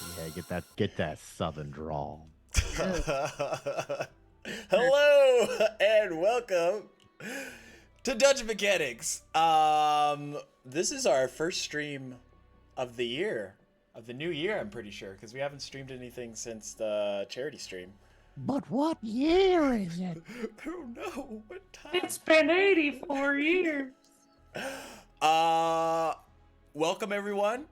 Yeah, get that southern drawl. Hello and welcome to Dungeon Mechanics. This is our first stream of the year, of the new year. I'm pretty sure because we haven't streamed anything since the charity stream. But what year is it? I don't know what time. It's been 84 years. Welcome everyone.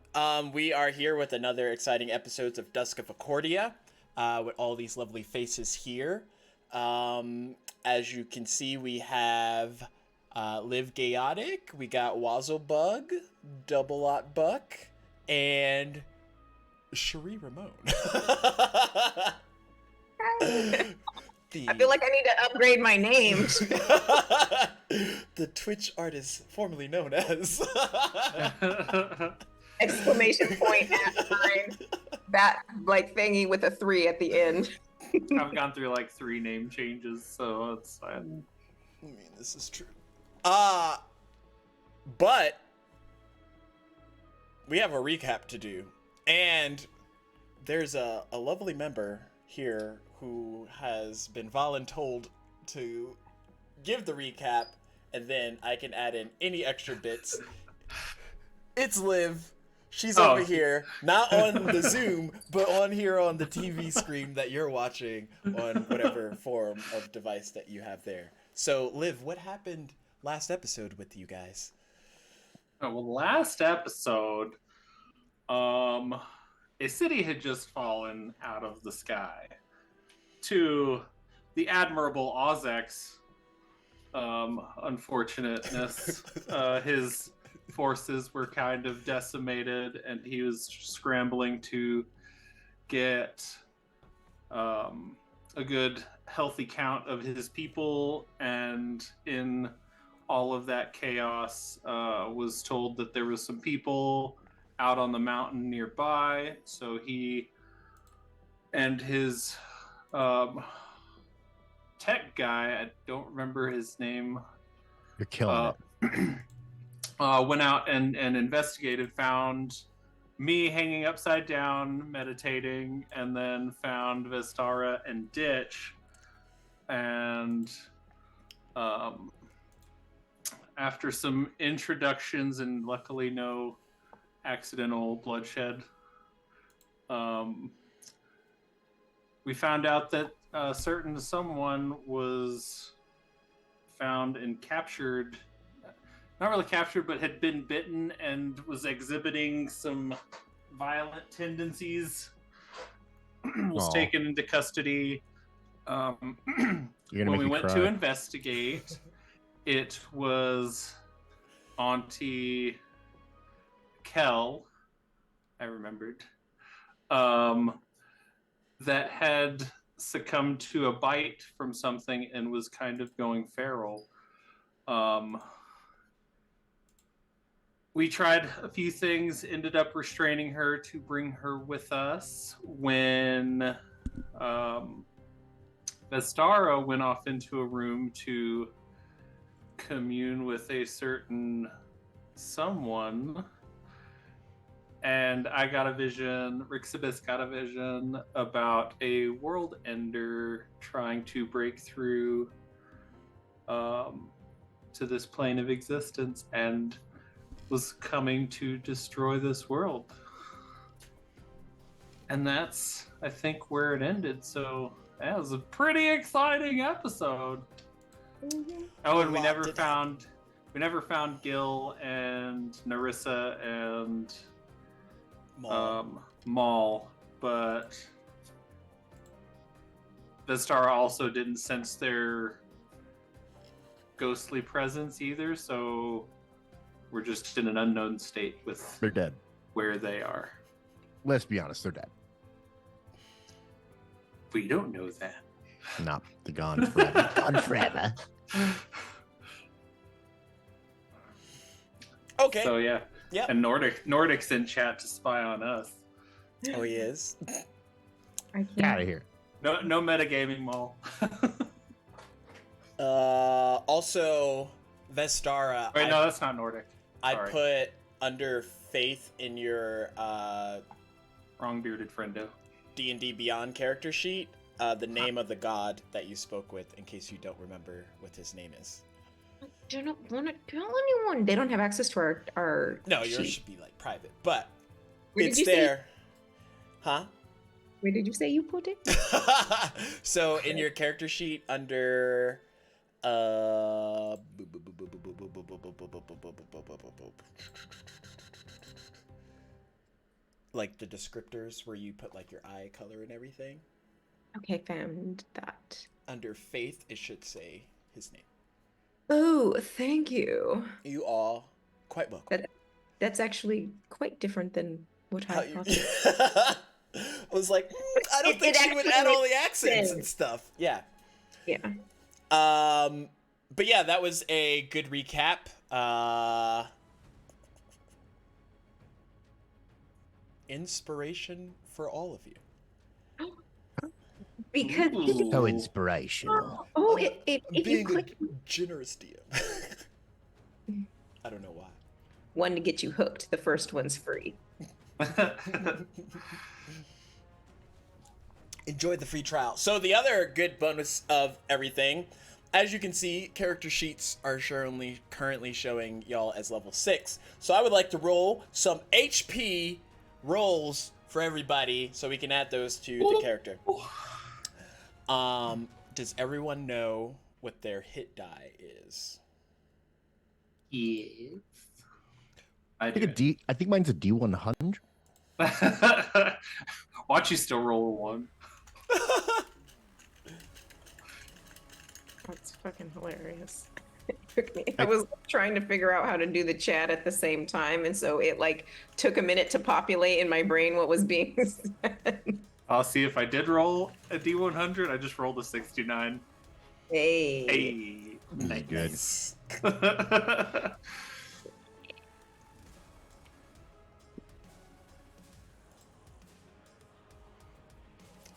We are here with another exciting episodes of Dusk of Achordia, with all these lovely faces here. As you can see, we have Liv Gayotic, we got Wazzlebug, Double Lot Buck, and Cherie Ramon. I feel like I need to upgrade my name. The Twitch artist formerly known as Exclamation point at sign. That like thingy with a 3 at the end. I've gone through like 3 name changes, so it's fine. I mean, this is true. But we have a recap to do, and there's a lovely member here who has been voluntold to give the recap, and then I can add in any extra bits. It's Liv. She's over here, not on the Zoom, but on here on the TV screen that you're watching on whatever form of device that you have there. So, Liv, what happened last episode with you guys? Oh, well, last episode, a city had just fallen out of the sky. To the admirable Ozek's unfortunateness, his forces were kind of decimated, and he was scrambling to get a good, healthy count of his people, and in all of that chaos, was told that there was some people out on the mountain nearby, so he and his tech guy, I don't remember his name. You're killing it. Went out and investigated, found me hanging upside down, meditating, and then found Vestara and Ditch. And after some introductions and luckily no accidental bloodshed, we found out that a certain someone was found and captured, not really captured, but had been bitten and was exhibiting some violent tendencies. Was taken into custody. When we went to investigate, it was Auntie Kel, I remembered, that had succumbed to a bite from something and was kind of going feral. We tried a few things, ended up restraining her to bring her with us when Vestara went off into a room to commune with a certain someone. And I got a vision, Rixibus got a vision about a world ender trying to break through to this plane of existence and was coming to destroy this world. And that's, I think, where it ended. So that was a pretty exciting episode. Oh, and we never found Gil and Narissa and Maul, but Vestara also didn't sense their ghostly presence either, so we're just in an unknown state with They're dead. Where they are. Let's be honest, they're dead. We don't know that. No, they're gone forever. Gone forever. Okay. So yeah. Yep. And Nordic's in chat to spy on us. Oh, he is? I Get out of here. No metagaming, Maul. Also, Vestara. Wait, no, that's not Nordic. I Sorry. put under faith in your Wrong bearded friendo. D&D Beyond character sheet, the name of the god that you spoke with, in case you don't remember what his name is. I don't want to tell anyone. They don't have access to our No, yours sheet. should be like private, but Where did it's you say- there. Huh? Where did you say you put it? So in your character sheet under like the descriptors where you put like your eye color and everything. Okay, found that. Under faith, it should say his name. Oh, thank you. You all quite welcome. That's actually quite different than what How I you- thought. I was like, I don't It think she would actually add all the makes accents and sense. stuff. Yeah. Yeah. But yeah, that was a good recap. Inspiration for all of you. Because Ooh. So inspirational. if you Being click a generous DM. I don't know why. one to get you hooked, the first one's free. Enjoy the free trial. So the other good bonus of everything, as you can see, character sheets are currently showing y'all as level 6. So I would like to roll some HP rolls for everybody so we can add those to the character. Does everyone know what their hit die is? Yes. I I think do. I think mine's a D100. Watch you still roll a 1. That's fucking hilarious. It took me. I was trying to figure out how to do the chat at the same time, and so it like took a minute to populate in my brain what was being said. I'll see if I did roll a D100. I just rolled a 69. Hey. Hey. Good.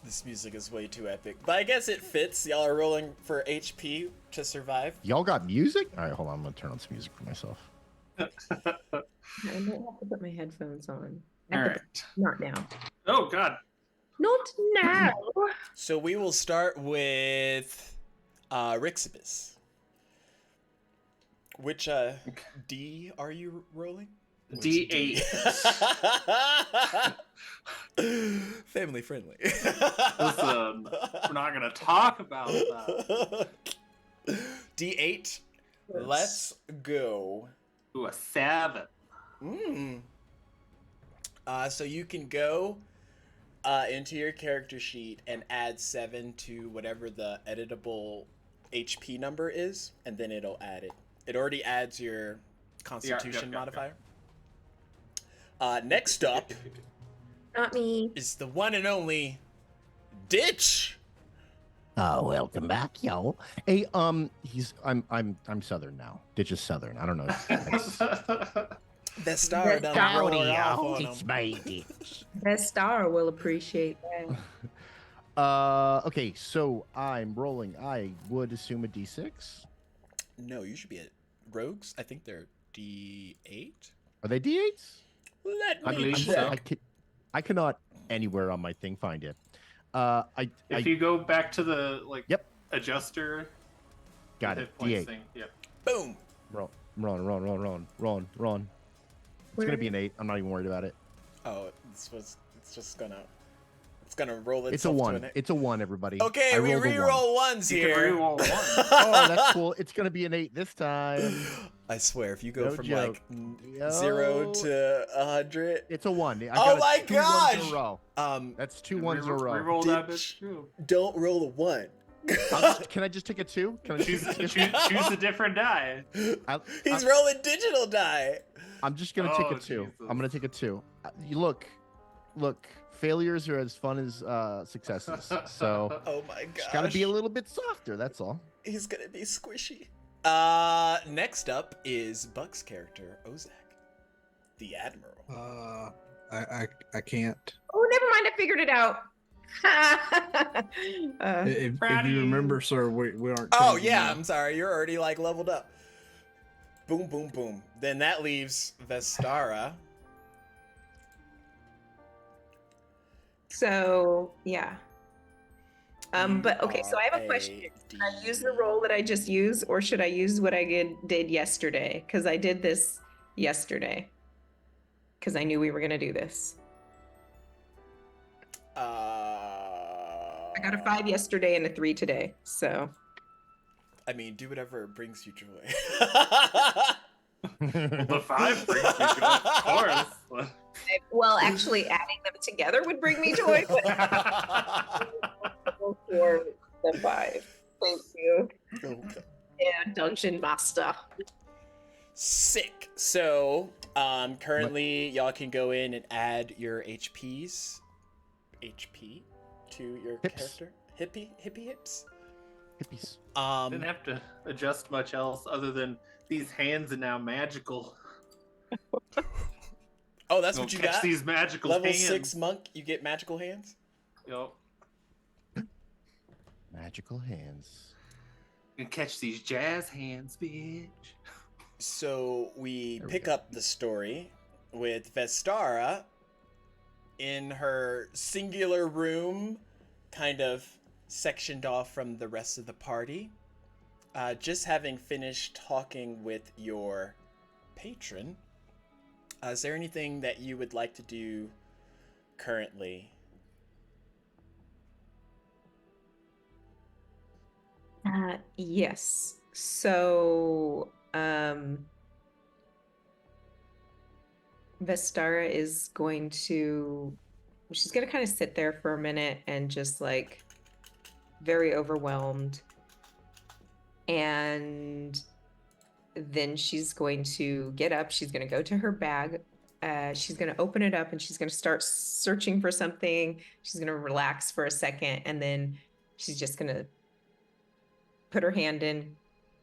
This music is way too epic. But I guess it fits. Y'all are rolling for HP to survive. Y'all got music? All right, hold on. I'm gonna turn on some music for myself. I might have to put my headphones on. All right. Not now. Oh God. Not now. So we will start with Rixibus. Which D are you rolling? D8. Family friendly. Listen, we're not gonna talk about that. D8. Let's go. Ooh, a 7. So you can go into your character sheet and add 7 to whatever the editable HP number is, and then it'll add it. It already adds your Constitution modifier. Next up Not me. is the one and only Ditch. Oh, welcome back, y'all. Hey, I'm Southern now. Ditch is Southern. I don't know. The star The done star, rolled off y'all. on It's him. my Ditch. That star will appreciate that. Okay, so I'm rolling. I would assume a D6. No, you should be at Rogues. I think they're D8. Are they D8s? Let I me believe check. so. I cannot anywhere on my thing find it. If you go back to the Yep. adjuster, got hit it. points D8. thing. Yep. Boom. Rolling. It's gonna be an 8. I'm not even worried about it. Oh, it's gonna roll itself It's a to 1. an 8. It's a 1, everybody. Okay, I we rolled a 1. re-roll ones You can here. re-roll 1. Oh, that's cool. It's gonna be an 8 this time. I swear, if you go No from joke. like 0 to 100, It's a 1. I Oh got my 2 ones in gosh! a row. That's 2 ones in a row. Re-roll that Ditch. bitch too. don't roll a 1. Can I just take a 2? Can I just Choose, take a 2? choose a different die. He's rolling digital die. I'm just gonna take Oh, a 2. Jesus. I'm gonna take a 2. You look. Failures are as fun as successes. So Oh my gosh. just gotta be a little bit softer. That's all. He's gonna be squishy. Next up is Buck's character, Ozak, the Admiral. I can't. Oh, never mind. I figured it out. If Proud of you you. remember, sir, we aren't. Oh changing yeah, that. I'm sorry. You're already like leveled up. Boom, boom, boom. Then that leaves Vestara. So yeah. But okay, so I have a You question. are Should I use the roll that I just used, or should I use what I did yesterday? Because I did this yesterday. Because I knew we were gonna do this. I got a 5 yesterday and a 3 today. So I mean, do whatever brings you joy. Well, the 5 brings me joy, of course. well, actually, adding them together would bring me joy. But for the 5. Thank you. Okay. Yeah, Dungeon Master. Sick. So, currently, y'all can go in and add your HP to your Hips. character. Hippie hips. Hippies. Didn't have to adjust much else other than these hands are now magical. Oh, that's Go what you catch got. these magical Level hands. 6 monk, you get magical hands. Yup. Magical hands. You can catch these jazz hands, bitch. So we There we pick go. up the story with Vestara in her singular room, kind of sectioned off from the rest of the party. Just having finished talking with your patron, is there anything that you would like to do currently? Yes. So, Vestara is going to, she's going to kind of sit there for a minute and just like very overwhelmed. And then she's going to get up. She's going to go to her bag. She's going to open it up and she's going to start searching for something. She's going to relax for a second. And then she's just going to put her hand in,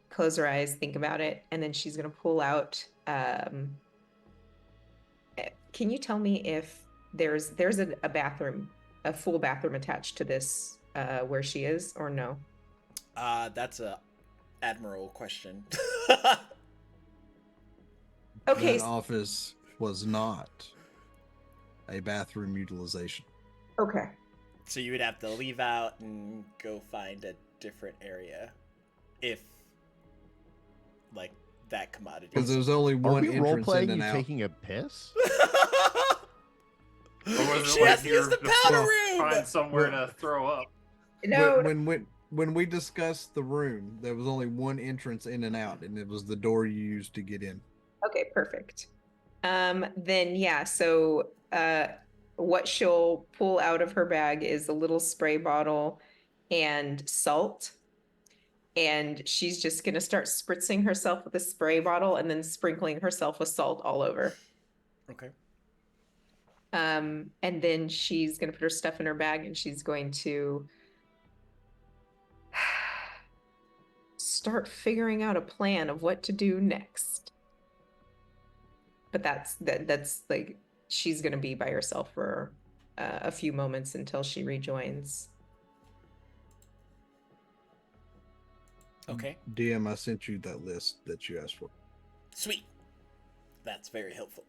close her eyes, think about it. And then she's going to pull out. Can you tell me if there's a bathroom, a full bathroom attached to this where she is, or no? That's a admiral question. Okay. That office was not a bathroom utilization. Okay. So you would have to leave out and go find a different area if, like, that commodity. Because there's only Are one we role entrance in playing and you out. taking a piss? Or was it She like has to use you're the powder room! find somewhere to throw up? No. When we discussed the room, there was only one entrance in and out, and it was the door you used to get in. Okay, perfect. Then yeah, so what she'll pull out of her bag is a little spray bottle and salt. And she's just gonna start spritzing herself with a spray bottle and then sprinkling herself with salt all over. Okay. And then she's gonna put her stuff in her bag and she's going to start figuring out a plan of what to do next. But that's like she's gonna be by herself for a few moments until she rejoins. Okay. DM, I sent you that list that you asked for. Sweet. That's very helpful.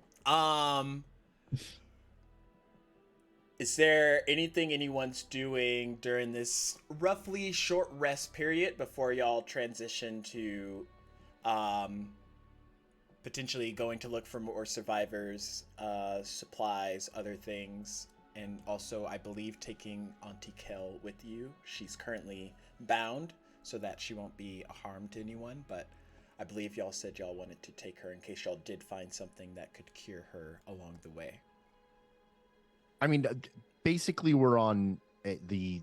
Is there anything anyone's doing during this roughly short rest period before y'all transition to potentially going to look for more survivors, supplies, other things, and also I believe taking Auntie Kel with you? She's currently bound so that she won't be a harm to anyone, but I believe y'all said y'all wanted to take her in case y'all did find something that could cure her along the way. I mean, basically, we're on the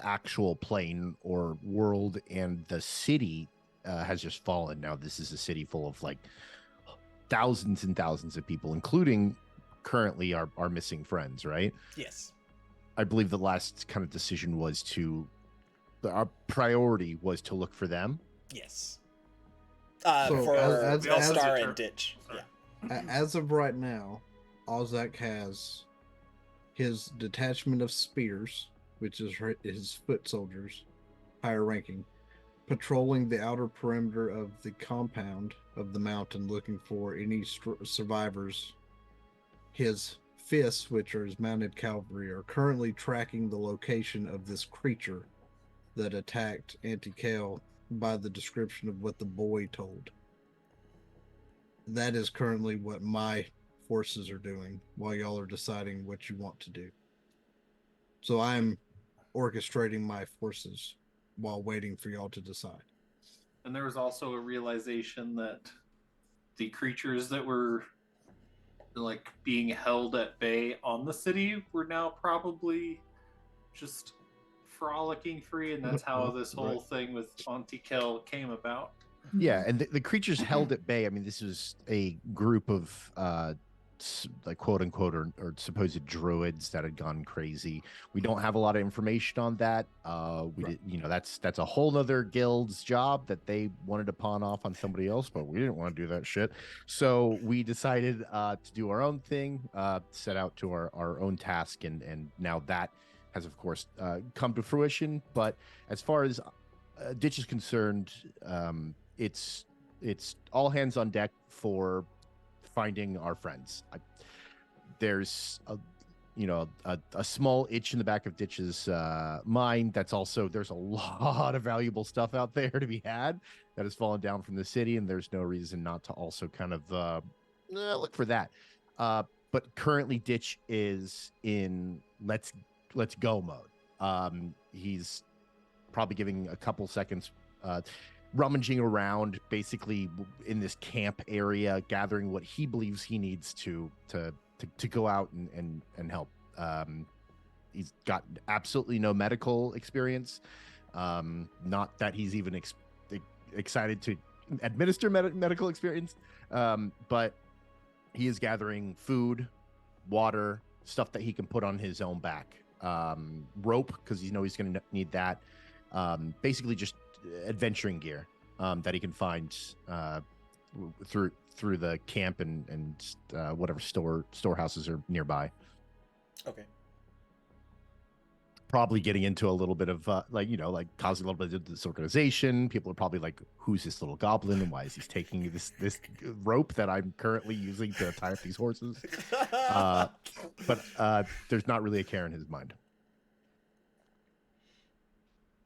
actual plane or world, and the city has just fallen. Now, this is a city full of like thousands and thousands of people, including currently our missing friends, right? Yes. I believe the last kind of decision was our priority was to look for them. Yes. So, For as- Star as- and Ditch. Sorry. Yeah. As of right now, Ozak has his detachment of spears, which is his foot soldiers, higher ranking, patrolling the outer perimeter of the compound of the mountain looking for any survivors. His fists, which are his mounted cavalry, are currently tracking the location of this creature that attacked Auntie Kale by the description of what the boy told. That is currently what my forces are doing while y'all are deciding what you want to do. So I'm orchestrating my forces while waiting for y'all to decide. And there was also a realization that the creatures that were like being held at bay on the city were now probably just frolicking free, and that's how this whole thing with Auntie Kel came about. Yeah, and the creatures held at bay. I mean, this was a group of like quote unquote or supposed druids that had gone crazy. We don't have a lot of information on that. Did, that's a whole nother guild's job that they wanted to pawn off on somebody else, but we didn't want to do that shit. So we decided to do our own thing, set out to our own task, and now that has of course come to fruition. But as far as Ditch is concerned, it's all hands on deck for finding our friends. There's a small itch in the back of Ditch's mind. That's also, there's a lot of valuable stuff out there to be had that has fallen down from the city, and there's no reason not to also kind of look for that. But currently Ditch is in let's go mode. He's probably giving a couple seconds rummaging around basically in this camp area, gathering what he believes he needs to go out and help. He's got absolutely no medical experience. Not that he's even excited to administer medical experience, but he is gathering food, water, stuff that he can put on his own back, rope, because he's going to need that. Basically just adventuring gear that he can find through the camp and whatever storehouses are nearby. Okay. Probably getting into a little bit of causing a little bit of disorganization. People are probably like, who's this little goblin and why is he taking this rope that I'm currently using to tie up these horses? But there's not really a care in his mind.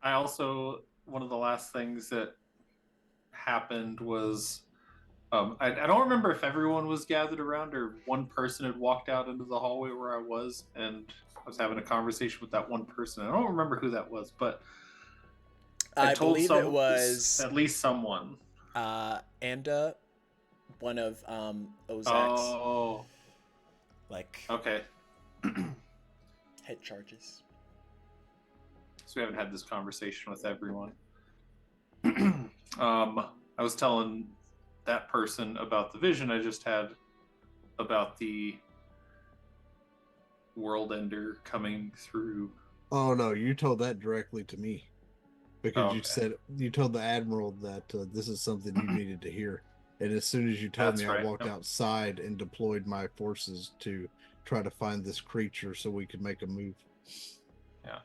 I also, one of the last things that happened was, I don't remember if everyone was gathered around or one person had walked out into the hallway where I was, and I was having a conversation with that one person. I don't remember who that was, but I believe it was at least someone. Anda, one of Ozak's okay. head charges. So we haven't had this conversation with everyone. I was telling that person about the vision I just had about the world ender coming through. Oh no, you told that directly to me, because you told the admiral that this is something you needed to hear, and as soon as you told me, I walked outside and deployed my forces to try to find this creature so we could make a move. Yeah.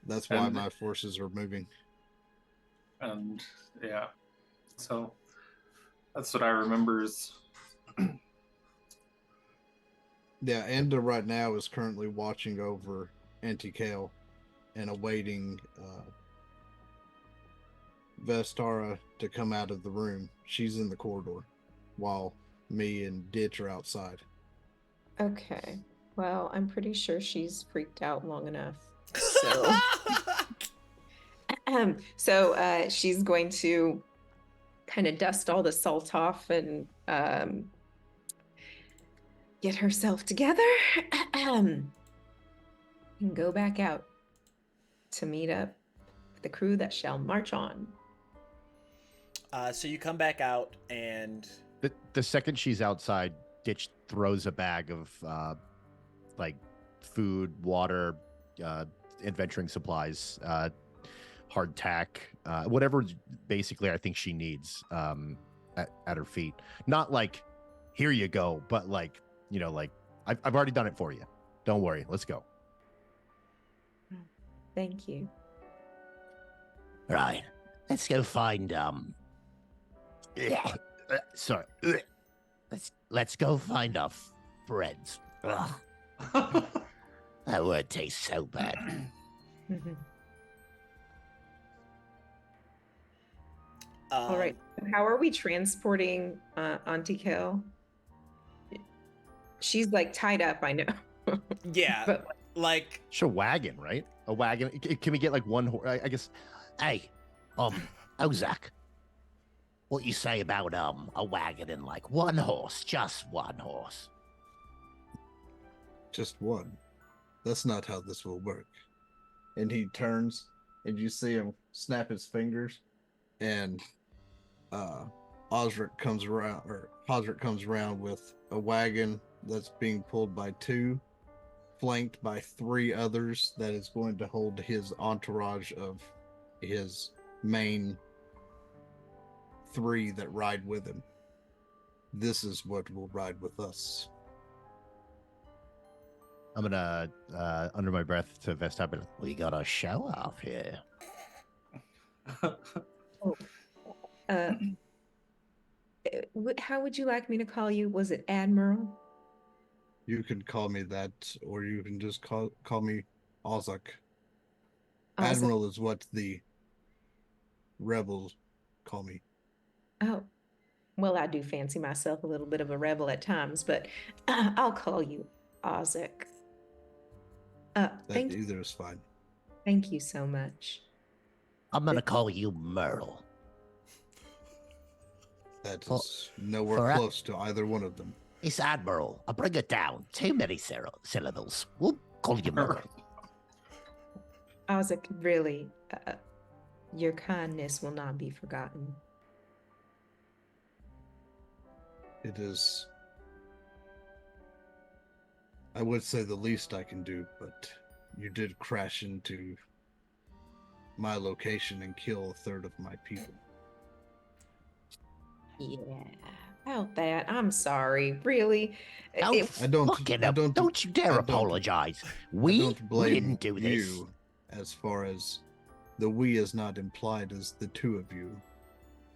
That's why my forces are moving. And yeah, so that's what I remember is. Yeah, Anda right now is currently watching over Auntie Kale and awaiting Vestara to come out of the room. She's in the corridor while me and Ditch are outside. Okay. Well, I'm pretty sure she's freaked out long enough. So she's going to kind of dust all the salt off and get herself together and go back out to meet up with the crew that shall march on. So you come back out, and the second she's outside, Ditch throws a bag of food, water, adventuring supplies, hardtack, whatever basically I think she needs at her feet. Not like, here you go, but I've already done it for you. Don't worry, let's go. Thank you. Right, let's go find let's go find our friends. That word tastes so bad. Mhm. All right. How are we transporting Auntie Kel? She's like tied up, I know. Yeah, But like It's a wagon, right? A wagon. Can we get like one horse? I guess. Hey, Ozak, what you say about a wagon and like one horse, just one horse? Just one. That's not how this will work. And he turns, and you see him snap his fingers, and Osric comes around, or Osric comes around with a wagon that's being pulled by two, flanked by three others that is going to hold his entourage of his main three that ride with him. This is what will ride with us. I'm gonna, under my breath, to Vesta, but we got a show off here. How would you like me to call you? Was it Admiral? You can call me that, or you can just call me Ozak. Ozak? Admiral is what the rebels call me. Oh, well, I do fancy myself a little bit of a rebel at times, but I'll call you Ozak. That either is fine. Thank you so much. I'm gonna call you Merle. That is nowhere close to either one of them. It's Admiral. I'll bring it down. Too many syllables. We'll call you Merle. Ozak, really, your kindness will not be forgotten. It is, I would say, the least I can do, but you did crash into my location and kill a third of my people. Yeah, about that. I'm sorry. Really? Don't you dare apologize. We didn't do this. You, as far as the we is not implied as the two of you.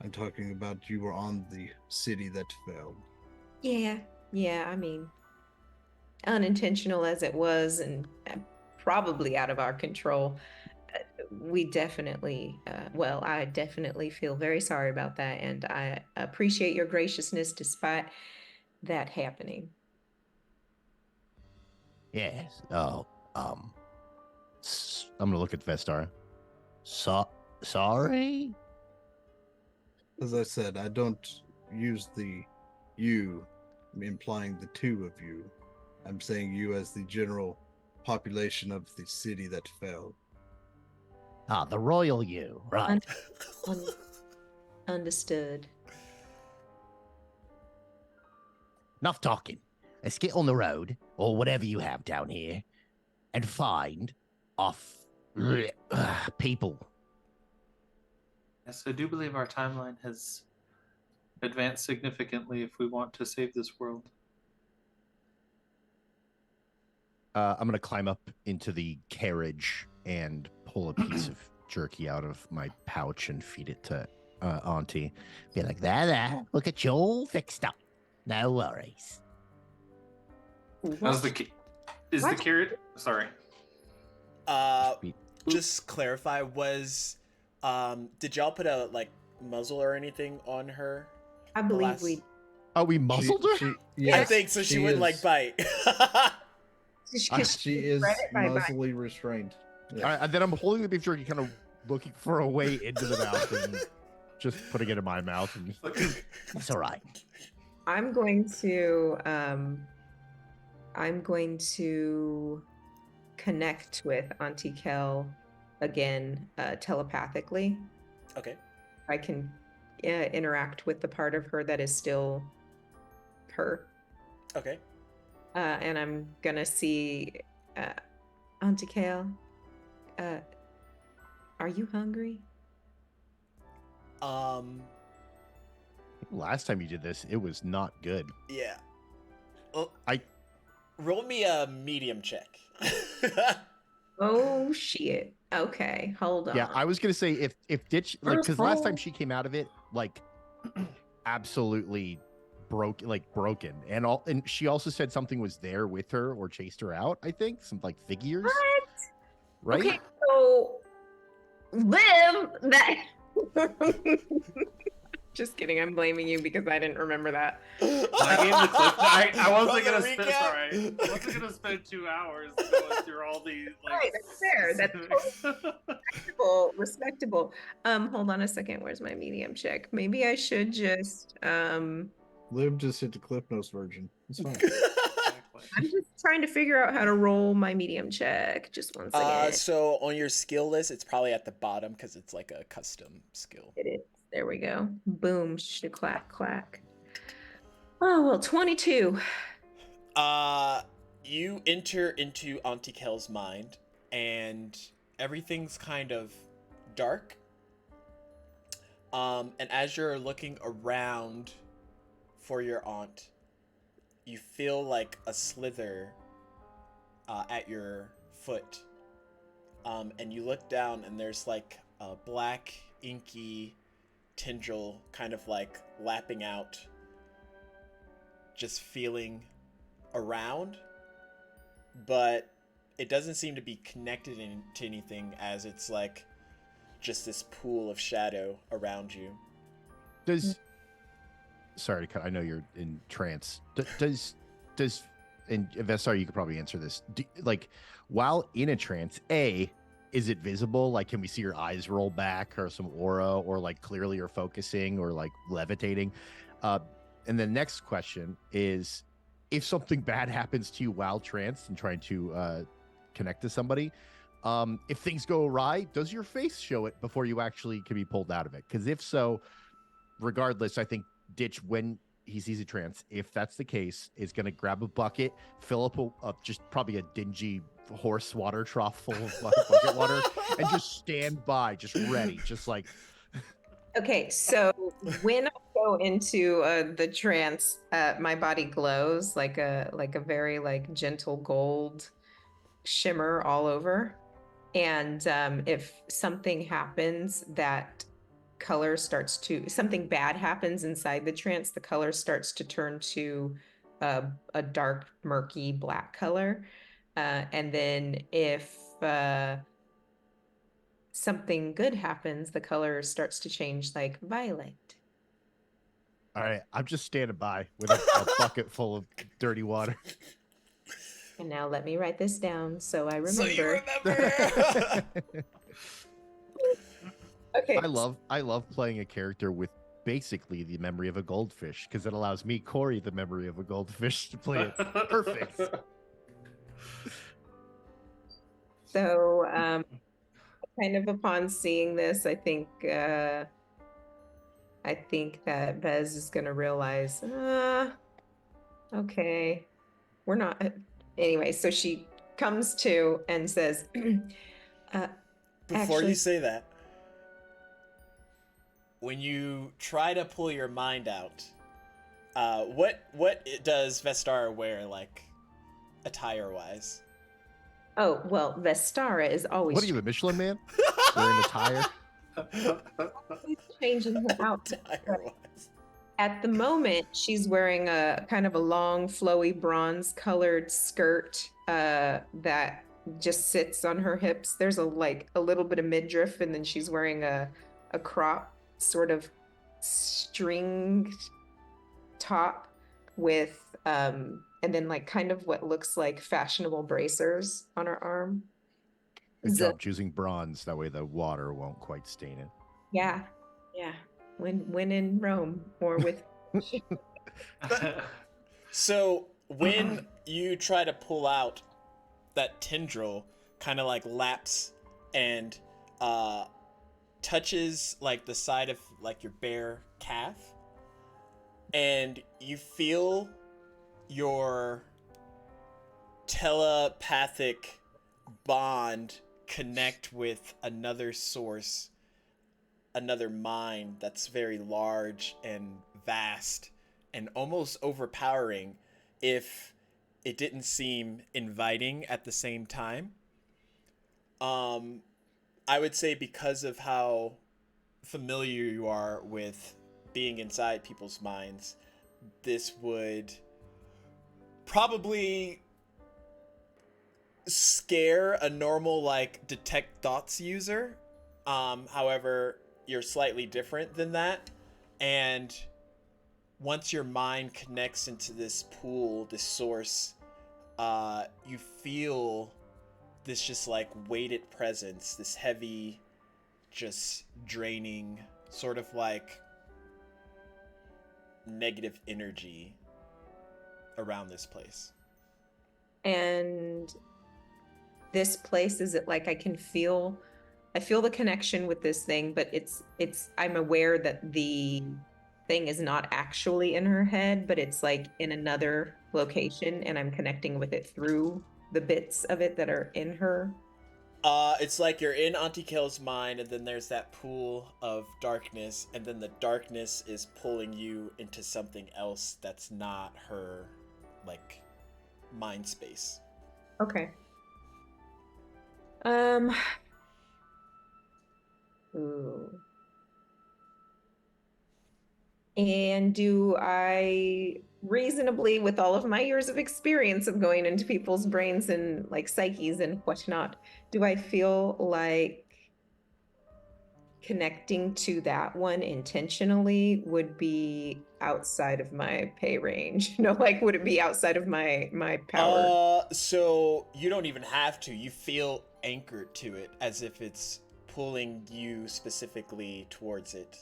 I'm talking about you were on the city that failed. Yeah, I mean, unintentional as it was and probably out of our control, we definitely, I definitely feel very sorry about that, and I appreciate your graciousness despite that happening. Yes. Oh, I'm gonna look at Vestara. Sorry? As I said, I don't use the you implying the two of you. I'm saying you as the general population of the city that fell. Ah, the royal you, right. Understood. Enough talking. Let's get on the road, or whatever you have down here, and find people. Yes, I do believe our timeline has advanced significantly if we want to save this world. I'm going to climb up into the carriage and pull a piece of jerky out of my pouch and feed it to Auntie. Be like, there, look at you all fixed up. No worries. How's the carrot? Sorry. Just clarify, did y'all put a muzzle or anything on her? I believe we. Oh, we muzzled her? Yes, I think so. She wouldn't bite. She is muzzily restrained. Yeah. And then I'm holding the beef jerky, kind of looking for a way into the mouth and just putting it in my mouth. And that's all right. I'm going to connect with Auntie Kel again telepathically. Okay. I can interact with the part of her that is still her. Okay. And I'm gonna see Auntie Kel. Are you hungry? Last time you did this, it was not good. Yeah. Well, roll me a medium check. Oh shit. Okay, hold on. Yeah, I was gonna say if Ditch, like, because last time she came out of it like absolutely broken, and she also said something was there with her or chased her out. I think some like figures, What? right? Okay, so Liv, that. Just kidding. I'm blaming you because I didn't remember that. I gave the clip. I wasn't Want gonna the spend. recap? Sorry, I wasn't gonna spend 2 hours going through all the like. Right, that's fair. That's respectable. Hold on a second. Where's my medium check? Maybe I should just Liv just hit the Cliff Notes version. It's fine. I'm just trying to figure out how to roll my medium check. Just one second. So on your skill list, it's probably at the bottom because it's like a custom skill. It is. There we go. Boom. Clack clack. Oh well, 22. You enter into Auntie Kel's mind, and everything's kind of dark. And as you're looking around for your aunt, you feel like a slither at your foot. And you look down, and there's like a black, inky tendril kind of like lapping out, just feeling around, but it doesn't seem to be connected to anything, as it's like just this pool of shadow around you. Sorry to cut. I know you're in trance. Does and Vestar, you could probably answer this. Like, while in a trance, is it visible? Like, can we see your eyes roll back, or some aura, or like clearly you're focusing, or like levitating? And the next question is, if something bad happens to you while trance and trying to connect to somebody, if things go awry, does your face show it before you actually can be pulled out of it? Because if so, regardless, I think Ditch, when he sees a trance, if that's the case, is going to grab a bucket, fill up just probably a dingy horse water trough full of bucket water, and just stand by, just ready, just like. Okay, so when I go into the trance, my body glows like a very like gentle gold shimmer all over, and if something happens, that color starts to something bad happens inside the trance, the color starts to turn to a dark, murky black color, and then if something good happens, the color starts to change like violet. All right, I'm just standing by with a bucket full of dirty water. And now let me write this down so I remember. So you remember. Okay. I love playing a character with basically the memory of a goldfish, because it allows me, Corey, the memory of a goldfish, to play it perfect. So kind of upon seeing this, I think that Vez is going to realize, okay, we're not. Anyway, so she comes to and says, Before actually, you say that, when you try to pull your mind out, what does Vestara wear, like attire wise? oh well, Vestara is always. What are you, the Michelin Man? Wearing a tire? Changing her outfit. Attire-wise. At the moment, she's wearing a kind of a long, flowy, bronze-colored skirt that just sits on her hips. There's a little bit of midriff, and then she's wearing a crop sort of stringed top with and then like kind of what looks like fashionable bracers on her arm. Good job choosing bronze. That way the water won't quite stain it. Yeah. When in Rome or with. So when you try to pull out, that tendril kind of like laps and touches like the side of like your bare calf, and you feel your telepathic bond connect with another source, another mind that's very large and vast and almost overpowering if it didn't seem inviting at the same time. I would say because of how familiar you are with being inside people's minds, this would probably scare a normal like detect thoughts user. However, you're slightly different than that, and once your mind connects into this pool, this source, you feel this just like weighted presence, this heavy, just draining, sort of like negative energy around this place. And this place, is it like I feel the connection with this thing, but it's I'm aware that the thing is not actually in her head, but it's like in another location, and I'm connecting with it through the bits of it that are in her. It's like you're in Auntie Kel's mind, and then there's that pool of darkness, and then the darkness is pulling you into something else that's not her, like, mind space. Okay. Ooh. And do I reasonably, with all of my years of experience of going into people's brains and like psyches and whatnot, do I feel like connecting to that one intentionally would be outside of my pay range? Like, would it be outside of my power? So you don't even have to. You feel anchored to it, as if it's pulling you specifically towards it.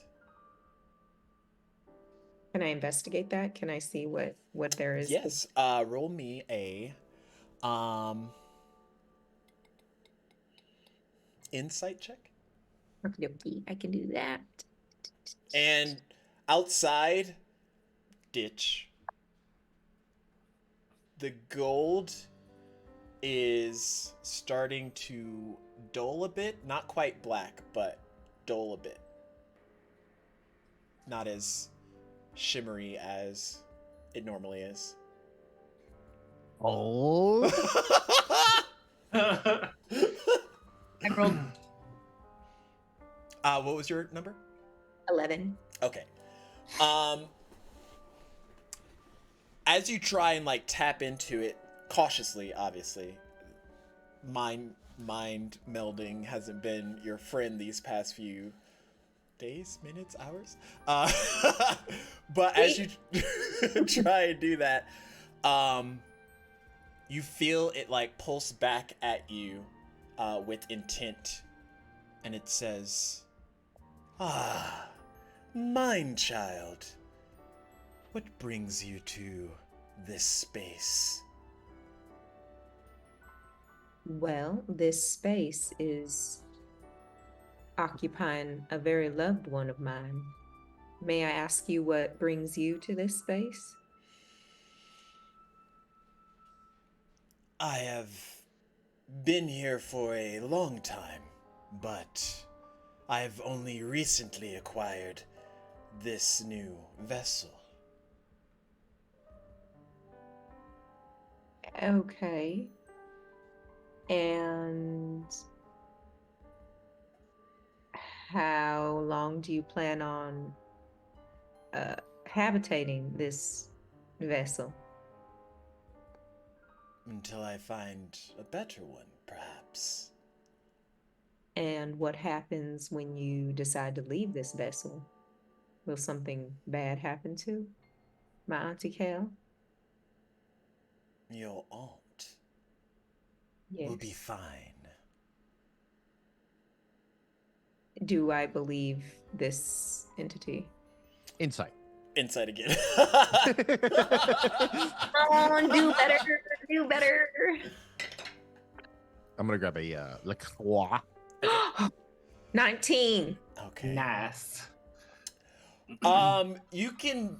Can I investigate that? Can I see what there is? Yes. Roll me a insight check. Okay, I can do that. And outside, ditch. The gold is starting to dull a bit. Not quite black, but dull a bit. Not as shimmery as it normally is. Oh. Uh, I rolled What was your number? 11. Okay. As you try and like tap into it cautiously, obviously, mind melding hasn't been your friend these past few days, minutes, hours. But as you try and do that, you feel it like pulse back at you with intent, and it says, "Ah, mind child, what brings you to this space?" Well, this space is occupying a very loved one of mine. May I ask you what brings you to this space? I have been here for a long time, but I've only recently acquired this new vessel. Okay. And how long do you plan on habitating this vessel? Until I find a better one, perhaps. And what happens when you decide to leave this vessel? Will something bad happen to my Auntie Cal? Your aunt Yes. will be fine. Do I believe this entity? Insight. Insight again. Come on, do better, do better. I'm gonna grab a La Croix. 19. Okay. nice. You can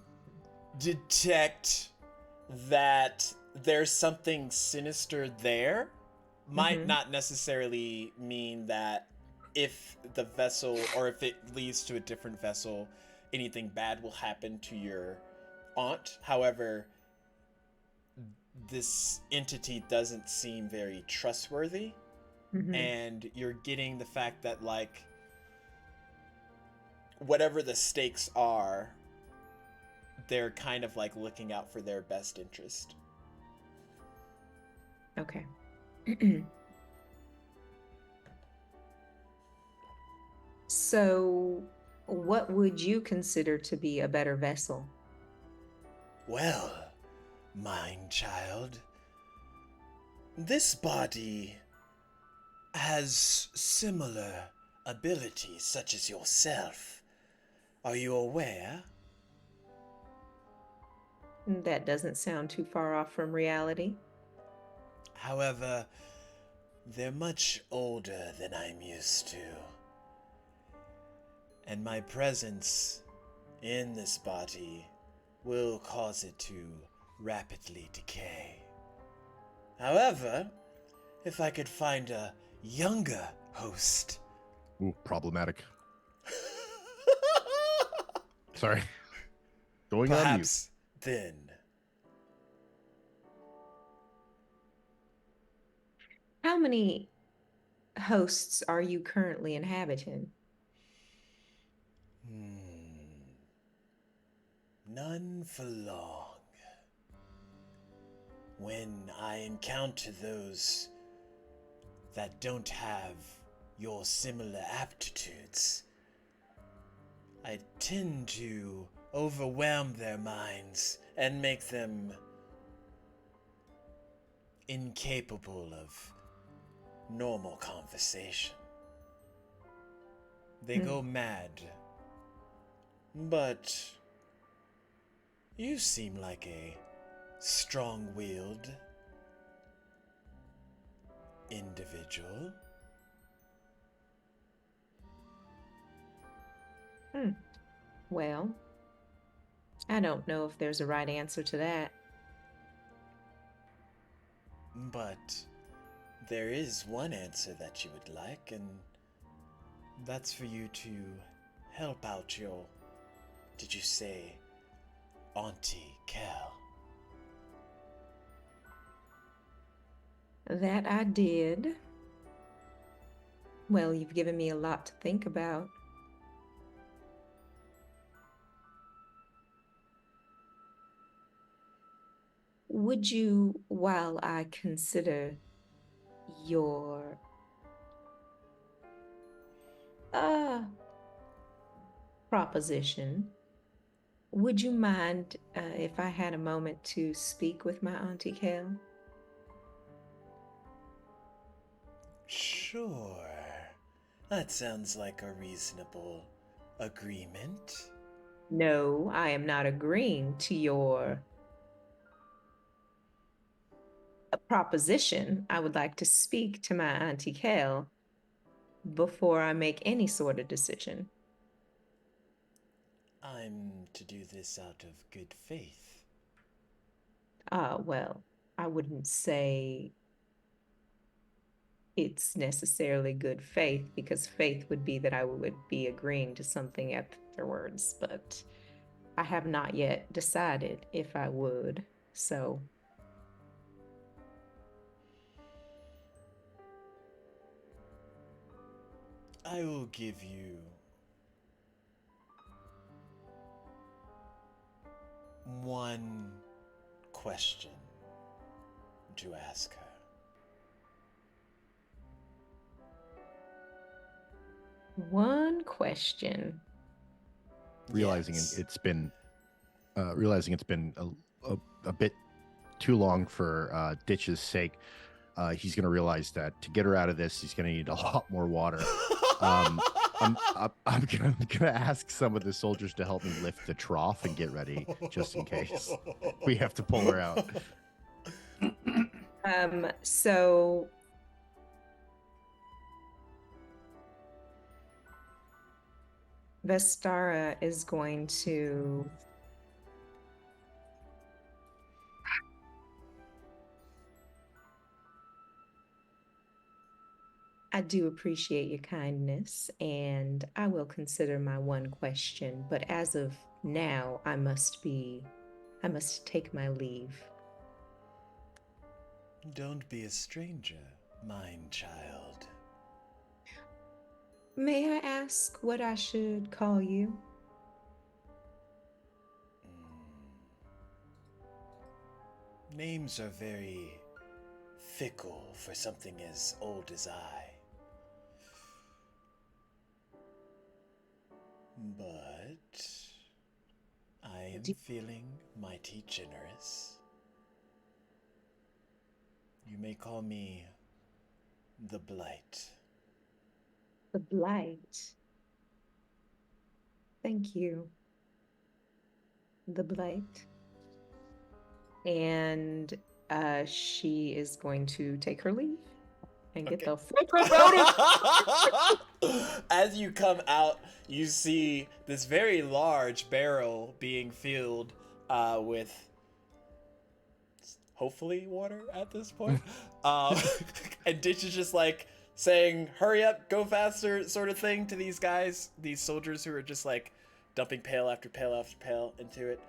detect that there's something sinister there. Might Mhm. not necessarily mean that if the vessel, or if it leads to a different vessel, anything bad will happen to your aunt. However, this entity doesn't seem very trustworthy, Mhm. and you're getting the fact that, like, whatever the stakes are, they're kind of like looking out for their best interest. Okay. So, what would you consider to be a better vessel? Well, mind child, this body has similar abilities such as yourself. Are you aware? That doesn't sound too far off from reality. However, they're much older than I'm used to. And my presence in this body will cause it to rapidly decay. However, if I could find a younger host. Ooh, problematic. Sorry. Going on mute. Perhaps then. How many hosts are you currently inhabiting? None for long. When I encounter those that don't have your similar aptitudes, I tend to overwhelm their minds and make them incapable of normal conversation. They go mad. But you seem like a strong-willed individual. Well, I don't know if there's a right answer to that. But there is one answer that you would like, and that's for you to help out your, did you say, Auntie Cal? That I did. Well, you've given me a lot to think about. Would you, while I consider your proposition, would you mind if I had a moment to speak with my Auntie Kel? Sure. That sounds like a reasonable agreement. No, I am not agreeing to your proposition. I would like to speak to my Auntie Kel before I make any sort of decision. I'm to do this out of good faith. Well, I wouldn't say it's necessarily good faith, because faith would be that I would be agreeing to something afterwards, but I have not yet decided if I would, so. I will give you one question to ask her. One question. Realizing Yes. it's been a bit too long for Ditch's sake, he's going to realize that to get her out of this, he's going to need a lot more water. I'm gonna ask some of the soldiers to help me lift the trough and get ready, just in case we have to pull her out. So Vestara is going to I do appreciate your kindness, and I will consider my one question, but as of now, I must take my leave. Don't be a stranger, mind child. May I ask what I should call you? names are very fickle for something as old as I. But I am feeling mighty generous. You may call me the Blight. The Blight. Thank you. The Blight. And she is going to take her leave and get the fuck out of. As you come out, you see this very large barrel being filled with hopefully water at this point. And Ditch is just like saying, hurry up, go faster, sort of thing to these guys, these soldiers who are just like dumping pail after pail after pail into it.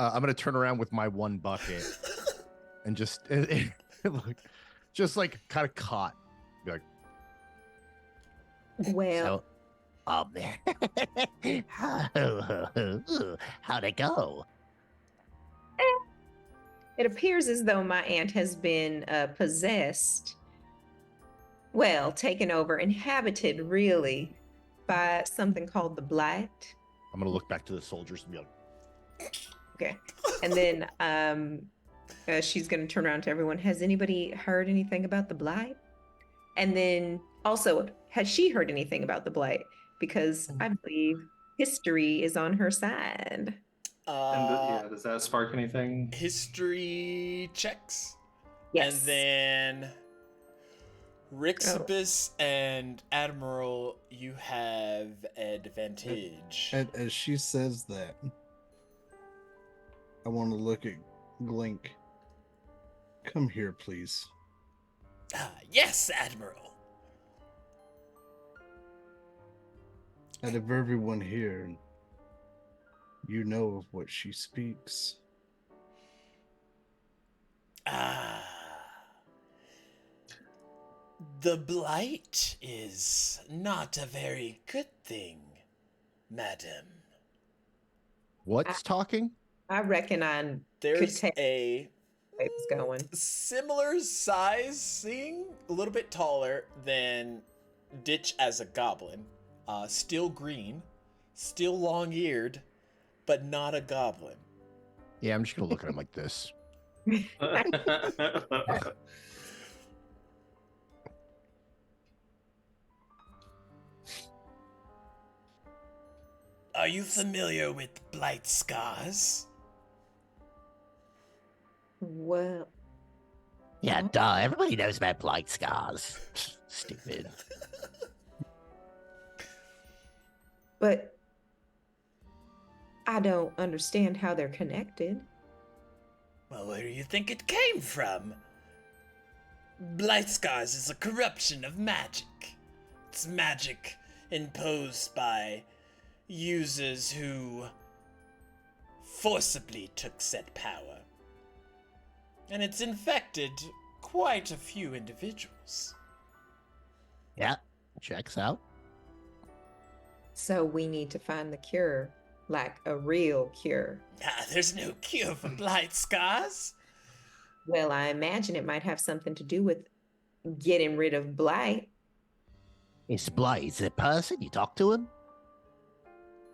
I'm gonna turn around with my one bucket and just look, just like kind of caught. Be like, Well, how'd it go? it appears as though my aunt has been possessed. Well, taken over, inhabited really by something called the Blight. I'm gonna look back to the soldiers and be like, Okay. And then she's going to turn around to everyone. Has anybody heard anything about the Blight? And then also, has she heard anything about the Blight? Because I believe history is on her side. Does that spark anything? History checks. Yes. And then Rixibus and Admiral, you have advantage. And as she says that, I want to look at Glink. Come here, please. Yes, Admiral. Out of everyone here, you know of what she speaks. The Blight is not a very good thing, madam. what's talking? I reckon I could There's take a where it's going. similar sizing, a little bit taller than Ditch as a goblin. Still green, still long-eared, but not a goblin. Yeah, I'm just gonna look at him like this. Are you familiar with Blight scars? Well, Yeah, duh. Everybody knows about blight scars. Stupid. but I don't understand how they're connected. Well, where do you think it came from? Blight scars is a corruption of magic. It's magic imposed by users who forcibly took said power. And it's infected quite a few individuals. Yeah, checks out. So we need to find the cure, like a real cure. There's no cure for blight scars. Well, I imagine it might have something to do with getting rid of blight. It's blight. Is it a person? You talk to him?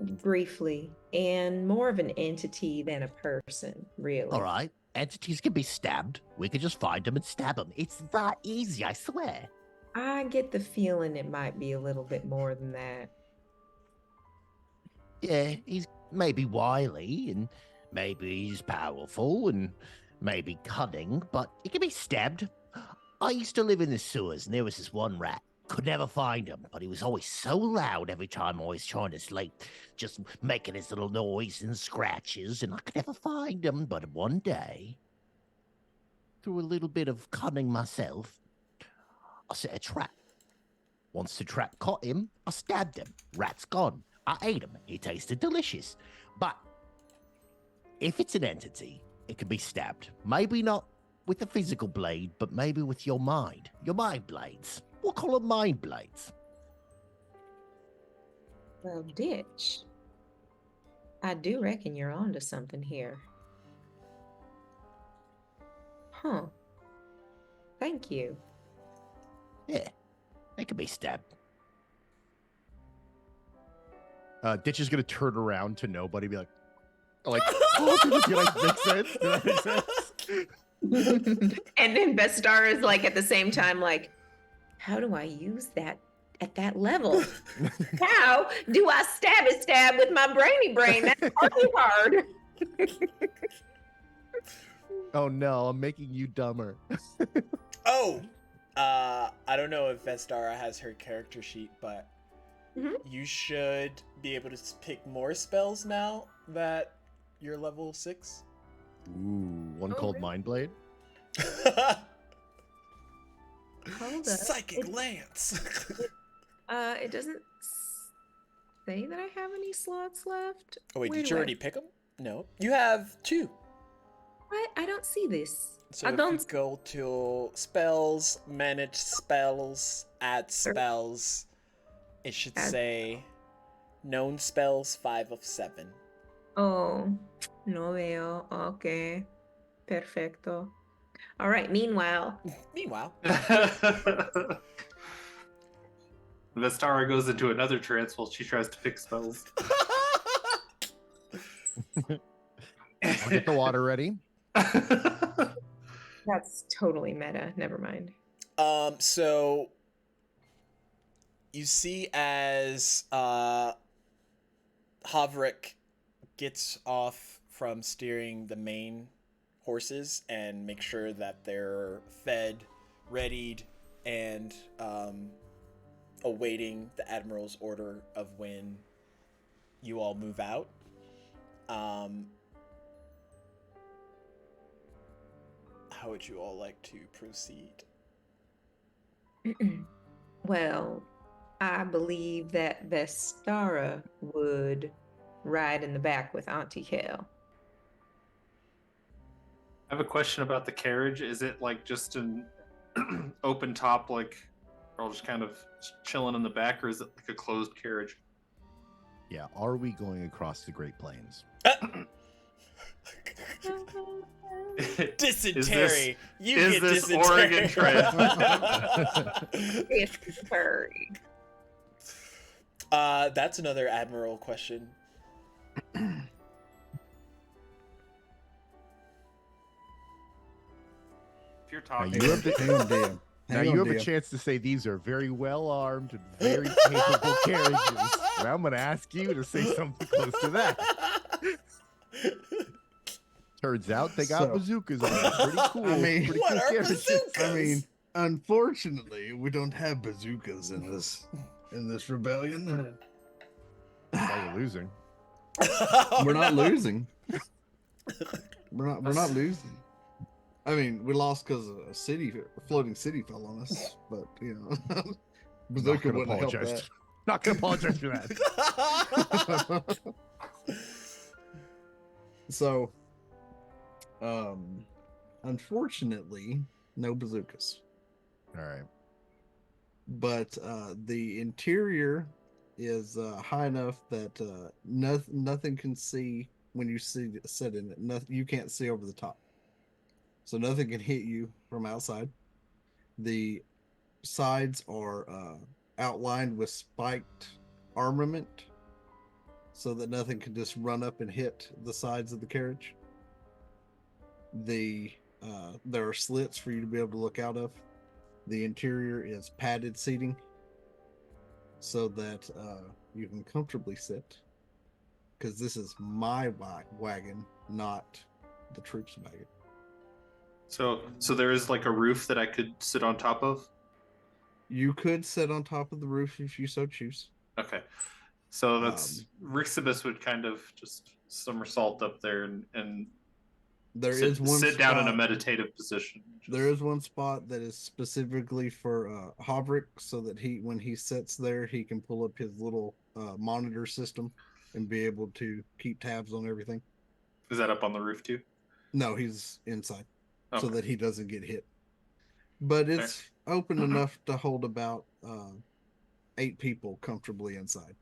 Briefly, and more of an entity than a person, really. All right. Entities can be stabbed. We could just find them and stab them. It's that easy, I swear. I get the feeling it might be a little bit more than that. Yeah, he's maybe wily, and maybe he's powerful, and maybe cunning, but he can be stabbed. I used to live in the sewers, and there was this one rat. Could never find him, but he was always so loud every time I was trying to sleep, just making his little noise and scratches, and I could never find him. But one day, through a little bit of cunning myself, I set a trap. Once the trap caught him, I stabbed him. Rat's gone. I ate him. He tasted delicious. But if it's an entity, it can be stabbed. Maybe not with a physical blade, but maybe with your mind. Your mind blades. We'll call them mind blades. Well, Ditch, I do reckon you're onto something here. Huh. Thank you. Yeah, they could be stabbed. Ditch is gonna turn around to nobody, be like, oh, did I make sense? Did I make sense? And then Vestar is like at the same time, like, how do I use that at that level? How do I stab with my brainy brain? That's probably hard. Oh no, I'm making you dumber. Oh, I don't know if Vestara has her character sheet, but you should be able to pick more spells now that you're level 6. Ooh, one Oh, called really? Mind Blade. Hold up. Psychic Lance. It doesn't say that I have any slots left. Oh wait, Where did do you I- already pick them? No, you have 2. What? I don't see this. So I if don't. you go to spells, manage spells, add spells, it should Add- say known spells 5 of 7. Oh, no veo. Okay. Perfecto. All right. Meanwhile, Meanwhile, Vestara goes into another trance while she tries to pick spells. I'll get the water ready. that's totally meta. Never mind. so you see as Havrik gets off from steering the main horses and make sure that they're fed, readied, and awaiting the admiral's order of when you all move out. How would you all like to proceed? Well, I believe that Vestara would ride in the back with Auntie Kel. I have a question about the carriage. Is it like just an open top, like we're all just kind of chilling in the back, or is it like a closed carriage? Yeah, are we going across the Great Plains? Dysentery. You is get this dysentery. Oregon trip? Furry. That's another admiral question. If you're Now talking, you have Hang on, DM. Now Hang you on, have a DM. chance to say these are very well armed and very capable carriages. And I'm going to ask you to say something close to that. Turns out they got So- bazookas on them. Pretty cool. I mean- pretty What cool are carriages. bazookas? I mean, unfortunately, we don't have bazookas in this rebellion. Why you losing? Oh, We're not no. losing. We're not losing. I mean, we lost because a floating city fell on us, but you know, Not bazooka gonna wouldn't help apologize. that. Not going to apologize for that. So, unfortunately, no bazookas. All right. But the interior is high enough that nothing can see when you sit in it. Nothing, you can't see over the top, so nothing can hit you from outside. The sides are outlined with spiked armament, so that nothing can just run up and hit the sides of the carriage. There are slits for you to be able to look out of. The interior is padded seating, so that you can comfortably sit. Because this is my wagon, not the troops' wagon. so there is like a roof that I could sit on top of. You could sit on top of the roof if you so choose. Okay, so that's Rixibus would kind of just somersault up there and There is one sit down in a spot- meditative position. There is one spot that is specifically for Havrik, so that when he sits there, he can pull up his little monitor system and be able to keep tabs on everything. Is that up on the roof too? No, he's inside, so Okay. that he doesn't get hit. But it's open enough to hold about 8 people comfortably inside.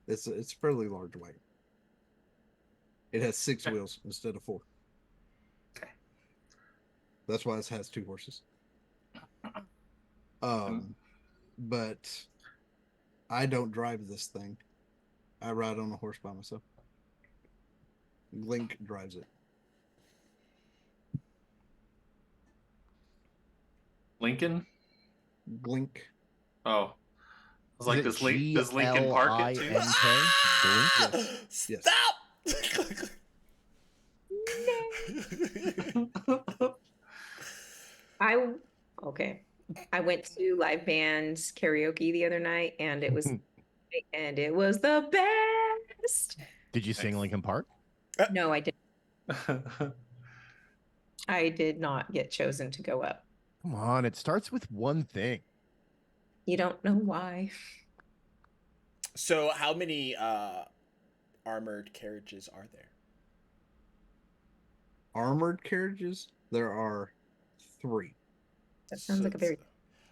It's a fairly large wagon. It has 6 Okay. wheels instead of 4. That's why this has 2 horses. But I don't drive this thing. I ride on a horse by myself. Link drives it. Lincoln? Glink. Oh. I was like, Is does Lincoln park it too? Glink? Yes. Stop! Okay. I went to live band karaoke the other night, and it was the best. Did you sing Nice. Lincoln Park? No, I didn't. I did not get chosen to go up. Come on, it starts with one thing. You don't know why. So, how many armored carriages are there? Armored carriages? There are 3. That sounds like a very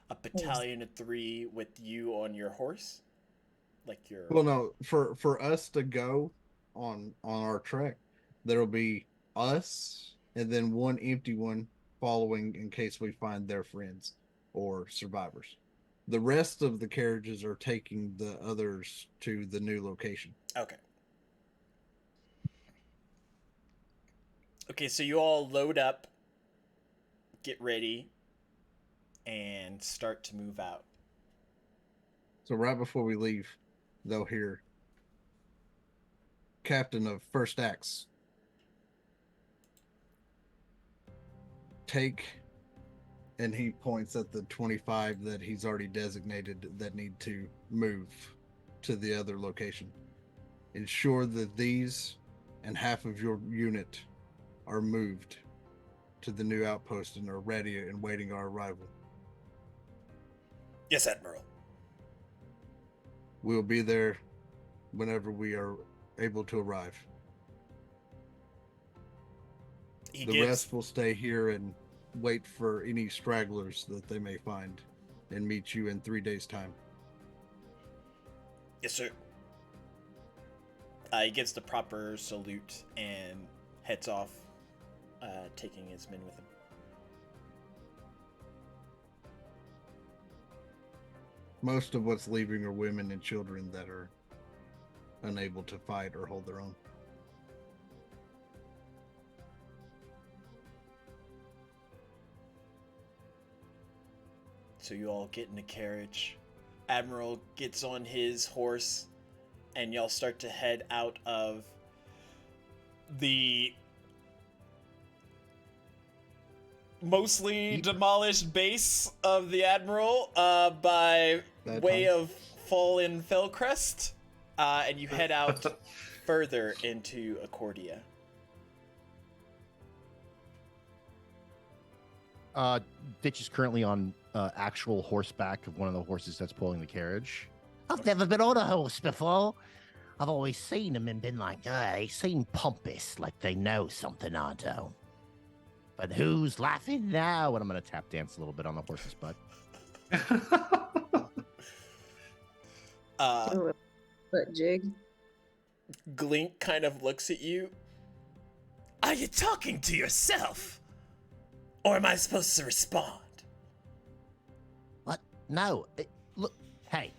a battalion of 3 with you on your horse, like your. Well, no, for us to go on our trek, there'll be us and then one empty one following in case we find their friends or survivors. The rest of the carriages are taking the others to the new location. Okay. Okay, so you all load up, get ready, and start to move out. So right before we leave, they'll hear Captain of First Acts, take, and he points at the 25 that he's already designated that need to move to the other location. Ensure that these and half of your unit are moved to the new outpost and are ready and waiting our arrival. Yes, Admiral. We'll be there whenever we are able to arrive. The rest will stay here and wait for any stragglers that they may find and meet you in 3 days' time. Yes, sir. He gives the proper salute and heads off, taking his men with him. Most of what's leaving are women and children that are unable to fight or hold their own. So you all get in the carriage. Admiral gets on his horse, and y'all start to head out of the mostly demolished base of the Admiral by way of fallen Fellcrest, and you head out further into Achordia. Ditch is currently on actual horseback of one of the horses that's pulling the carriage. I've never been on a horse before. I've always seen them and been like, they seem pompous, like they know something I don't. But who's laughing now? And I'm going to tap dance a little bit on the horse's butt. Foot jig. Glink kind of looks at you. Are you talking to yourself? Or am I supposed to respond? What? No. Look, hey,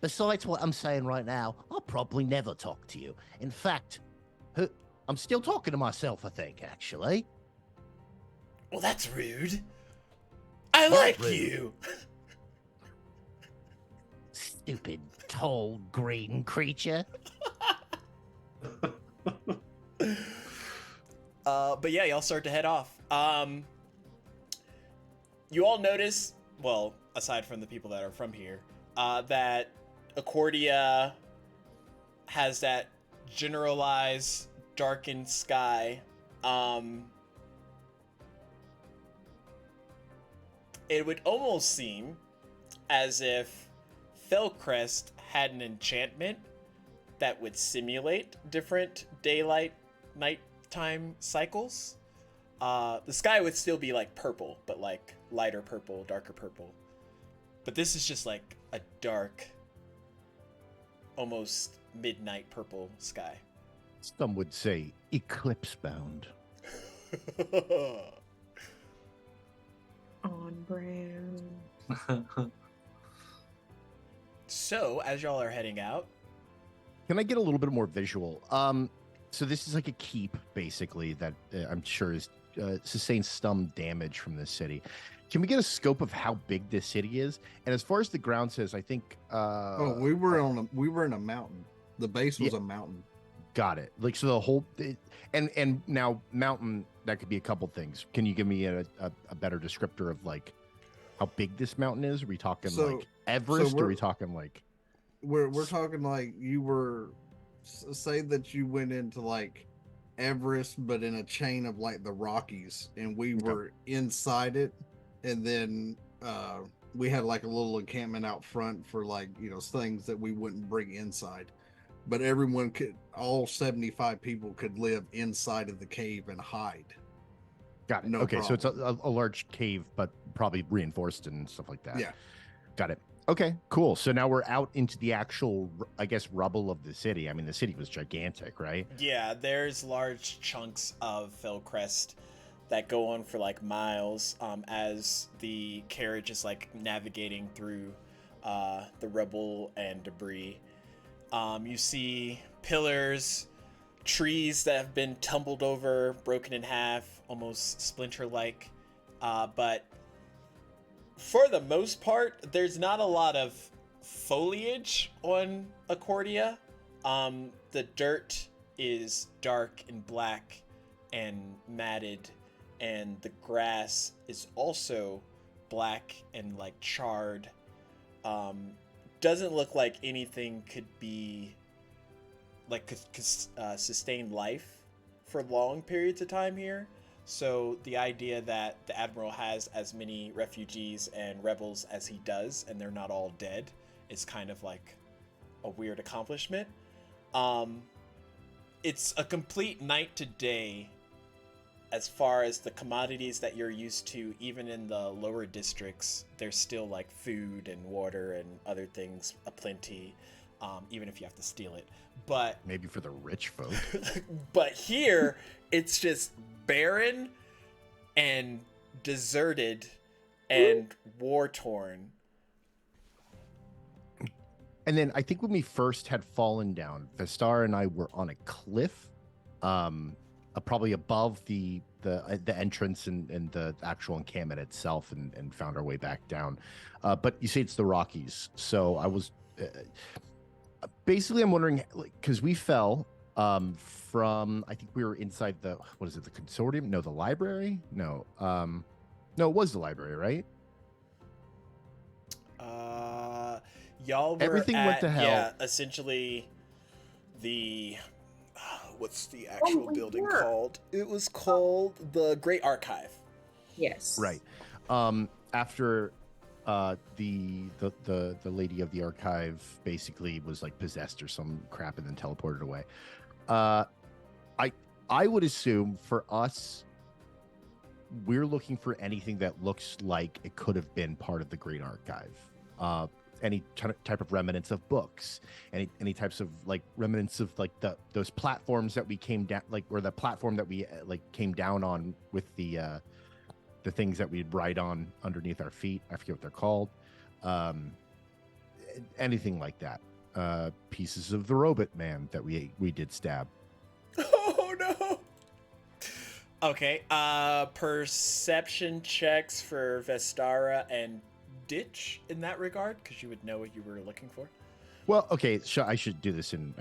besides what I'm saying right now, I'll probably never talk to you. In fact, I'm still talking to myself, I think, actually. Well, that's rude. I like rude? you. Stupid, tall, green creature. But yeah, y'all start to head off. You all notice, well, aside from the people that are from here, that Achordia has that generalized darkened sky. It would almost seem as if Fellcrest had an enchantment that would simulate different daylight, nighttime cycles. The sky would still be like purple, but like lighter purple, darker purple. But this is just like a dark, almost midnight purple sky. Some would say eclipse bound. So, as y'all are heading out, Can I get a little bit more visual? So this is like a keep, basically, that I'm sure is sustains some damage from this city. Can we get a scope of how big this city is? And as far as the ground says, I think. we were in a mountain. The base was a mountain. Got it. Like so, the whole and now mountain, that could be a couple things. Can you give me a better descriptor of like how big this mountain is? Are we talking like Everest? Or are we talking like? We're talking like you were. Say that you went into like Everest, but in a chain of like the Rockies, and we were inside it, and then we had like a little encampment out front for like things that we wouldn't bring inside, but everyone could, all 75 people could live inside of the cave and hide. Got it. No okay, problem. so it's a large cave, but probably reinforced and stuff like that. Yeah. Got it. Okay, cool. So now we're out into the actual, I guess, rubble of the city. I mean, the city was gigantic, right? yeah, there's large chunks of Fellcrest that go on for like miles as the carriage is like navigating through the rubble and debris. You see pillars, trees that have been tumbled over, broken in half, almost splinter-like. But for the most part, there's not a lot of foliage on Achordia. The dirt is dark and black and matted, and the grass is also black and like charred. Doesn't look like anything could be like could sustain life for long periods of time here. So the idea that the Admiral has as many refugees and rebels as he does, and they're not all dead, is kind of like a weird accomplishment. It's a complete night to day as far as the commodities that you're used to. Even in the lower districts, there's still like food and water and other things aplenty, even if you have to steal it. But maybe for the rich folk. but here it's just barren and deserted and war torn. And then I think when we first had fallen down, Vestar and I were on a cliff, probably above the entrance and the actual encampment itself, and found our way back down. But you say it's the Rockies, so I was basically, I'm wondering, because we fell from, I think we were inside the, what is it, the consortium? No, the library? No, it was the library, right? Y'all were Everything went to hell. Yeah, essentially the what's the actual building called? It was called the Great Archive. Yes. Right. After the lady of the archive basically was like possessed or some crap and then teleported away. I would assume for us, we're looking for anything that looks like it could have been part of the Great Archive. Any type of remnants of books, any types of like remnants of like those platforms that we came down, like, or the platform that we like came down on with the things that we'd ride on underneath our feet. I forget what they're called. Anything like that. Pieces of the robot man that we did stab. Oh no. Okay. Perception checks for Vestara and Ditch in that regard, because you would know what you were looking for. Well, okay, so I should do this in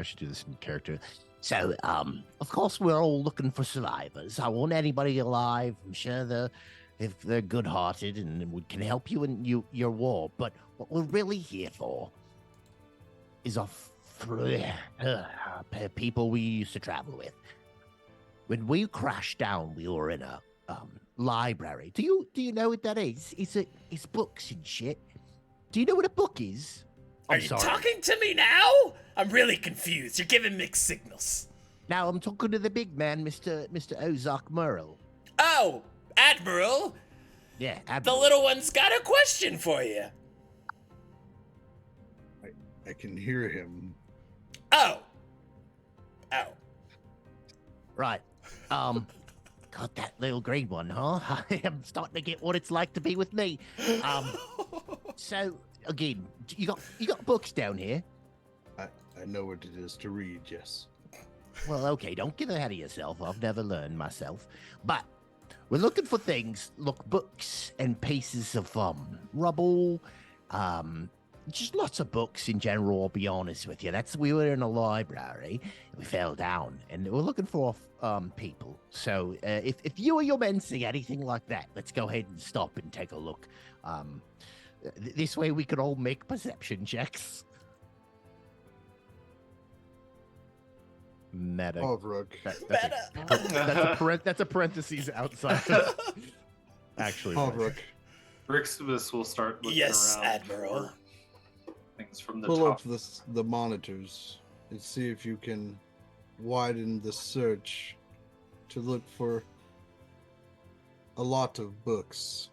character. So, of course, we're all looking for survivors. I want anybody alive. I'm sure if they're good-hearted and we can help you in your war. But what we're really here for is people we used to travel with. When we crashed down, we were in a library. Do you know what that is? It's books and shit. Do you know what a book is? Are you talking to me now? I'm really confused. You're giving mixed signals. Now I'm talking to the big man, Mr. Ozark Merle. Oh, Admiral. Yeah, Admiral. The little one's got a question for you. I can hear him. Oh. Right. Got that little green one, huh? I am starting to get what it's like to be with me. So again, you got books down here. I know what it is to read, yes. Well, okay, don't get ahead of yourself. I've never learned myself. But we're looking for things, books and pieces of rubble, just lots of books in general, I'll be honest with you. We were in a library, we fell down, and we're looking for people. So if you or your men see anything like that, let's go ahead and stop and take a look. This way we could all make perception checks. Meta. Hovrook. That's a parentheses outside. Actually, Hovrook. Riximus will start looking Yes, around Admiral. for things from the Pull top. up the monitors and see if you can widen the search to look for a lot of books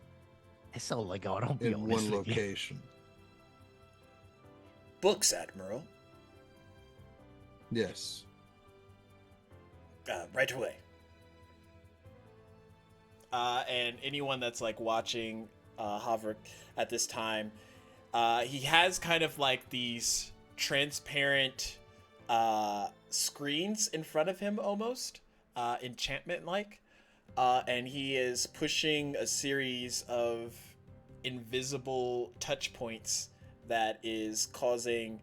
That's all I got. I'll be in honest one with you. location. Books, Admiral. Yes. Right away. And anyone that's like watching Havrik at this time, he has kind of like these transparent screens in front of him, almost enchantment-like, and he is pushing a series of invisible touch points that is causing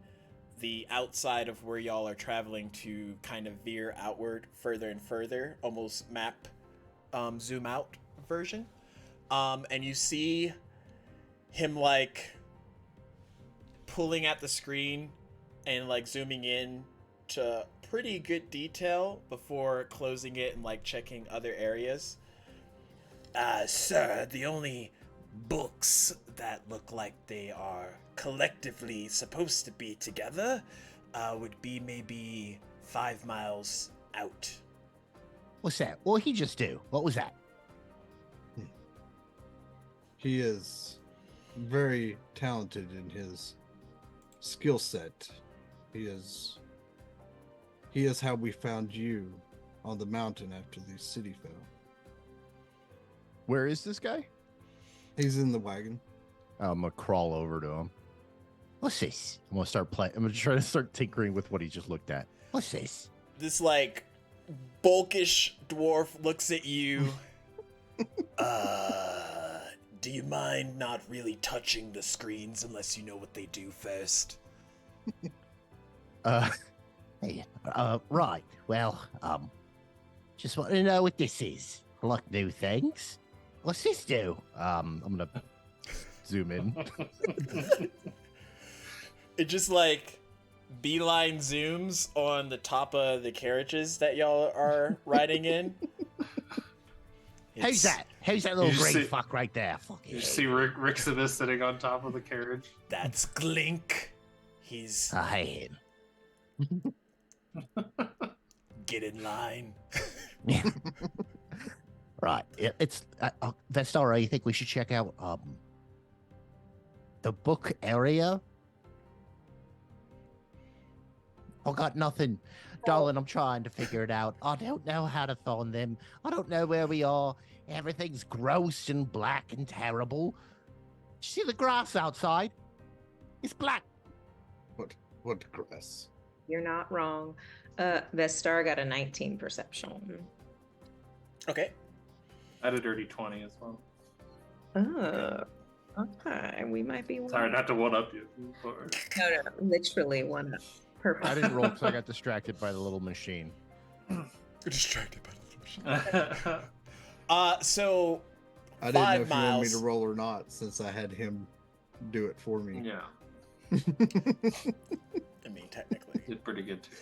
the outside of where y'all are traveling to kind of veer outward further and further, almost map zoom out version. And you see him like pulling at the screen and like zooming in to pretty good detail before closing it and like checking other areas. Sir, the only books that look like they are collectively supposed to be together would be maybe 5 miles out. What's that? What did he just do? What was that? He is very talented in his skill set. He is how we found you on the mountain after the city fell. Where is this guy? He's in the wagon. I'm gonna crawl over to him. What's this? I'm gonna start playing. I'm gonna try to start tinkering with what he just looked at. What's this? This like bulkish dwarf looks at you. Do you mind not really touching the screens unless you know what they do first? Hey, right. Well, just want to know what this is. I like new things. What's this do? I'm gonna zoom in. It just like beeline zooms on the top of the carriages that y'all are riding in. Who's that? Who's that little You green see- fuck right there? Fuck You it. see Riximus sitting on top of the carriage. That's Glink. He's I hate him. get in line. Right. It's Vestara. You think we should check out the book area? I got nothing, darling. I'm trying to figure it out. I don't know how to find them. I don't know where we are. Everything's gross and black and terrible. See the grass outside? It's black. What grass? You're not wrong. Vestar got a 19 perception. Okay. I had a dirty 20 as well. Oh, okay. We might be Sorry, not to one up you. No, literally one up. Perfect. I didn't roll because I got distracted by the little machine. You're distracted by the machine. So I didn't know 5 if you wanted me miles. to roll or not, since I had him do it for me. Yeah, I mean, technically. did pretty good too.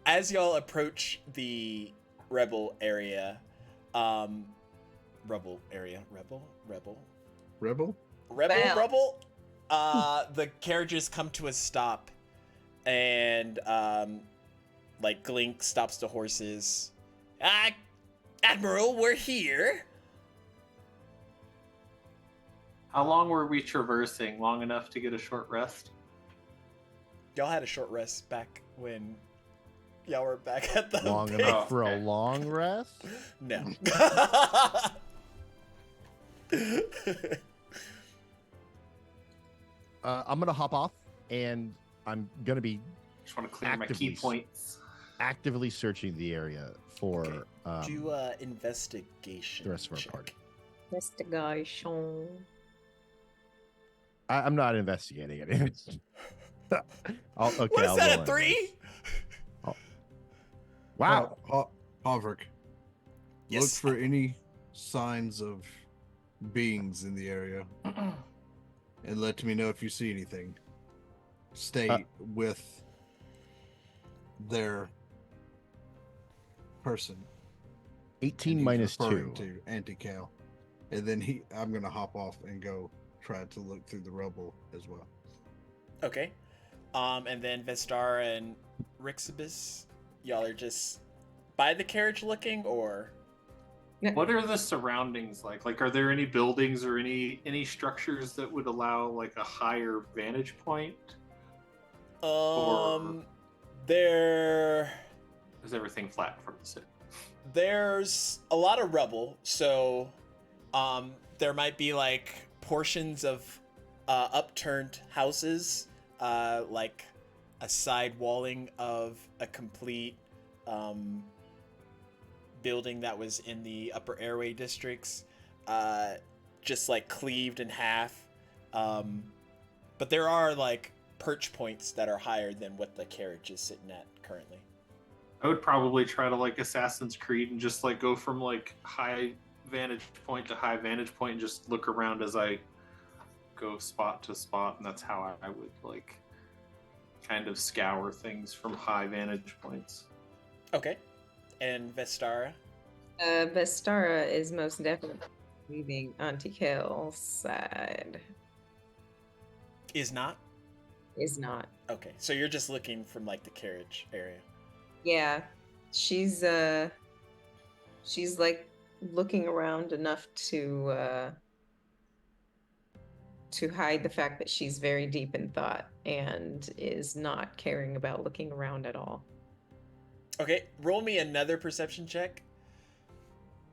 As y'all approach the rebel area, rebel, Rebel? rebel, the carriages come to a stop, and like Glink stops the horses. Admiral, we're here. How long were we traversing? Long enough to get a short rest? Y'all had a short rest back when y'all were back at the Long base. enough for a okay. long rest? No. I'm gonna hop off, and I'm gonna be Just want to clear my Actively key points. actively searching the area for Okay. Do investigation. the rest of our check. party. Investigation. I'm not investigating it. Okay, What is I'll that? roll A it. 3? Wow. Hovrik, Yes. look for any signs of beings in the area and let me know if you see anything. Stay with their person. 18 And he's minus 2. referring to Anti-Cal. And then I'm gonna hop off and go try to look through the rubble as well. Okay. And then Vestara and Rixibus, y'all are just by the carriage looking, or What are the surroundings like? Like, are there any buildings or any structures that would allow like a higher vantage point? there Is everything flat from the city? there's a lot of rubble, so there might be like portions of upturned houses, like a side walling of a complete building that was in the upper airway districts, just like cleaved in half. But there are like perch points that are higher than what the carriage is sitting at currently. I would probably try to like Assassin's Creed and just like go from like high vantage point to high vantage point and just look around as I go spot to spot, and that's how I would like kind of scour things from high vantage points. Okay. And Vestara? Vestara is most definitely leaving Auntie Kale's side. Is not? Is not. Okay. So you're just looking from like the carriage area. Yeah. She's like looking around enough to hide the fact that she's very deep in thought and is not caring about looking around at all. Okay, roll me another perception check.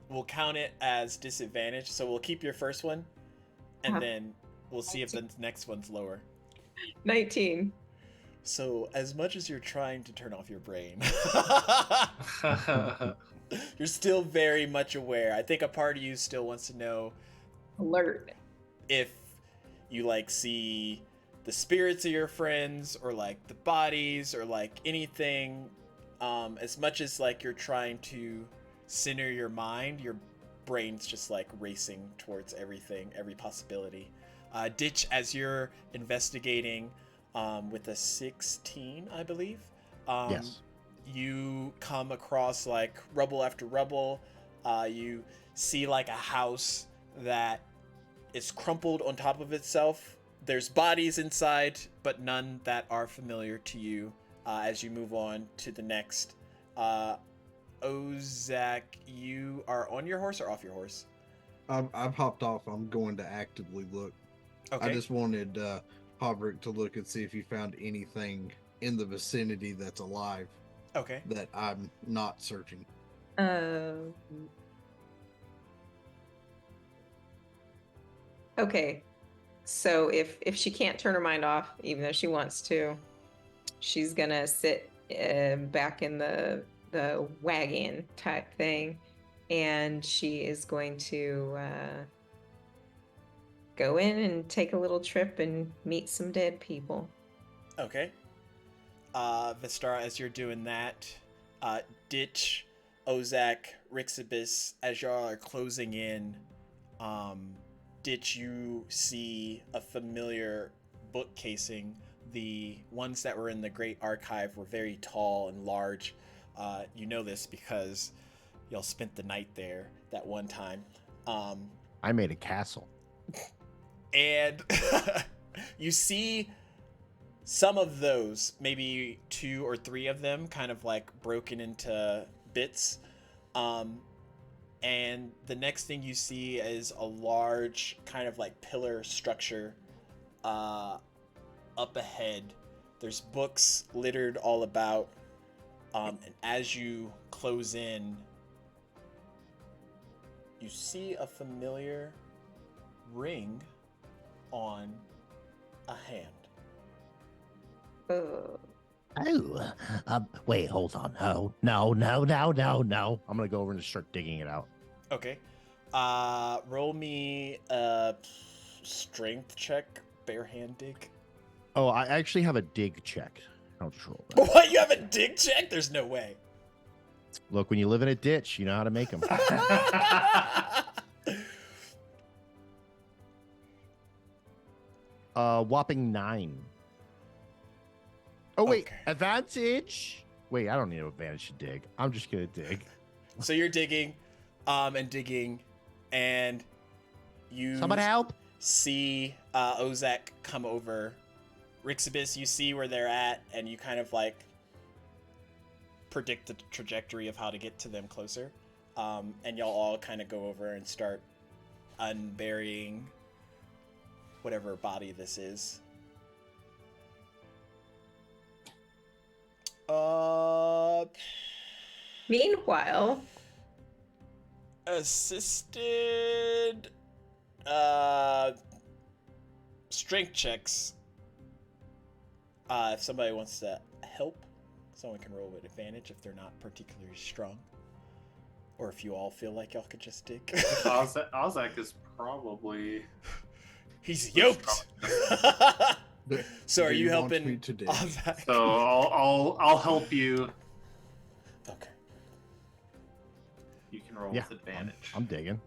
We'll count it as disadvantage, so we'll keep your first one, and then we'll see if the next one's lower. 19. So, as much as you're trying to turn off your brain, you're still very much aware. I think a part of you still wants to know Alert. if you like see the spirits of your friends or like the bodies or like anything. As much as like you're trying to center your mind, your brain's just like racing towards everything, every possibility. Ditch, as you're investigating with a 16, I believe, Yes. you come across like rubble after rubble. You see like a house that is crumpled on top of itself. There's bodies inside, but none that are familiar to you. As you move on to the next. Ozak, you are on your horse or off your horse? I've hopped off. I'm going to actively look. Okay. I just wanted Hovrik to look and see if he found anything in the vicinity that's alive Okay. that I'm not searching. Okay. So if she can't turn her mind off, even though she wants to, she's gonna sit back in the wagon type thing, and she is going to go in and take a little trip and meet some dead people. Okay. Vestara, as you're doing that, Ditch, Ozak, Rixibus, as y'all are closing in, Ditch, you see a familiar book casing. The ones that were in the Great Archive were very tall and large. You know this because y'all spent the night there that one time. I made a castle. And you see some of those, maybe 2 or 3 of them, kind of like broken into bits. And the next thing you see is a large kind of like pillar structure up ahead. There's books littered all about. And as you close in, you see a familiar ring on a hand. Oh. Oh, wait, hold on. Oh, no. I'm gonna go over and start digging it out. Okay. Roll me a strength check, bare hand dig. Oh, I actually have a dig check. I'll just roll that. What? You have a dig check? There's no way. Look, when you live in a ditch, you know how to make them. Whopping 9. Oh, wait, Okay. advantage? Wait, I don't need an advantage to dig. I'm just gonna dig. So you're digging, and you Somebody help! see Ozak come over. Rixibus, you see where they're at, and you kind of like predict the trajectory of how to get to them closer. And y'all all kind of go over and start unburying whatever body this is. Meanwhile, Assisted strength checks. If somebody wants to help, someone can roll with advantage if they're not particularly strong. Or if you all feel like y'all could just dig. Ozak is probably... He's yoked. So are Do you want helping me to dig? Ozak? So I'll help you. Okay. You can roll Yeah, with advantage. I'm digging.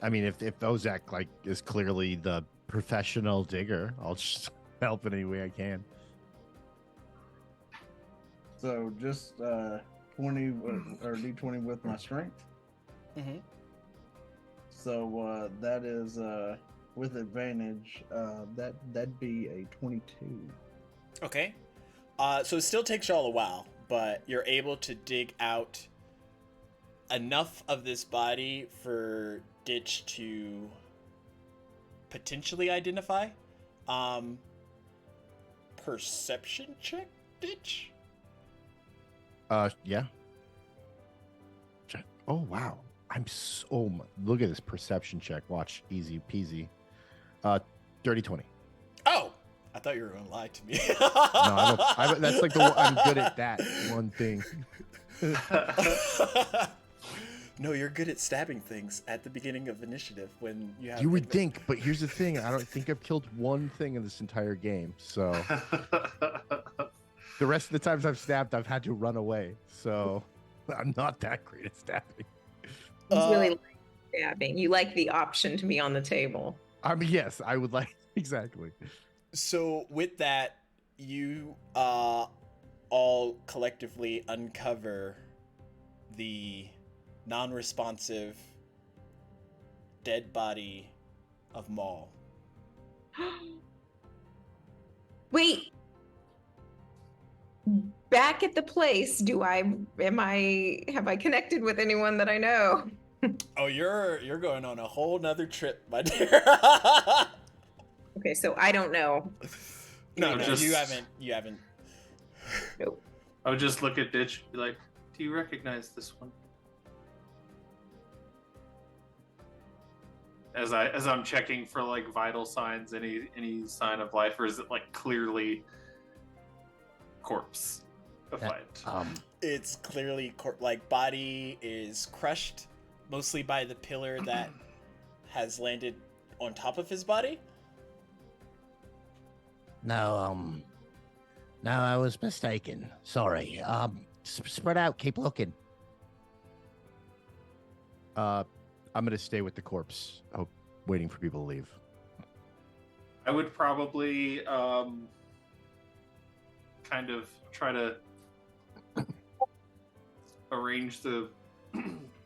I mean, if Ozak like is clearly the professional digger, I'll just help in any way I can. So just 20 or D20 with my strength. Mm-hmm. So that is with advantage. That'd be a 22. Okay. So it still takes y'all a while, but you're able to dig out enough of this body for Ditch to potentially identify. Perception check, Ditch? Yeah. Oh, wow. Look at this perception check. Watch. Easy peasy. Dirty 20. Oh! I thought you were going to lie to me. No, that's like I'm good at that one thing. No, you're good at stabbing things at the beginning of initiative when you have... You would think, but here's the thing. I don't think I've killed one thing in this entire game. So the rest of the times I've stabbed, I've had to run away. So I'm not that great at stabbing. you really like stabbing. You like the option to be on the table. I mean, yes, I would like exactly. So with that, you all collectively uncover the non-responsive dead body of Maul. Wait. Back at the place, have I connected with anyone that I know? Oh, you're going on a whole nother trip, my dear. Okay, so I don't know. No, Just- you haven't. Nope. I would just look at Ditch and be like, do you recognize this one? As I'm checking for like vital signs, any sign of life, or is it like clearly corpse fight? It's clearly body is crushed, mostly by the pillar that has landed on top of his body. No, I was mistaken. Sorry. Spread out. Keep looking. I'm gonna stay with the corpse, waiting for people to leave. I would probably kind of try to arrange the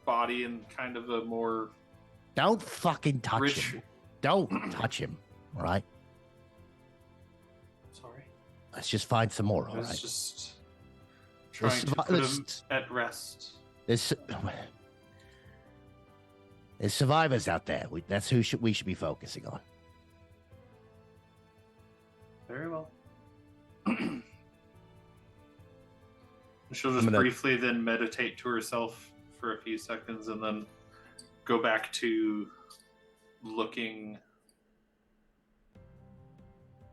body in kind of a more Don't fucking touch rich. him. Don't touch him. All right. Sorry, Let's just find some more. I All was right. just trying to survi- put him let's- at rest. There's survivors out there. That's who we should be focusing on. Very well. She'll just I'm gonna- briefly then meditate to herself for a few seconds and then go back to looking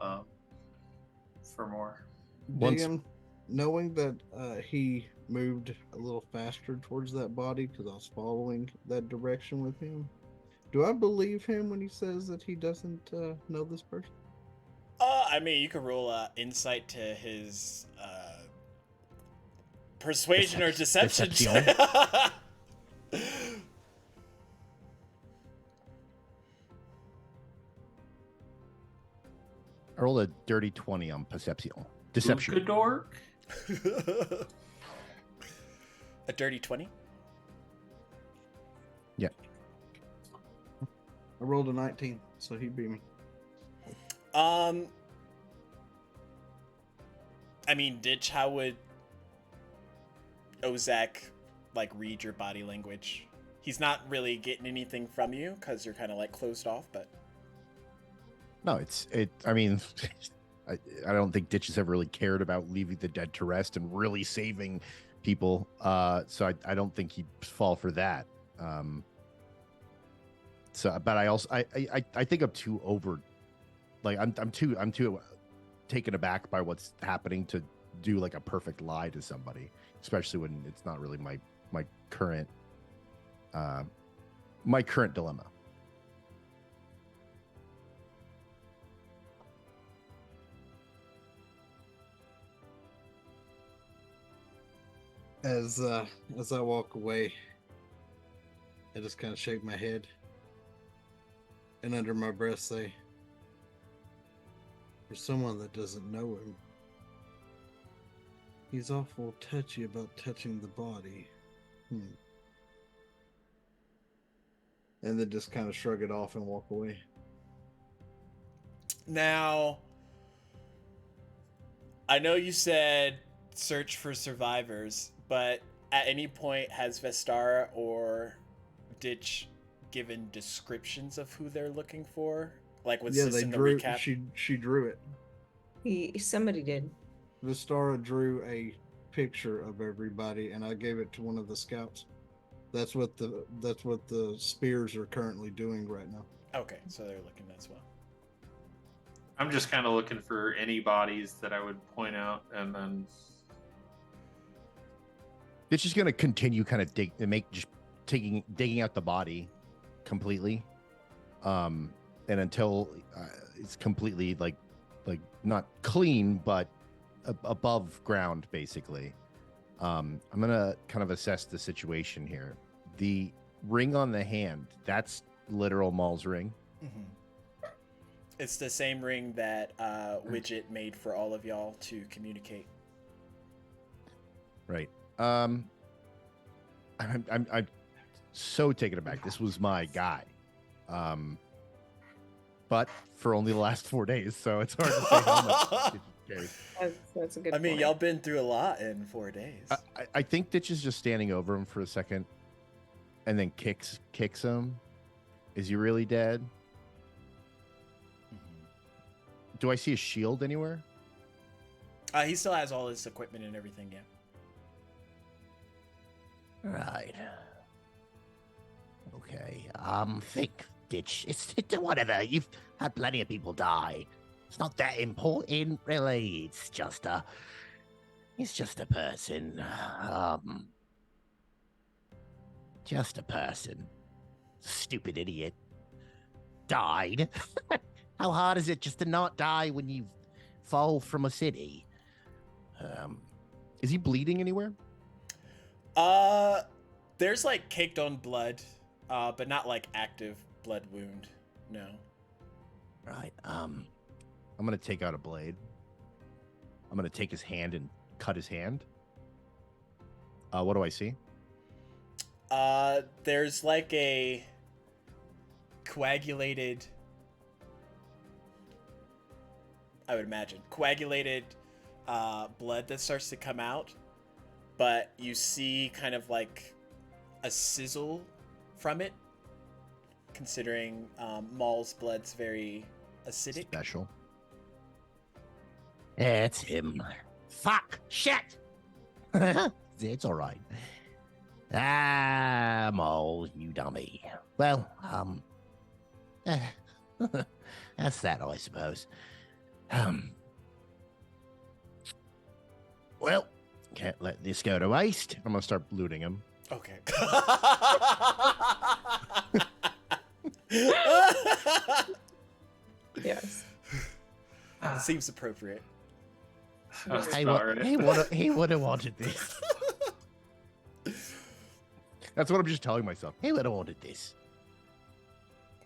for more. Once Dan, knowing that he moved a little faster towards that body because I was following that direction with him, do I believe him when he says that he doesn't know this person? I mean, you could roll insight to his persuasion or deception. Deception. I rolled a dirty 20 on perception. Deception. Good dork. A dirty 20? Yeah. I rolled a 19, so he beat me. I mean, Ditch, how would Ozak like read your body language? He's not really getting anything from you because you're kind of like closed off, but No, I mean, I don't think Ditch has ever really cared about leaving the dead to rest and really saving people. So I don't think he'd fall for that. But I also I think I'm too over, like I'm too taken aback by what's happening to do like a perfect lie to somebody, especially when it's not really my current dilemma. As I walk away, I just kind of shake my head and under my breath say, for someone that doesn't know him, he's awful touchy about touching the body. And then just kind of shrug it off and walk away. now I know you said search for survivors, but at any point has Vestara or Ditch given descriptions of who they're looking for? Like was this they in the drew. recap? She drew it. Somebody did. Vistara drew a picture of everybody, and I gave it to one of the scouts. That's what the spears are currently doing right now. Okay, so they're looking as well. I'm just kind of looking for any bodies that I would point out, and then It's just gonna continue kind of digging out the body completely, and until it's completely like not clean but above ground, basically. I'm gonna kind of assess the situation here. The ring on the hand, that's literal Maul's ring. Mm-hmm. It's the same ring that Widget made for all of y'all to communicate. Right. I'm so taken aback. This was my guy. But for only the last 4 days, so it's hard to say how much Ditch has changed. That's a good I mean, point. y'all been through a lot in 4 days. I think Ditch is just standing over him for a second and then kicks him. Is he really dead? Do I see a shield anywhere? He still has all his equipment and everything, yeah. Right. Okay. Think, Ditch. It's whatever. You've had plenty of people die. It's not that important, really. It's just a person. Just a person. Stupid idiot. Died. How hard is it just to not die when you fall from a city? Is he bleeding anywhere? There's like caked on blood, but not like active blood wound. No. Right. I'm gonna take out a blade. I'm gonna take his hand and cut his hand. What do I see? There's like a coagulated, I would imagine, coagulated blood that starts to come out, but you see kind of like a sizzle from it, considering Maul's blood's very acidic. Special. Yeah, it's him. Fuck! Shit! It's all right. Ah, Mole, you dummy. Well, that's that, I suppose. Well, can't let this go to waste. I'm gonna start looting him. Okay. Yes. Seems appropriate. That's He about right. would have wanted this. That's what I'm just telling myself. He would have wanted this.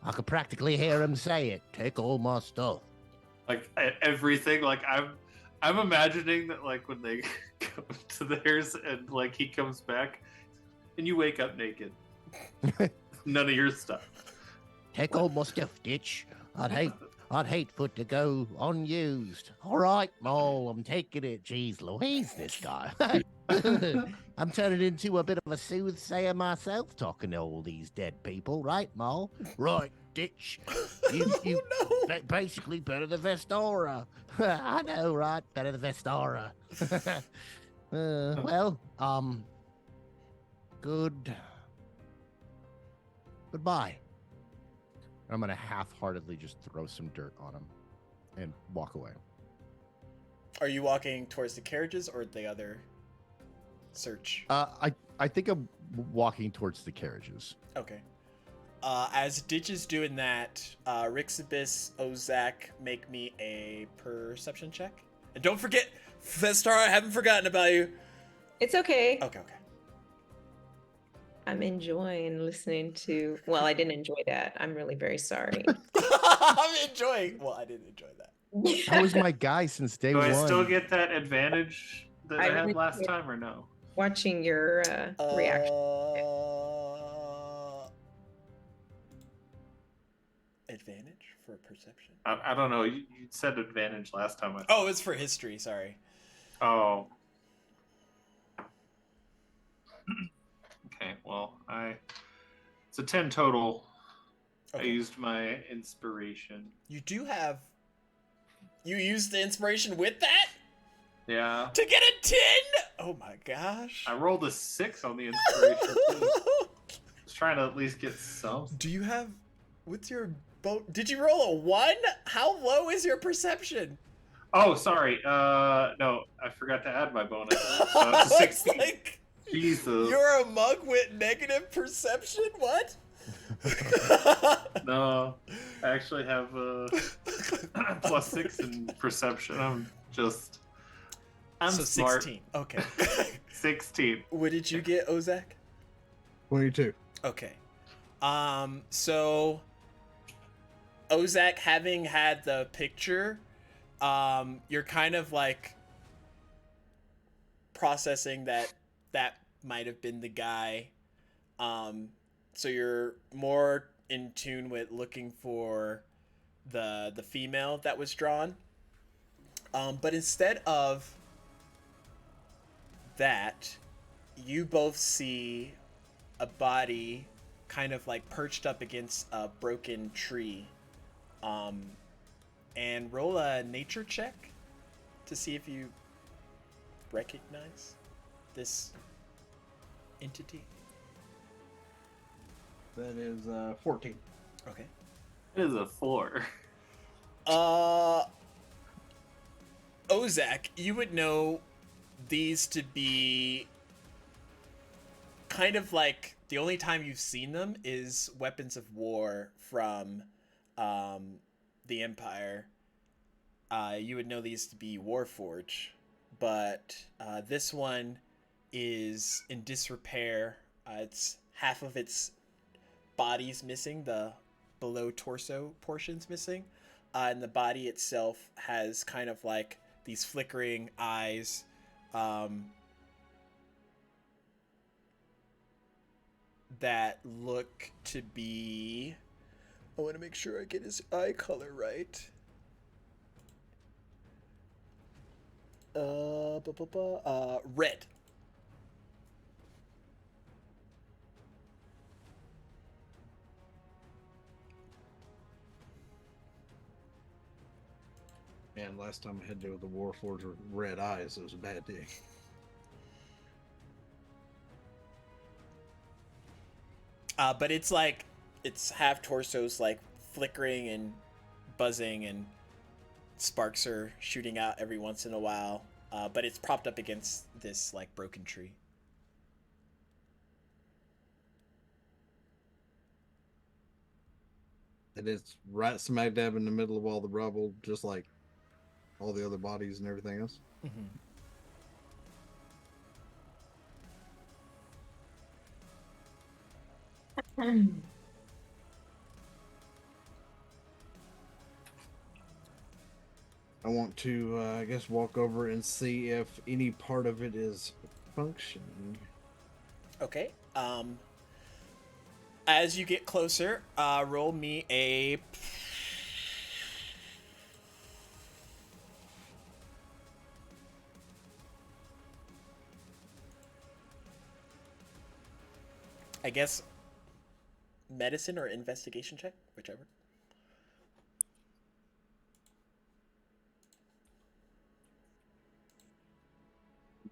I could practically hear him say it. Take all my stuff. Like everything. Like I'm imagining that like when they go to theirs and like he comes back and you wake up naked. None of your stuff. Take all my stuff, Ditch. I'd hate for it to go unused. All right, Mole, I'm taking it. Jeez Louise, this guy. I'm turning into a bit of a soothsayer myself, talking to all these dead people, right, Mole? Right, Ditch. You basically better the Vestora. I know, right? Better the Vestora. Goodbye. I'm gonna half-heartedly just throw some dirt on him and walk away. Are you walking towards the carriages or the other search? I think I'm walking towards the carriages. Okay. As Ditch is doing that, Rixibus, Ozak, make me a perception check. And don't forget, Vestar, I haven't forgotten about you. It's okay. Okay. I'm enjoying listening to. Well, I didn't enjoy that. I'm really very sorry. I'm enjoying. Well, I didn't enjoy that. That was my guy since day Do one. I still get that advantage that I had last time or no? Watching your reaction. Advantage for perception? I don't know. You said advantage last time. Oh, it's for history. Sorry. Oh. Okay, well, it's a 10 total. Okay. I used my inspiration. You used the inspiration with that? Yeah. To get a 10? Oh my gosh. I rolled a 6 on the inspiration too. I was trying to at least get some. Do you have, what's your boat? Did you roll a 1? How low is your perception? Oh, sorry. No, I forgot to add my bonus. It's a 16. Like, Jesus. you're a mug with negative perception? What? No, I actually have plus 6 in perception. I'm so smart. 16. Okay. 16. What did you get, Ozak? 22. Okay. So Ozak, having had the picture, you're kind of like processing that might have been the guy. So you're more in tune with looking for the female that was drawn. But instead of that, you both see a body kind of like perched up against a broken tree. And roll a nature check to see if you recognize this entity. That is 14. Okay. It is a 4. Ozak, you would know these to be kind of like the only time you've seen them is weapons of war from the Empire. You would know these to be Warforge, but this one is in disrepair. It's half of its body's missing, the below torso portion's missing, and the body itself has kind of like these flickering eyes. That look to be... I want to make sure I get his eye color right. Red. And last time I had to deal with the Warforged with red eyes, it was a bad day. But it's like, its half torso's like flickering and buzzing and sparks are shooting out every once in a while, but it's propped up against this like broken tree. And it's right smack dab in the middle of all the rubble, just like all the other bodies and everything else. Mm-hmm. I want to, I guess, walk over and see if any part of it is functioning. Okay. As you get closer, roll me a. I guess medicine or investigation check, whichever.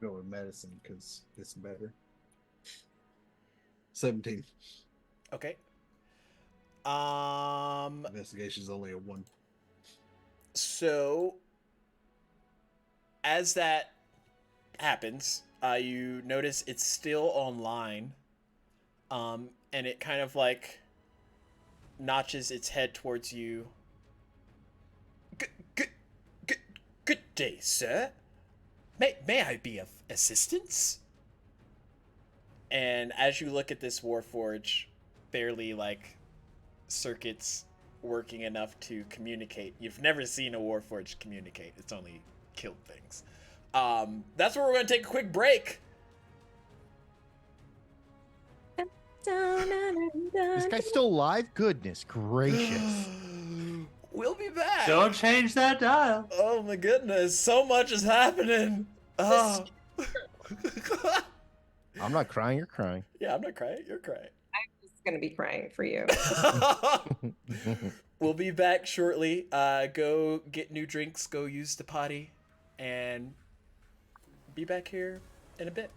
Go with medicine because it's better. 17. Okay. Investigation's only a 1. So as that happens, you notice it's still online, and it kind of like notches its head towards you. Good day, sir. May I be of assistance? And as you look at this Warforge, barely like circuits working enough to communicate. You've never seen a Warforged communicate. It's only killed things. That's where we're going to take a quick break. This guy's still alive? Goodness gracious. We'll be back. Don't change that dial. Oh my goodness, so much is happening. Oh. I'm not crying, you're crying. Yeah, I'm not crying. You're crying. I'm just gonna be crying for you. We'll be back shortly. Go get new drinks, go use the potty, and be back here in a bit.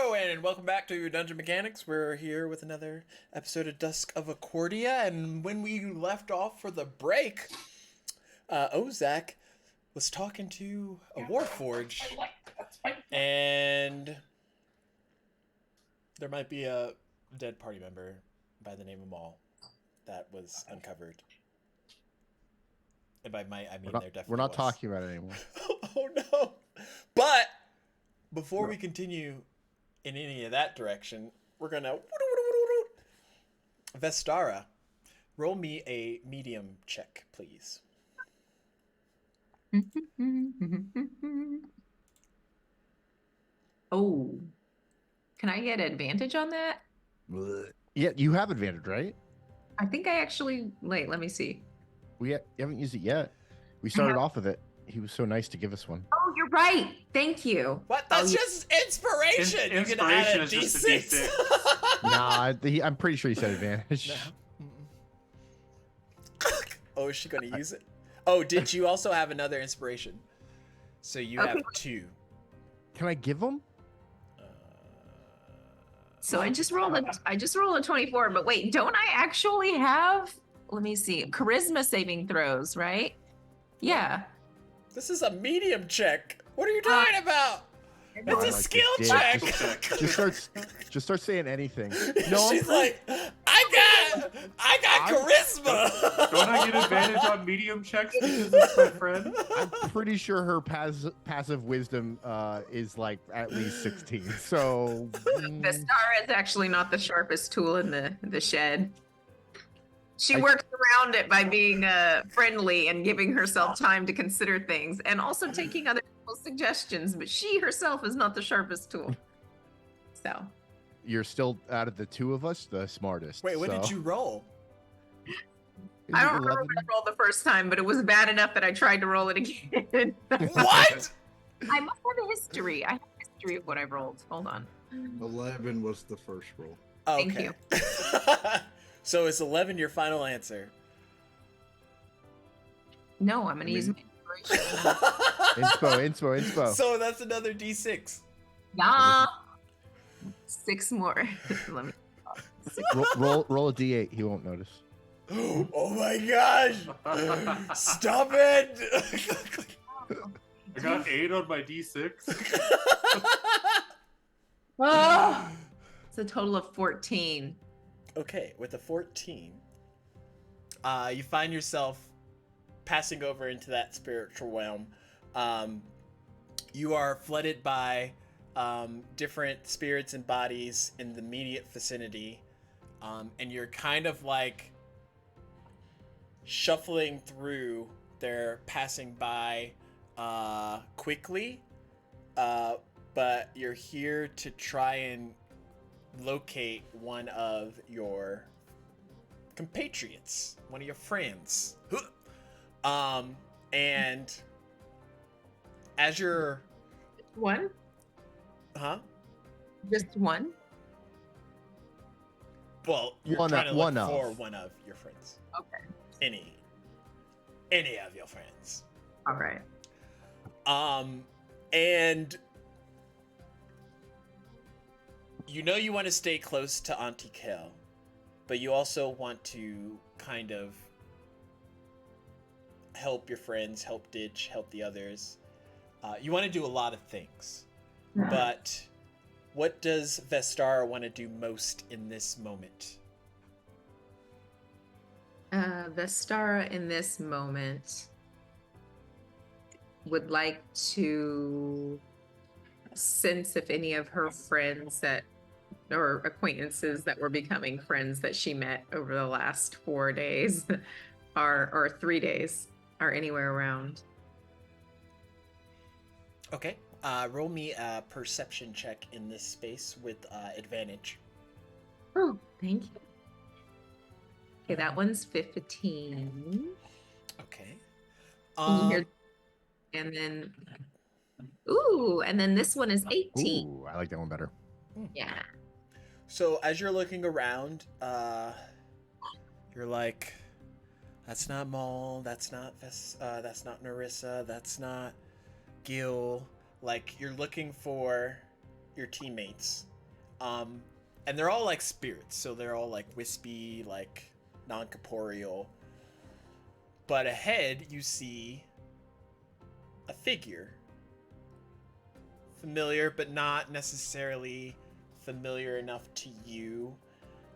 Hello, and welcome back to Dungeon Mechanics. We're here with another episode of Dusk of Achordia, and when we left off for the break, Ozak was talking to a Warforge, and there might be a dead party member by the name of Maul that was uncovered. And by might, I mean there definitely We're not was. talking about it anymore. Oh no! But before we continue in any of that direction, we're gonna Vestara, roll me a medium check, please. Oh, can I get advantage on that? Yeah, you have advantage, right? I think I actually, wait, let me see. You haven't used it yet. We started off with it. He was so nice to give us one. Oh, you're right. Thank you. What? That's just inspiration. You can add Inspiration a is just a D6. Nah, I'm pretty sure he said advantage. Oh, is she gonna use it? Oh, did you also have another inspiration? So you have Okay. 2. Can I give him? So I just rolled a 24, but wait, don't I actually have, let me see, charisma saving throws, right? Yeah. This is a medium check. What are you talking about? It's a like skill this check. Just start saying anything. No, She's like, I got charisma. Don't I get advantage on medium checks because it's my friend? I'm pretty sure her passive wisdom is like at least 16. So Vestara is actually not the sharpest tool in the shed. She I- works around it by being friendly and giving herself time to consider things and also taking other people's suggestions, but she herself is not the sharpest tool. So, you're still out of the two of us the smartest. Wait, what did so. you roll? Is I it don't remember 11? what I rolled the first time, but it was bad enough that I tried to roll it again. What? I must have a history. I have a history of what I rolled. Hold on. 11 was the first roll. Okay. Thank you. So is 11 your final answer? No, I'm going to use my inspiration. Inspo. So that's another D6. Yeah. 6 more. Let me. roll a d8. He won't notice. Oh my gosh! Stop it! I got 8 on my D6. Oh, it's a total of 14. Okay, with a 14, you find yourself passing over into that spiritual realm. You are flooded by different spirits and bodies in the immediate vicinity, and you're kind of like shuffling through. They're passing by quickly, but you're here to try and locate one of your compatriots, one of your friends. And as you're, One? Just one? well, you're One trying to look one of. for one of your friends. Okay. Any of your friends. All right. And you know you want to stay close to Auntie Kel, but you also want to kind of help your friends, help Ditch, help the others. You want to do a lot of things, but what does Vestara want to do most in this moment? Vestara in this moment would like to sense if any of her friends that or acquaintances that were becoming friends that she met over the last 4 days or 3 days are anywhere around. Okay. Roll me a perception check in this space with advantage. Oh, thank you. Okay, that one's 15. Okay. Can you hear- And then, and then this one is 18. Ooh, I like that one better. Yeah. So as you're looking around, you're like, that's not Maul, that's not Narissa, that's not Gil. Like, you're looking for your teammates, And they're all like spirits, so they're all like wispy, like non-corporeal. But ahead, you see a figure. Familiar, but not necessarily familiar enough to you.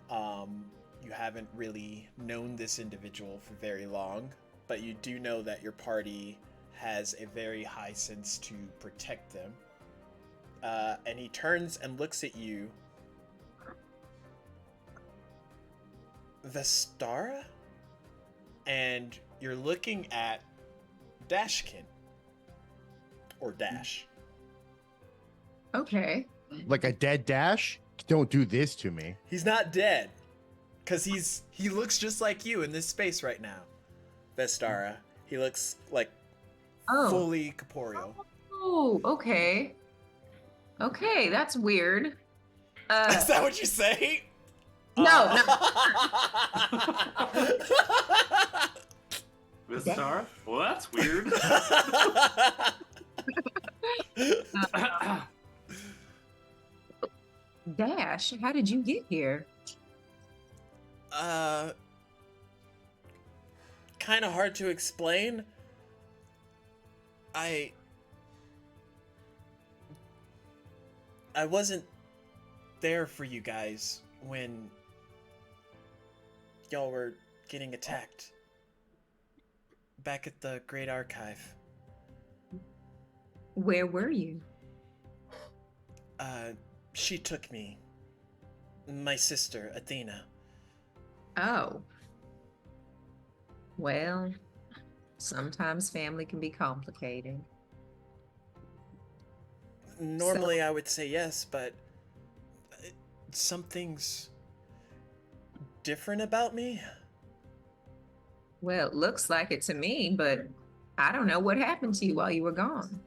You haven't really known this individual for very long, but you do know that your party has a very high sense to protect them. And he turns and looks at you. Vestara? And you're looking at Dashkin. Or Dash. Okay. Like a dead Dash? Don't do this to me. He's not dead. Because he looks just like you in this space right now. Vestara. He looks like fully corporeal. Oh, okay. Okay, that's weird. Is that what you say? No. Vistar? Well, that's weird. Dash, how did you get here? Kind of hard to explain. I wasn't there for you guys when y'all were getting attacked back at the Great Archive. Where were you? She took me. My sister, Athena. Oh. Well, sometimes family can be complicated. Normally I would say yes, but something's different about me. Well, it looks like it to me, but I don't know what happened to you while you were gone.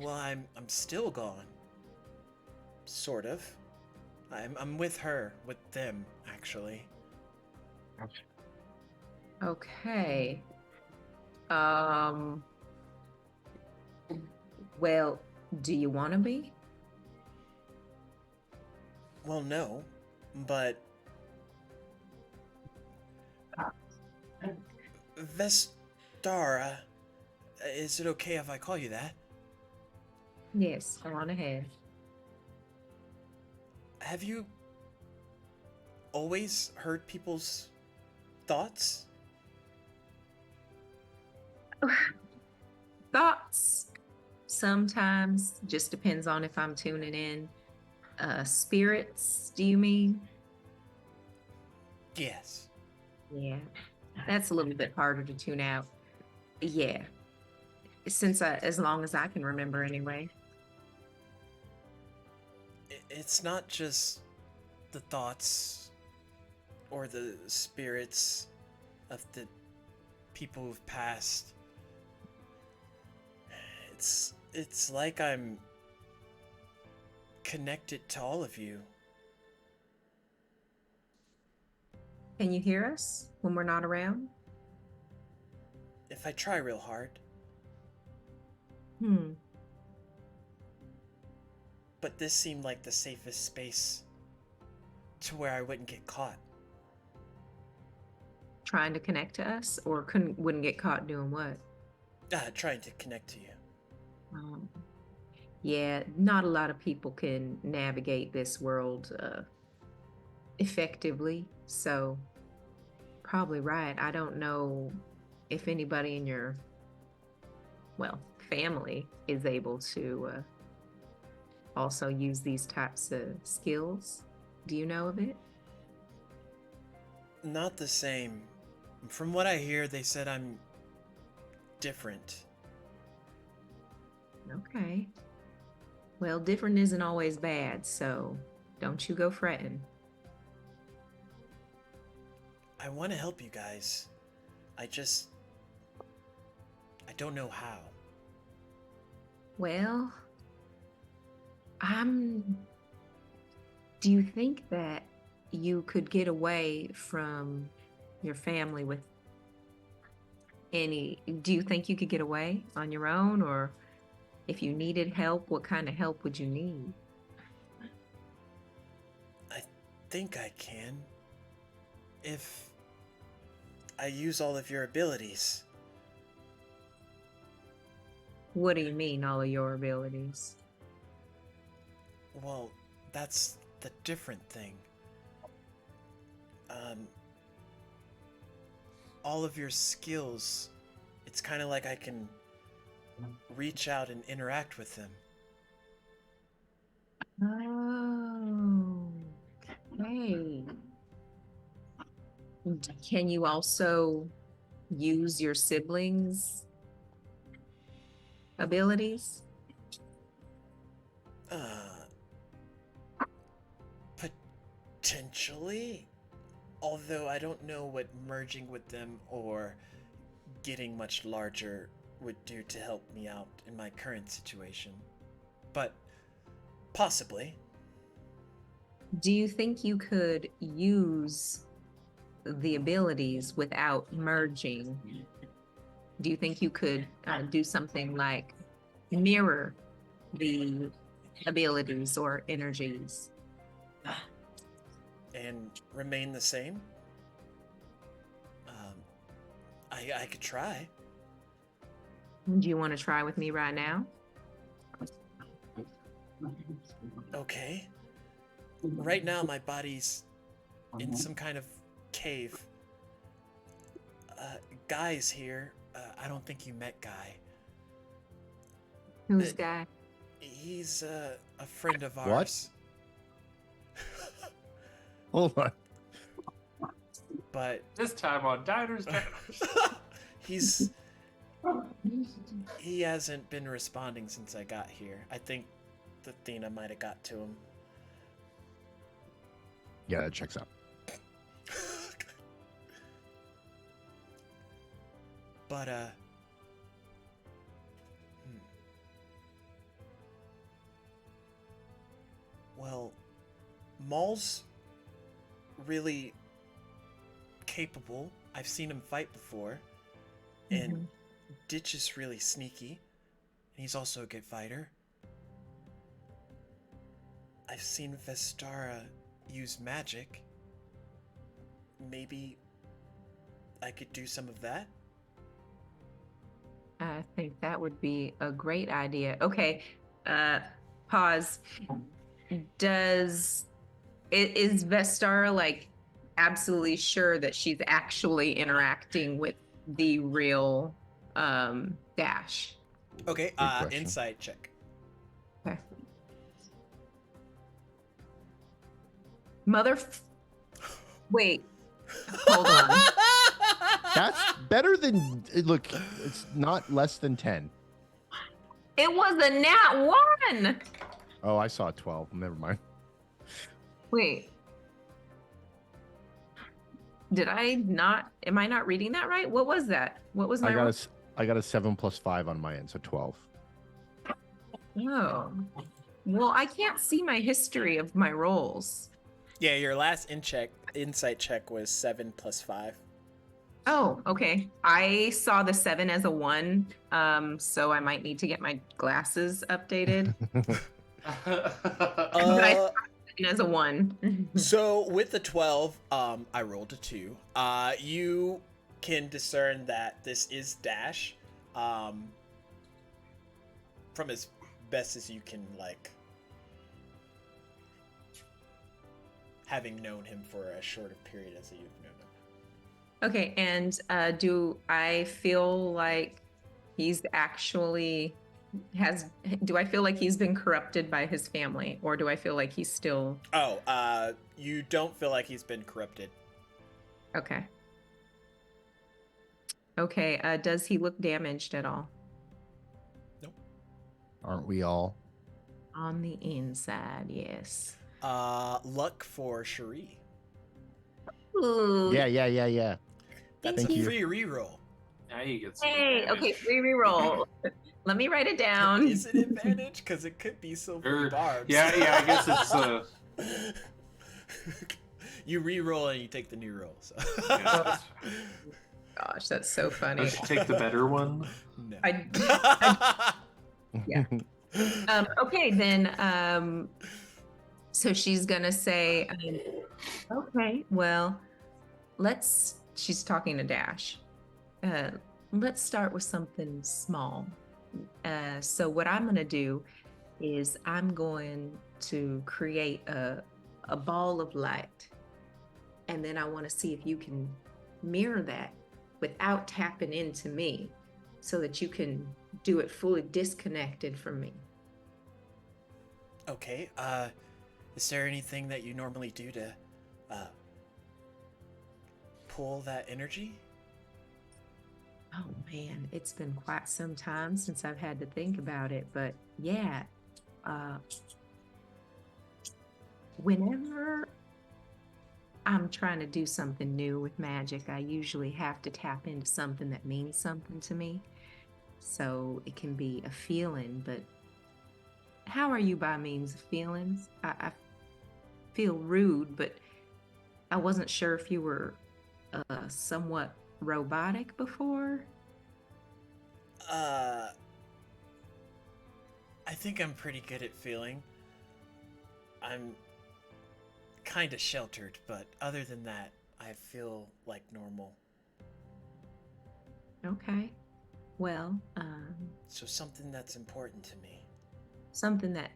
Well, I'm still gone. Sort of. I'm with her, with them, actually. Okay. Well, do you want to be? Well, no, but Vestara, is it okay if I call you that? Yes, go on ahead. Have you always heard people's thoughts? Thoughts sometimes just depends on if I'm tuning in. Spirits, do you mean? Yes. Yeah, that's a little bit harder to tune out. Yeah, as long as I can remember anyway. It's not just the thoughts or the spirits of the people who've passed. It's like I'm connected to all of you. Can you hear us when we're not around? If I try real hard. But this seemed like the safest space to where I wouldn't get caught. Trying to connect to us, or wouldn't get caught doing what? Trying to connect to you. Yeah, not a lot of people can navigate this world effectively, so probably right. I don't know if anybody in your, family is able to also use these types of skills. Do you know of it? Not the same. From what I hear, they said I'm different. Okay. Well, different isn't always bad, so don't you go fretting. I want to help you guys. I don't know how. Well, do you think that you could get away from your family with do you think you could get away on your own, or if you needed help, what kind of help would you need? think I can. If I use all of your abilities. What do you mean, all of your abilities? Well, that's the different thing. All of your skills, it's kind of like I can reach out and interact with them. Oh, hey. Can you also use your siblings' abilities? Potentially. Although I don't know what merging with them or getting much larger would do to help me out in my current situation. But possibly. Do you think you could use the abilities without merging? Do you think you could do something like mirror the abilities or energies? And remain the same? I could try. Do you want to try with me right now? Okay. Right now, my body's in some kind of cave. Guy's here. I don't think you met Guy. Who's Guy? He's a friend of What? ours. Hold on. But This time on Diners. he hasn't been responding since I got here. I think the Athena might have got to him. Yeah, that checks out. But well, Maul's really capable. I've seen him fight before. And Ditch is really sneaky. And he's also a good fighter. I've seen Vestara use magic. Maybe I could do some of that. I think that would be a great idea. Okay, pause. Is Vestara like absolutely sure that she's actually interacting with the real Dash? Okay, question. insight check. Okay. Wait, hold on. That's better than look. It's not less than 10. It was a nat 1. Oh, I saw 12. Never mind. Wait. Did I not? Am I not reading that right? What was that? What was my? I got a 7 plus 5 on my end, so 12. Oh. Well, I can't see my history of my rolls. Yeah, your last insight check was 7 plus 5. Oh, okay. I saw the 7 as a 1, so I might need to get my glasses updated. But I saw it as a 1. So with the 12, I rolled a 2. You can discern that this is Dash, from as best as you can, like, having known him for as short a period as you've known him. Okay, and do I feel like he's actually do I feel like he's been corrupted by his family, or do I feel like he's still... Oh, you don't feel like he's been corrupted. Okay. Okay, does he look damaged at all? Nope. Aren't we all? On the inside, yes. Luck for Cherie. Ooh. Yeah. That's Thank a you. free reroll. Now you get some Hey, advantage. okay, free reroll. Let me write it down. Is it advantage? Because it could be silver barbs. Yeah, I guess it's You re-roll and you take the new roll. So. yeah, Gosh, that's so I funny. should take the better one. No. Yeah. Okay, then. So she's gonna say, Okay, well, she's talking to Dash. Uh, let's start with something small. So what I'm going to do is I'm going to create a ball of light. And then I want to see if you can mirror that without tapping into me so that you can do it fully disconnected from me. Okay, is there anything that you normally do to pull that energy? Oh man, it's been quite some time since I've had to think about it, but yeah, whenever I'm trying to do something new with magic, I usually have to tap into something that means something to me. So it can be a feeling, but how are you by means of feelings? I feel rude, but I wasn't sure if you were somewhat robotic before. I think I'm pretty good at feeling. I'm kind of sheltered, but other than that, I feel like normal. Okay. Well, So something that's important to me. something that,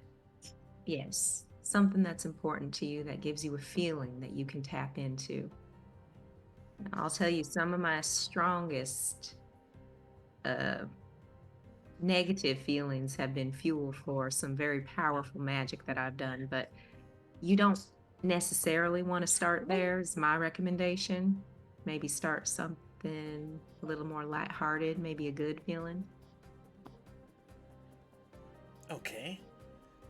yes, something that's important to you that gives you a feeling that you can tap into. I'll tell you some of my strongest negative feelings have been fuel for some very powerful magic that I've done, but you don't necessarily want to start there, is my recommendation. Maybe start something a little more lighthearted, maybe a good feeling. Okay.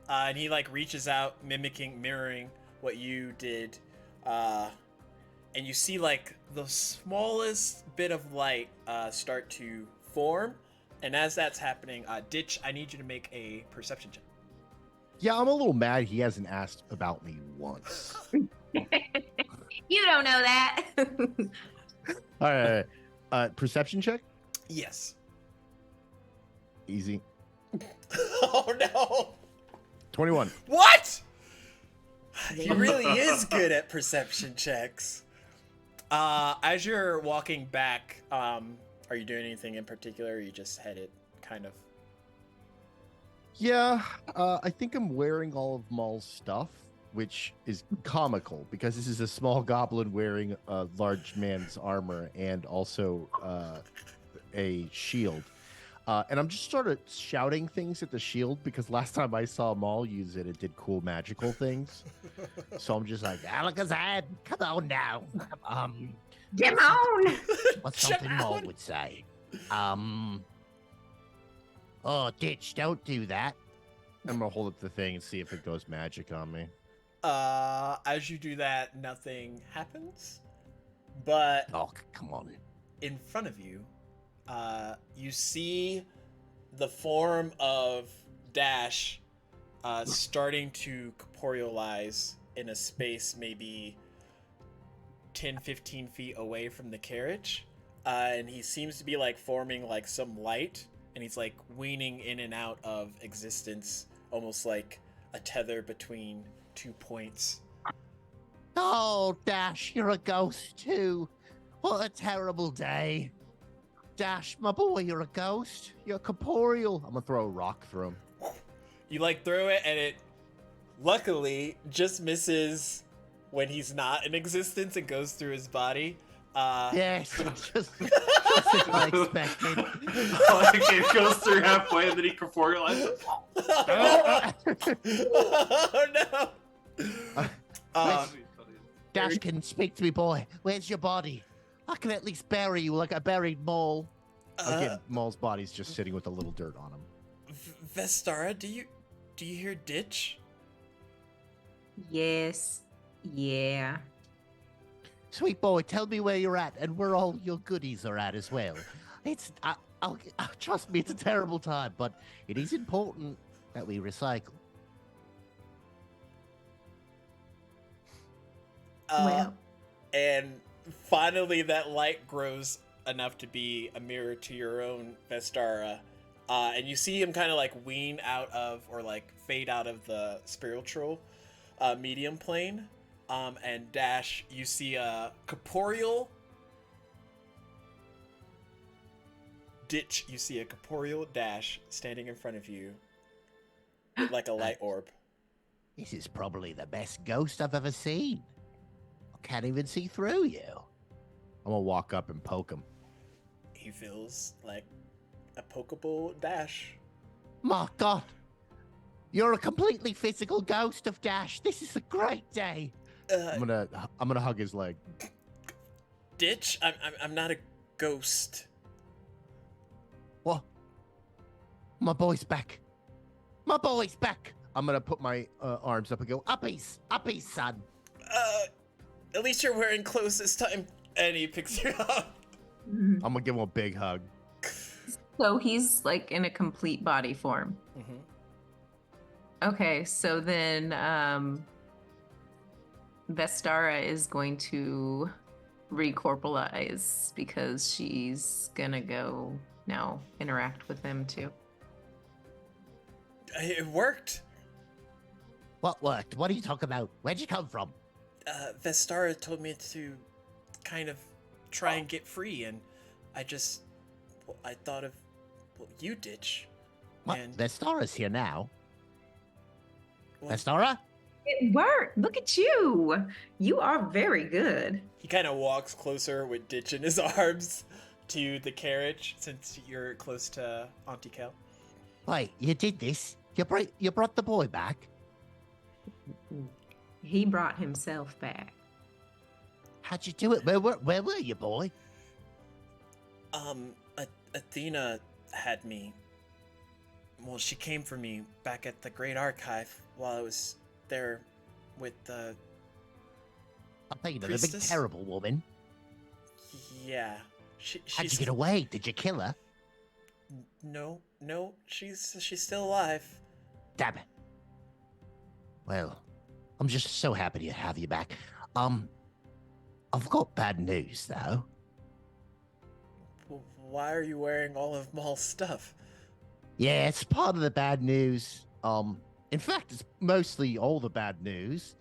And he like reaches out, mirroring what you did, and you see like the smallest bit of light start to form. And as that's happening, Ditch, I need you to make a perception check. Yeah, I'm a little mad he hasn't asked about me once. You don't know that. All right. Perception check? Yes. Easy. Oh no! 21. What? He really is good at perception checks. As you're walking back, are you doing anything in particular, or you just headed kind of? Yeah, I think I'm wearing all of Maul's stuff, which is comical because this is a small goblin wearing a large man's armor and also a shield. And I'm just sort of shouting things at the shield because last time I saw Maul use it, it did cool magical things. So I'm just like, Alakazam, come on now. Come on! What's something Maul would say? Oh, Ditch, don't do that. I'm gonna hold up the thing and see if it goes magic on me. As you do that, nothing happens. But Oh, come on. in front of you, you see the form of Dash starting to corporealize in a space maybe 10-15 feet away from the carriage. And he seems to be like forming like some light, and he's like weaning in and out of existence, almost like a tether between 2 points. Oh, Dash, you're a ghost too. What a terrible day. Dash, my boy, you're a ghost. You're corporeal. I'm gonna throw a rock through him. You like throw it, and it luckily just misses when he's not in existence and goes through his body. Yes, just as I expected. Like it goes through halfway and then he corporealizes. Oh no! Dash can speak to me, boy. Where's your body? I can at least bury you like I buried Maul. Again, Maul's body's just sitting with a little dirt on him. Vestara, do you hear Ditch? Yes. Yeah. Sweet boy, tell me where you're at and where all your goodies are at as well. I'll trust me, it's a terrible time, but it is important that we recycle. Well. And finally, that light grows enough to be a mirror to your own Vestara. And you see him kind of like wean out of, or like fade out of the spiritual medium plane. And Dash, you see a corporeal Ditch. You see a corporeal Dash standing in front of you with like a light orb. This is probably the best ghost I've ever seen. I can't even see through you. I'm gonna walk up and poke him. He feels like a pokeable Dash. My God. You're a completely physical ghost of Dash. This is a great day. I'm gonna hug his leg. Ditch, I'm not a ghost. What? My boy's back. My boy's back. I'm gonna put my arms up and go, Uppies, son. At least you're wearing clothes this time. And he picks you up. I'm gonna give him a big hug. So he's like in a complete body form. Mm-hmm. Okay, so then Vestara is going to recorporalize because she's gonna go now interact with them too. It worked. What worked? What are you talking about? Where'd you come from? Vestara told me to kind of try and get free, and I thought of you, Ditch. What? And Vestara's here now. Well, Vestara? It worked. Look at you. You are very good. he kind of walks closer with Ditch in his arms to the carriage, since you're close to Auntie Kel. Wait, you did this? You brought the boy back? He brought himself back. How'd you do it? Where were you, boy? Athena had me. Well, she came for me back at the Great Archive while I was there with the... Athena, the big Priestess? terrible woman. Yeah. How'd She's... you get away? Did you kill her? No, she's still alive. Damn it. Well, I'm just so happy to have you back. I've got bad news, though. Why are you wearing all of Maul's stuff? Yeah, it's part of the bad news. In fact, it's mostly all the bad news.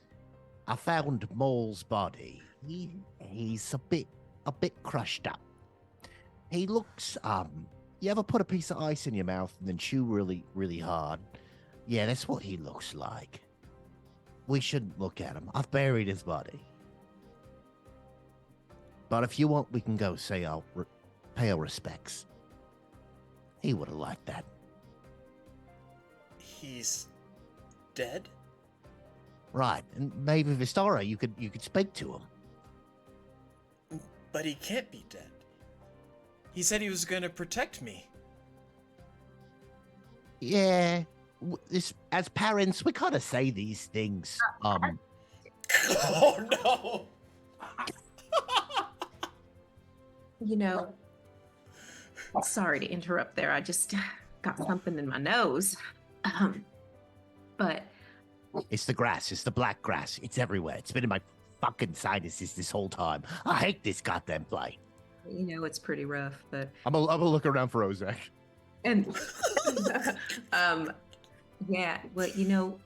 I found Maul's body. He's a bit crushed up. He looks, you ever put a piece of ice in your mouth and then chew really, really hard? Yeah, that's what he looks like. We shouldn't look at him. I've buried his body. But if you want, we can go say pay our respects. He would have liked that. He's dead? Right, and maybe Vistara, you could speak to him. But he can't be dead. He said he was gonna protect me. Yeah, as parents, we kind of say these things. Oh no! You know, sorry to interrupt there. I just got something in my nose. But It's the grass. It's the black grass. It's everywhere. It's been in my fucking sinuses this whole time. I hate this goddamn place. you know, it's pretty rough. But I'm gonna look around for Ozak. and yeah, well, you know,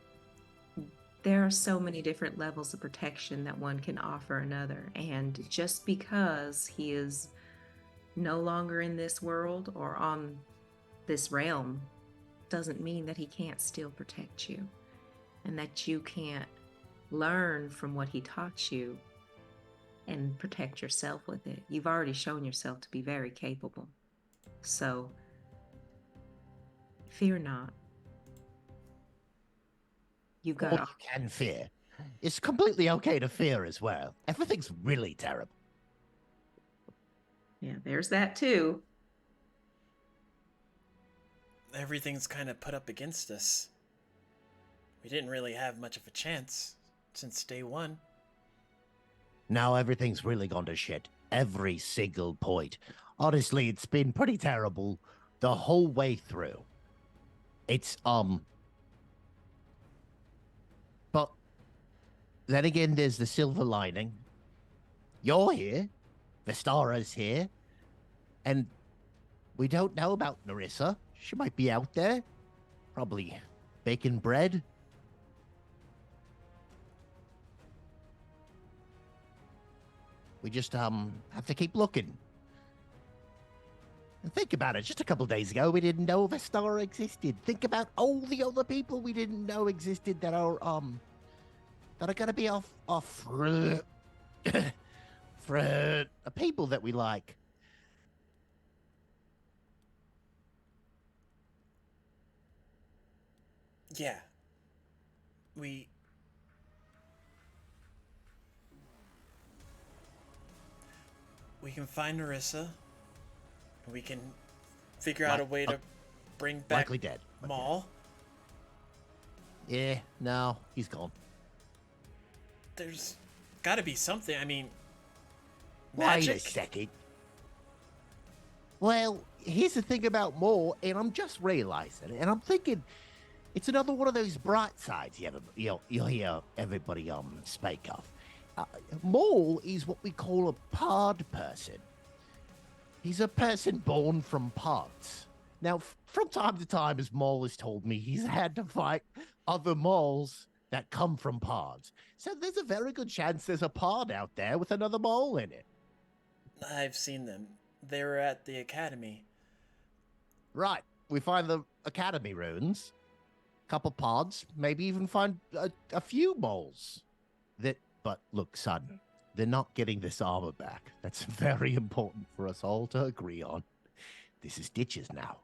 there are so many different levels of protection that one can offer another, and just because he is no longer in this world or on this realm doesn't mean that he can't still protect you, and that you can't learn from what he taught you and protect yourself with it. You've already shown yourself to be very capable, so fear not. You've got All you can fear. It's completely okay to fear as well. Everything's really terrible. yeah, there's that too. Everything's kind of put up against us. We didn't really have much of a chance since day one. Now everything's really gone to shit. Every single point. Honestly, it's been pretty terrible the whole way through. It's, but then again, there's the silver lining. You're here. Vistara's here. And we don't know about Narissa. She might be out there. Probably baking bread. We just have to keep looking. And think about it. Just a couple days ago, we didn't know the star existed. Think about all the other people we didn't know existed that are gonna be off for for people that we like. Yeah. We can find Narissa. We can figure out a way to bring back Likely dead. Maul. Yeah, no, he's gone. There's got to be something. I mean, Wait magic. a second. Well, here's the thing about Maul, and I'm just realizing it, and I'm thinking it's another one of those bright sides you'll hear everybody speak of. Maul is what we call a pod person. He's a person born from pods. Now, from time to time, as Maul has told me, he's had to fight other Mauls that come from pods. So there's a very good chance there's a pod out there with another Maul in it. I've seen them. They were at the academy. Right. We find the academy ruins, couple pods, maybe even find a few Mauls. But look, son, they're not getting this armor back. That's very important for us all to agree on. This is Ditches now.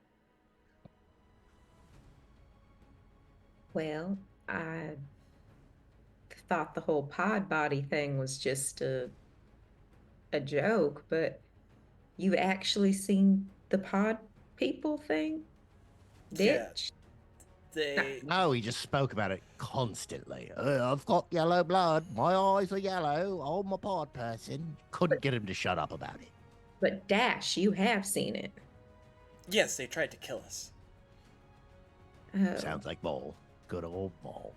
Well, I thought the whole pod body thing was just a joke, but you actually seen the pod people thing? Yeah. Ditch? No, he just spoke about it constantly. I've got yellow blood. My eyes are yellow. I'm a pod person. Couldn't get him to shut up about it. But Dash, you have seen it. Yes, they tried to kill us. Oh. Sounds like Maul. Good old Maul.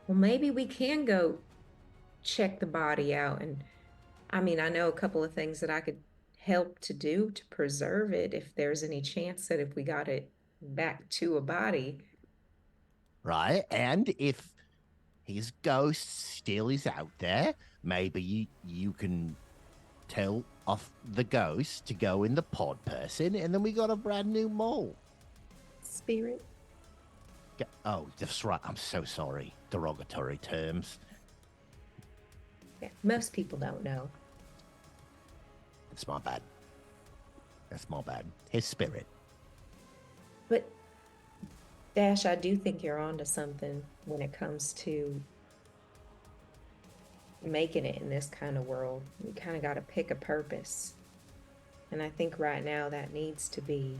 Well, maybe we can go check the body out. And I mean, I know a couple of things that I could help to do to preserve it if there's any chance that if we got it back to a body. Right? And if his ghost still is out there, maybe you can tell off the ghost to go in the pod person, and then we got a brand new Mole. Spirit? Oh, that's right. I'm so sorry. Derogatory terms. Yeah, most people don't know. It's my bad. That's my bad. His spirit. But Dash, I do think you're onto something when it comes to making it in this kind of world. We kind of got to pick a purpose. And I think right now that needs to be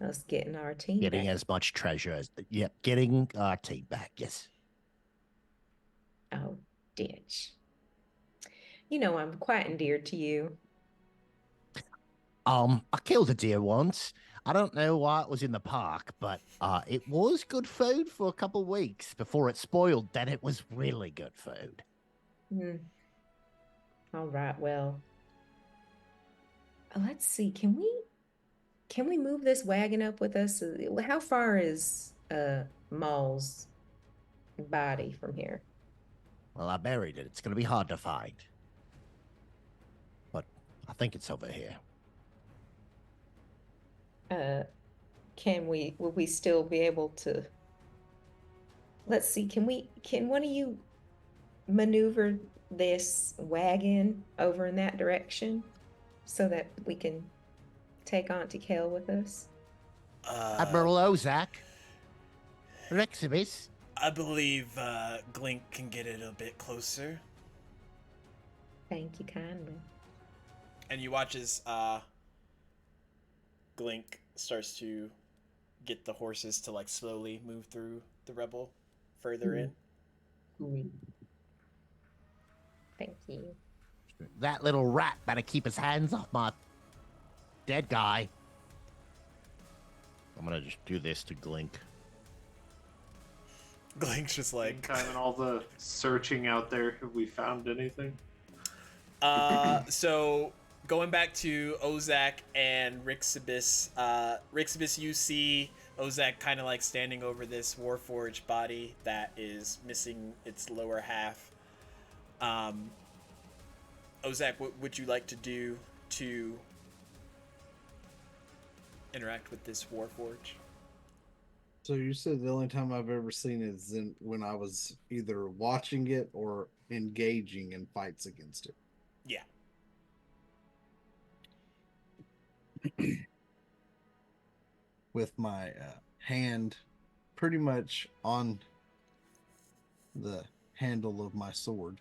us getting our team Getting back. as much treasure as... Yep, getting our team back, yes. Oh, Ditch. You know I'm quite endeared to you. I killed a deer once. I don't know why it was in the park, but it was good food for a couple weeks before it spoiled. Then it was really good food. All right, well, let's see. Can we move this wagon up with us? How far is Maul's body from here? Well, I buried it. It's going to be hard to find. But I think it's over here. Will we still be able to, let's see, can one of you maneuver this wagon over in that direction so that we can take Auntie Kel with us? Admiral Ozak. Rexibus. I believe Glink can get it a bit closer. Thank you kindly. And you watch as Glink starts to get the horses to like slowly move through the rebel further in. Thank you. That little rat better keep his hands off my dead guy. I'm gonna just do this to Glink. Glink's just like kind of all the searching out there. Have we found anything? So going back to Ozak and Rixibus, Rixibus, you see Ozak kind of like standing over this Warforged body that is missing its lower half. Ozak, what would you like to do to interact with this Warforge? So you said the only time I've ever seen it is when I was either watching it or engaging in fights against it. Yeah. With my hand pretty much on the handle of my sword.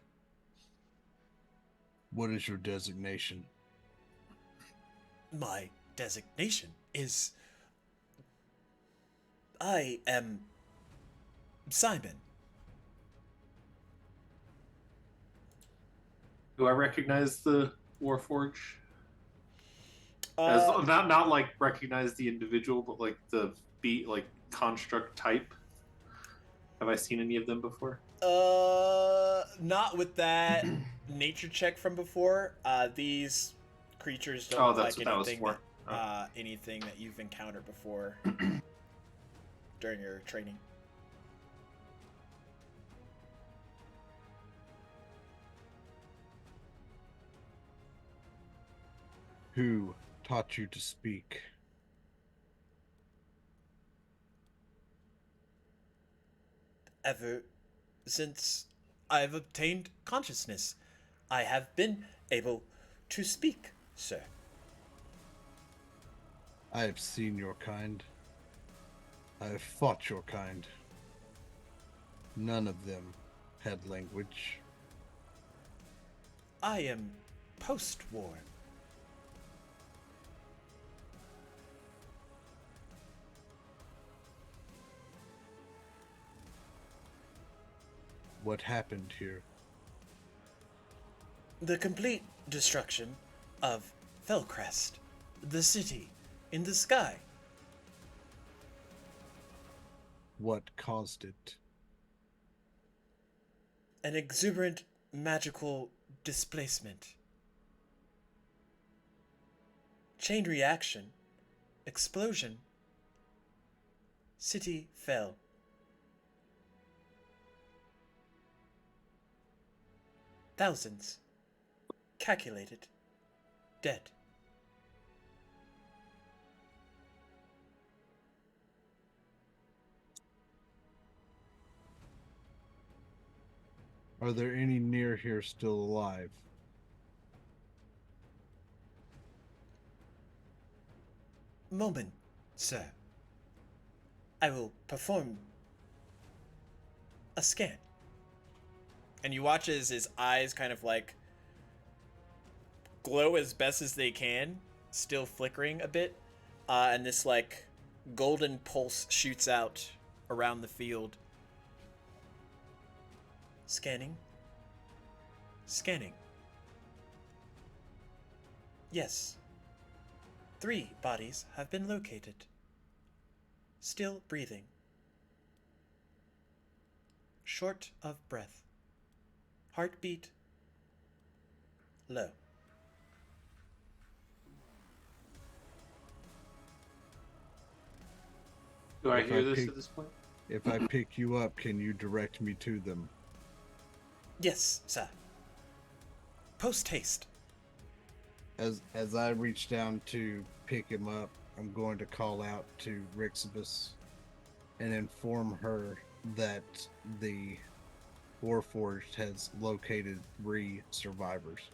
What is your designation? My designation is... I am... Simon. Do I recognize the Warforge? As not like recognize the individual, but like the like construct type. Have I seen any of them before? Not with that nature check from before. These creatures don't look like anything that you've encountered before during your training. Who taught you to speak? Ever since I've obtained consciousness, I have been able to speak, sir. I have seen your kind. I have fought your kind. None of them had language. I am post-war. What happened here? The complete destruction of Felcrest, the city in the sky. What caused it? An exuberant magical displacement. Chain reaction. Explosion. City fell. Thousands. Calculated. Dead. Are there any near here still alive? Moment, sir. I will perform a scan. And you watch as his eyes kind of like glow as best as they can, still flickering a bit, and this like golden pulse shoots out around the field. Scanning. Scanning. Yes. 3 bodies have been located. Still breathing. Short of breath. Heartbeat low. Do I If hear I this pick- at this point? If I pick you up, can you direct me to them? Yes, sir. Post haste. As I reach down to pick him up, I'm going to call out to Rixibus and inform her that the Warforged has located 3 survivors.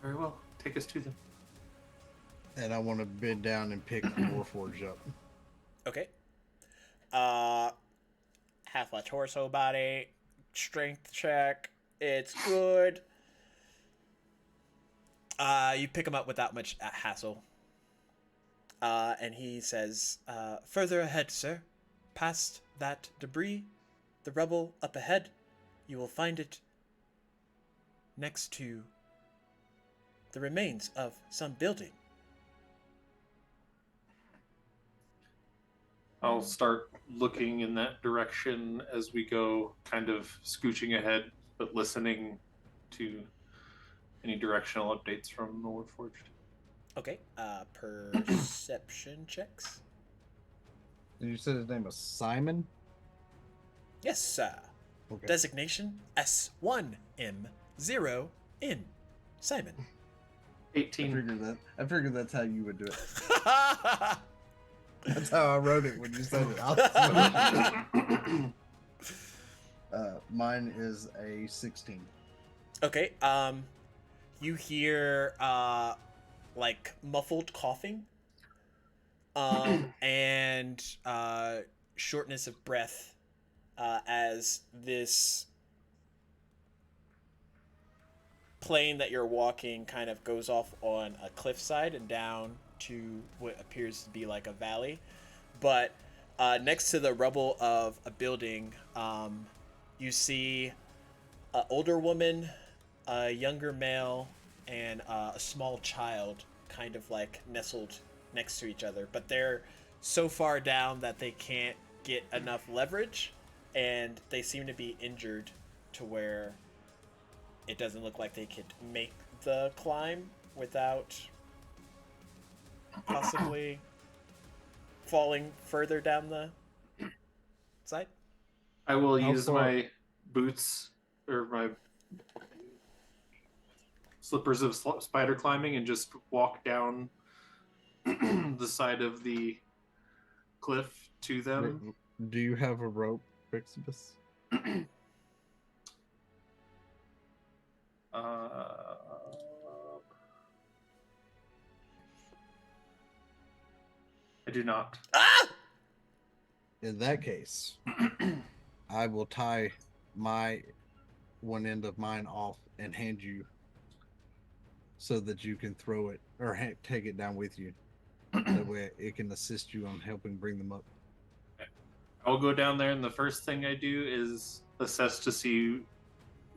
Very well. Take us to them. And I want to bend down and pick the Warforged up. Okay. Half a torso body, strength check. It's good. You pick him up without much hassle. And he says, further ahead, sir. Past that debris, the rubble up ahead, you will find it next to the remains of some building. I'll start looking in that direction as we go, kind of scooching ahead, but listening to any directional updates from the Warforged. Okay, perception checks. And you said his name was Simon? Yes, sir. Okay. Designation S1M0N. Simon. 18. I figured that's how you would do it. That's how I wrote it when you said it. Mine is a 16. Okay, you hear like muffled coughing, and shortness of breath, as this plane that you're walking kind of goes off on a cliffside and down to what appears to be like a valley. But next to the rubble of a building, you see an older woman, a younger male, and a small child kind of like nestled next to each other. But they're so far down that they can't get enough leverage, and they seem to be injured to where it doesn't look like they could make the climb without possibly falling further down the side. I will How use far- my boots or my slippers of spider climbing and just walk down the side of the cliff to them. Do you have a rope, Rixibus? I do not. Ah! In that case, I will tie my one end of mine off and hand you so that you can throw it or take it down with you. That way it can assist you on helping bring them up. I'll go down there, and the first thing I do is assess to see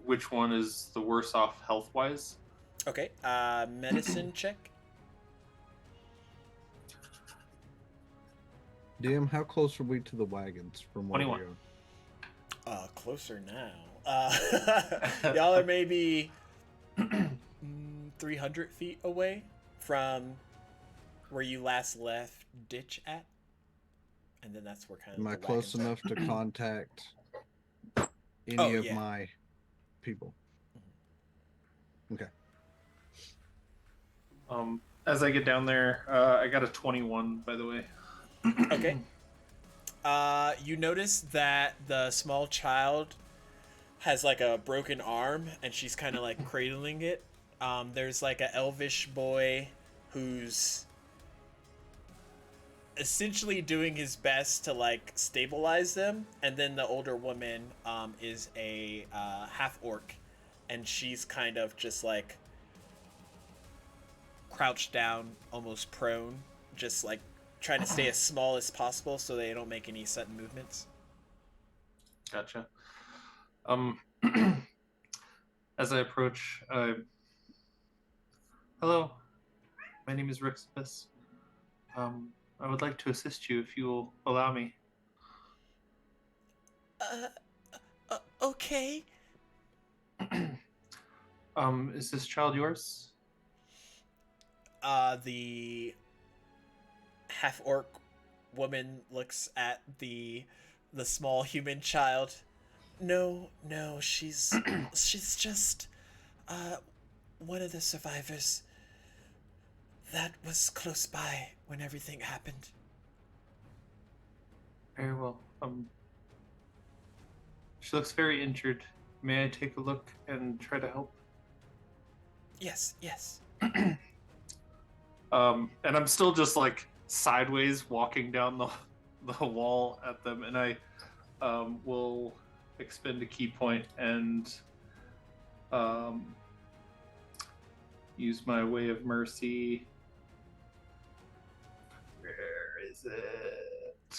which one is the worse off health wise. Okay, medicine check. DM, how close are we to the wagons from where 21. we are? Closer now. Y'all are maybe 300 feet away from where you last left Ditch at. And then that's where kind of Am I the close wagons are. enough to contact any Oh, of yeah. my people? Okay. As I get down there, I got a 21, by the way. Okay. You notice that the small child has like a broken arm, and she's kind of like cradling it. There's like an elvish boy who's essentially doing his best to like stabilize them, and then the older woman is a half orc, and she's kind of just like crouched down, almost prone, just like trying to stay as small as possible so they don't make any sudden movements. Gotcha. As I approach, hello, my name is Rixibus. I would like to assist you if you will allow me. Okay. Is this child yours? The half orc woman looks at the small human child. No, she's just one of the survivors that was close by when everything happened. Very well. She looks very injured. May I take a look and try to help? Yes. And I'm still just like sideways walking down the wall at them, and I will expend a key point and use my way of mercy. Where is it?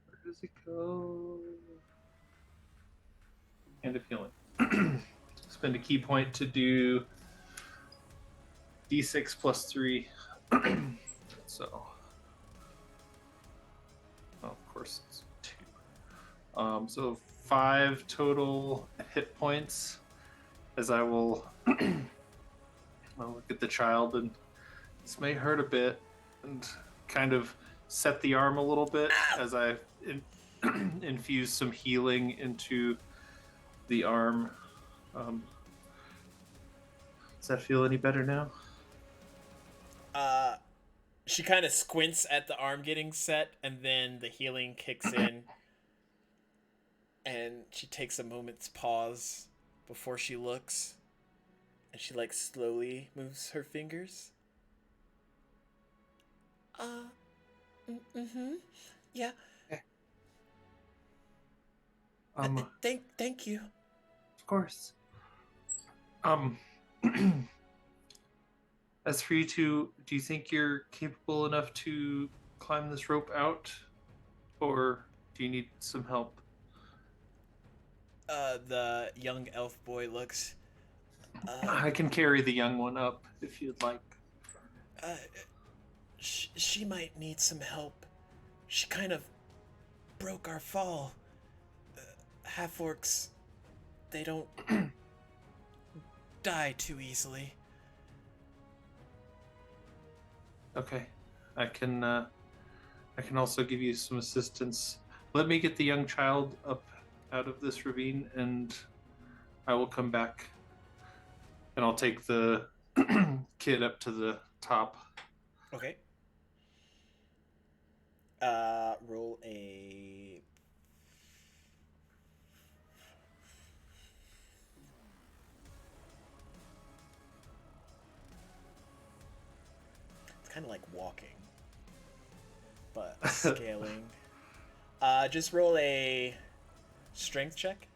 Where does it go? Hand of healing. Spend a key point to do D6 plus 3. So, of course, it's 2. So 5 total hit points. As I will I'll look at the child, and this may hurt a bit. and kind of set the arm a little bit as I infuse some healing into the arm. Does that feel any better now? She kind of squints at the arm getting set, and then the healing kicks in, and she takes a moment's pause before she looks, and she like slowly moves her fingers. Yeah. Thank you. Of course. As for you two, do you think you're capable enough to climb this rope out, or do you need some help? The young elf boy looks. I can carry the young one up if you'd like. She might need some help. She kind of broke our fall. Half-orcs, they don't die too easily. Okay, I can also give you some assistance. Let me get the young child up out of this ravine, and I will come back, and I'll take the kid up to the top. Okay. Roll a. It's kind of like walking, but scaling. Just roll a strength check.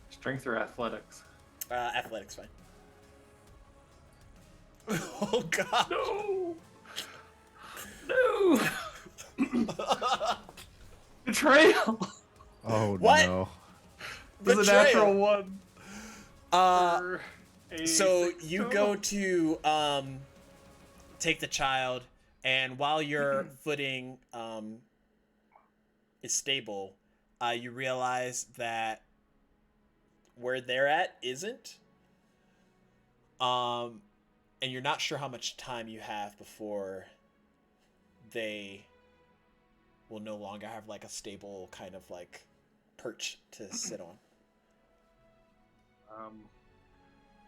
Strength or athletics? Athletics, fine. Oh God! No! No! Betrayal! Oh What? no. It was a natural one. So you go to take the child, and while your footing is stable, you realize that where they're at isn't. And you're not sure how much time you have before they will no longer have like a stable kind of like perch to sit on.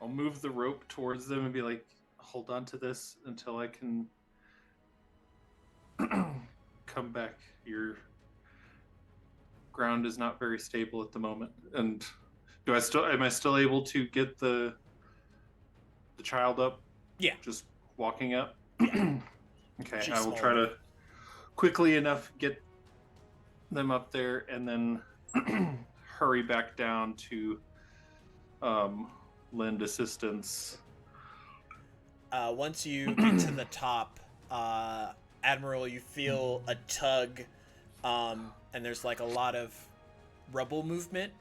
I'll move the rope towards them and be like, hold on to this until I can come back. Your ground is not very stable at the moment. And am I still able to get the child up? Yeah. Just walking up? Yeah. Okay, She's I will small try enough. to quickly enough get them up there and then hurry back down to lend assistance. Once you get to the top, Admiral, you feel a tug, and there's like a lot of rubble movement,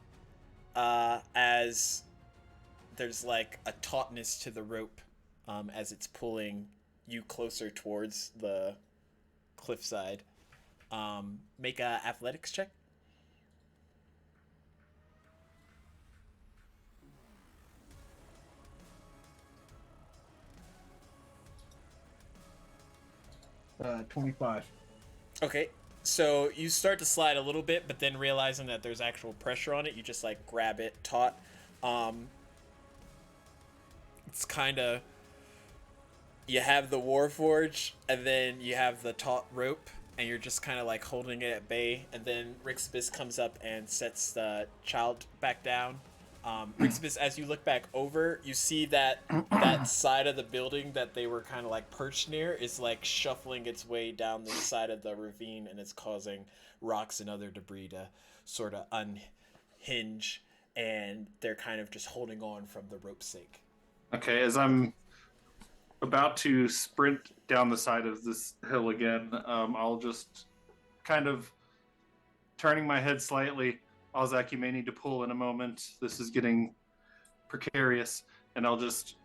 as there's like a tautness to the rope, as it's pulling you closer towards the cliffside. Make a athletics check. Uh, 25. Okay, so you start to slide a little bit, but then realizing that there's actual pressure on it, you just like grab it taut. It's kind of, you have the Warforge, and then you have the taut rope, and you're just kind of like holding it at bay. And then Rixbis comes up and sets the child back down. Rixbis, as you look back over, you see that that side of the building that they were kind of like perched near is like shuffling its way down the side of the ravine, and it's causing rocks and other debris to sort of unhinge, and they're kind of just holding on from the rope's sake. Okay, as I'm about to sprint down the side of this hill again, I'll just kind of turning my head slightly. Alzak, you may need to pull in a moment. This is getting precarious. And I'll just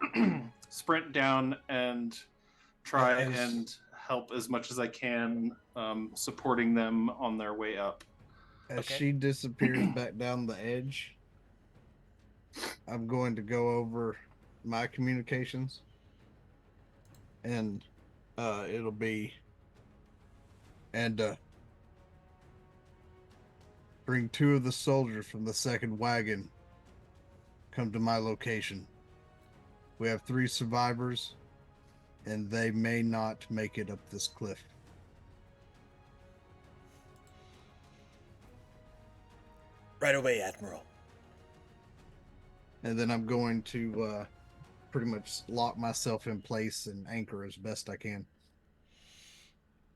sprint down and try and help as much as I can, supporting them on their way up. As Okay. she disappears back down the edge, I'm going to go over my communications and It'll be, and bring 2 of the soldiers from the 2nd wagon. Come to my location. We have 3 survivors, and they may not make it up this cliff. Right away, Admiral. And then I'm going to pretty much lock myself in place and anchor as best I can.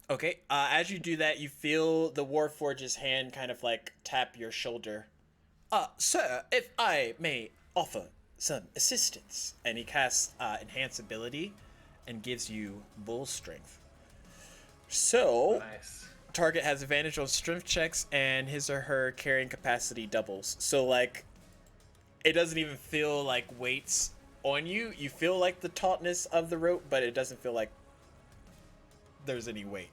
Okay, as you do that, you feel the Warforge's hand kind of like tap your shoulder. Sir, if I may offer some assistance. And he casts Enhance Ability and gives you Bull Strength. So, Nice. target has advantage on strength checks and his or her carrying capacity doubles. So, like, it doesn't even feel like weights on you. You feel like the tautness of the rope, but it doesn't feel like there's any weight.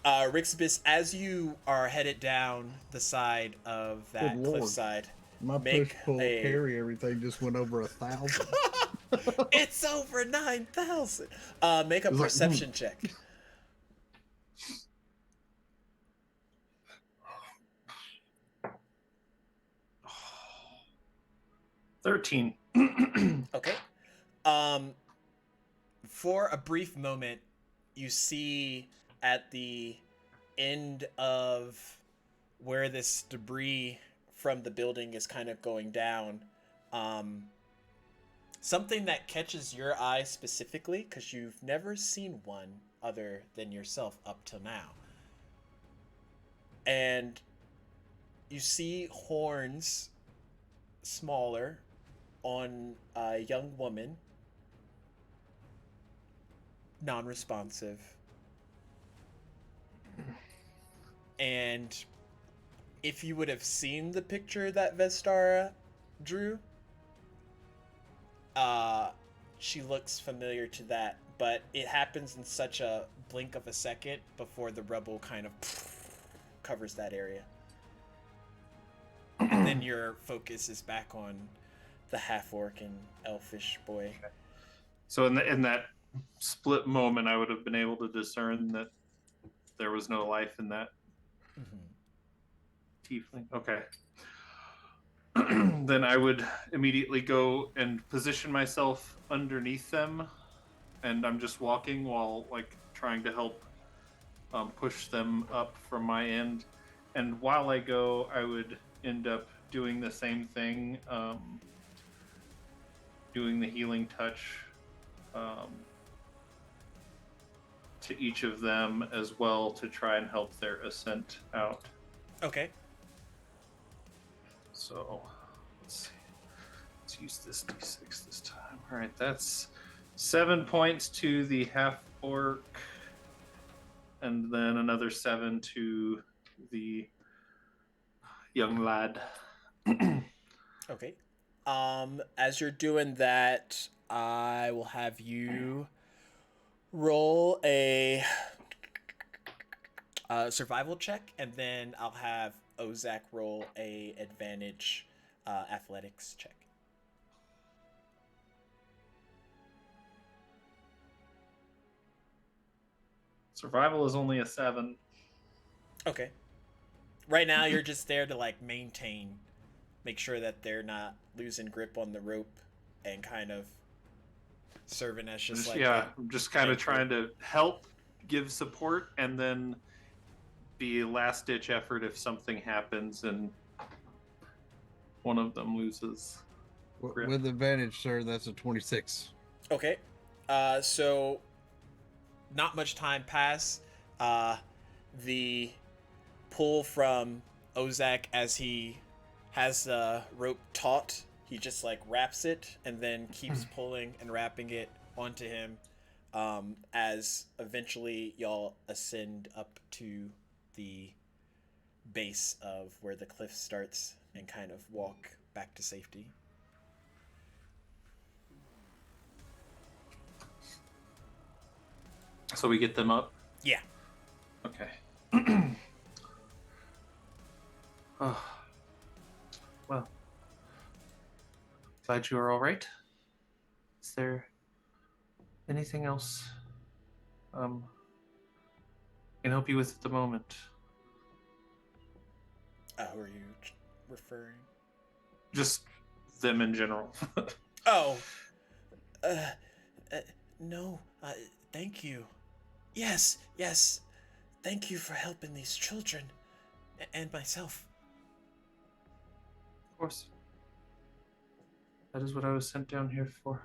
Rixibus, as you are headed down the side of that Good Lord. cliffside, My Make push, pull, a- carry, everything just went over 1,000. it's over 9,000. Make a It's like, perception check. $13. Okay. For a brief moment, you see at the end of where this debris from the building is kind of going down, something that catches your eye specifically, because you've never seen one other than yourself up till now. And you see horns, smaller, on a young woman, non-responsive, and if you would have seen the picture that Vestara drew, she looks familiar to that, but it happens in such a blink of a second before the rubble kind of covers that area. And then your focus is back on the half-orc and elfish boy. So in that split moment, I would have been able to discern that there was no life in that tiefling. Okay. Then I would immediately go and position myself underneath them, and I'm just walking while like trying to help push them up from my end. And while I go, I would end up doing the same thing, doing the healing touch to each of them as well to try and help their ascent out. Okay. So let's see. Let's use this D6 this time. All right, that's 7 points to the half orc, and then another 7 to the young lad. Okay. As you're doing that, I will have you roll a survival check, and then I'll have Ozak roll a advantage athletics check. Survival is only a 7. Okay. Right now, you're just there to like make sure that they're not losing grip on the rope, and kind of serving as just like I'm just kind of trying to help, give support, and then be a last ditch effort if something happens and one of them loses. With advantage, sir, that's a 26. Okay. So not much time pass. The pull from Ozak as he has the rope taut, he just like wraps it and then keeps pulling and wrapping it onto him, as eventually y'all ascend up to the base of where the cliff starts and kind of walk back to safety. So we get them up? Yeah. Okay. Oh. Well, glad you are all right. Is there Anything else can help you with at the moment? Who are you referring? Just them in general. Oh, uh, no. Thank you. Yes, yes. Thank you for helping these children and myself. Of course. That is what I was sent down here for.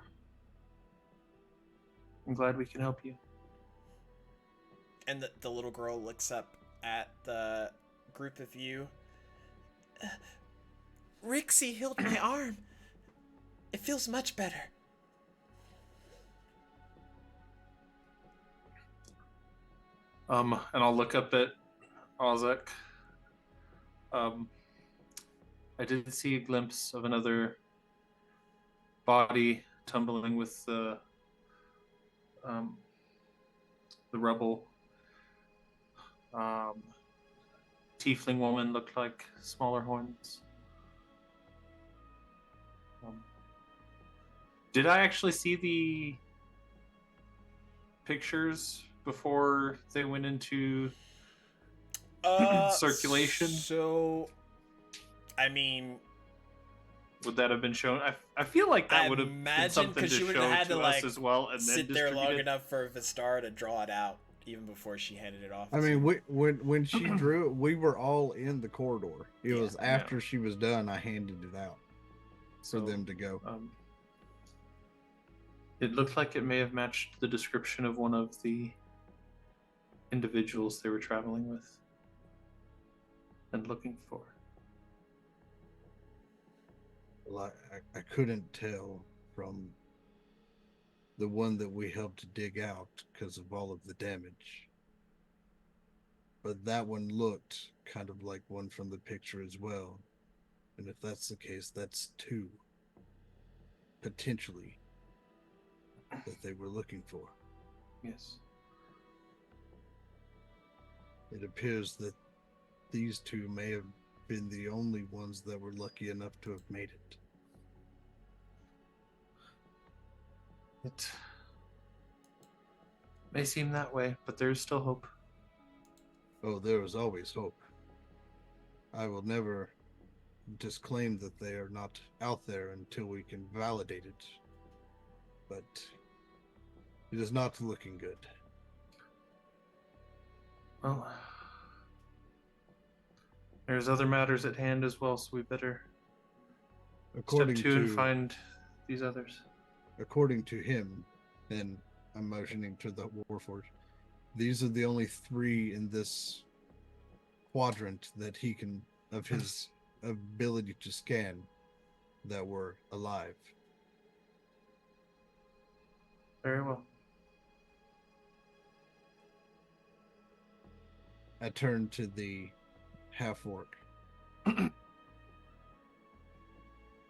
I'm glad we can help you. And the little girl looks up at the group of you. Rixie healed my arm. It feels much better. And I'll look up at Ozek. I did see a glimpse of another body tumbling with the rubble. Tiefling woman looked like smaller horns. Did I actually see the pictures before they went into circulation? So, I mean, would that have been shown? I feel like that I would have been imagine something to because she show would have had to to us like as well, and then sit there distribute long it. enough for Vistar to draw it out, even before she handed it off. I mean, when she drew it, we were all in the corridor. It Yeah. was after she was done, I handed it out for them to go. It looked like it may have matched the description of one of the individuals they were traveling with and looking for. Well, I couldn't tell from the one that we helped dig out because of all of the damage. But that one looked kind of like one from the picture as well. And if that's the case, that's two, potentially, that they were looking for. Yes. It appears that these two may have been the only ones that were lucky enough to have made it. It may seem that way, but there is still hope. Oh, there is always hope. I will never disclaim that they are not out there until we can validate it. But it is not looking good. Well, there's other matters at hand as well, so we better According step two and to find these others. according to him, and I'm motioning to the Warforged, these are the only three in this quadrant that he can, of his ability to scan, that were alive. Very well. I turned to the half-orc.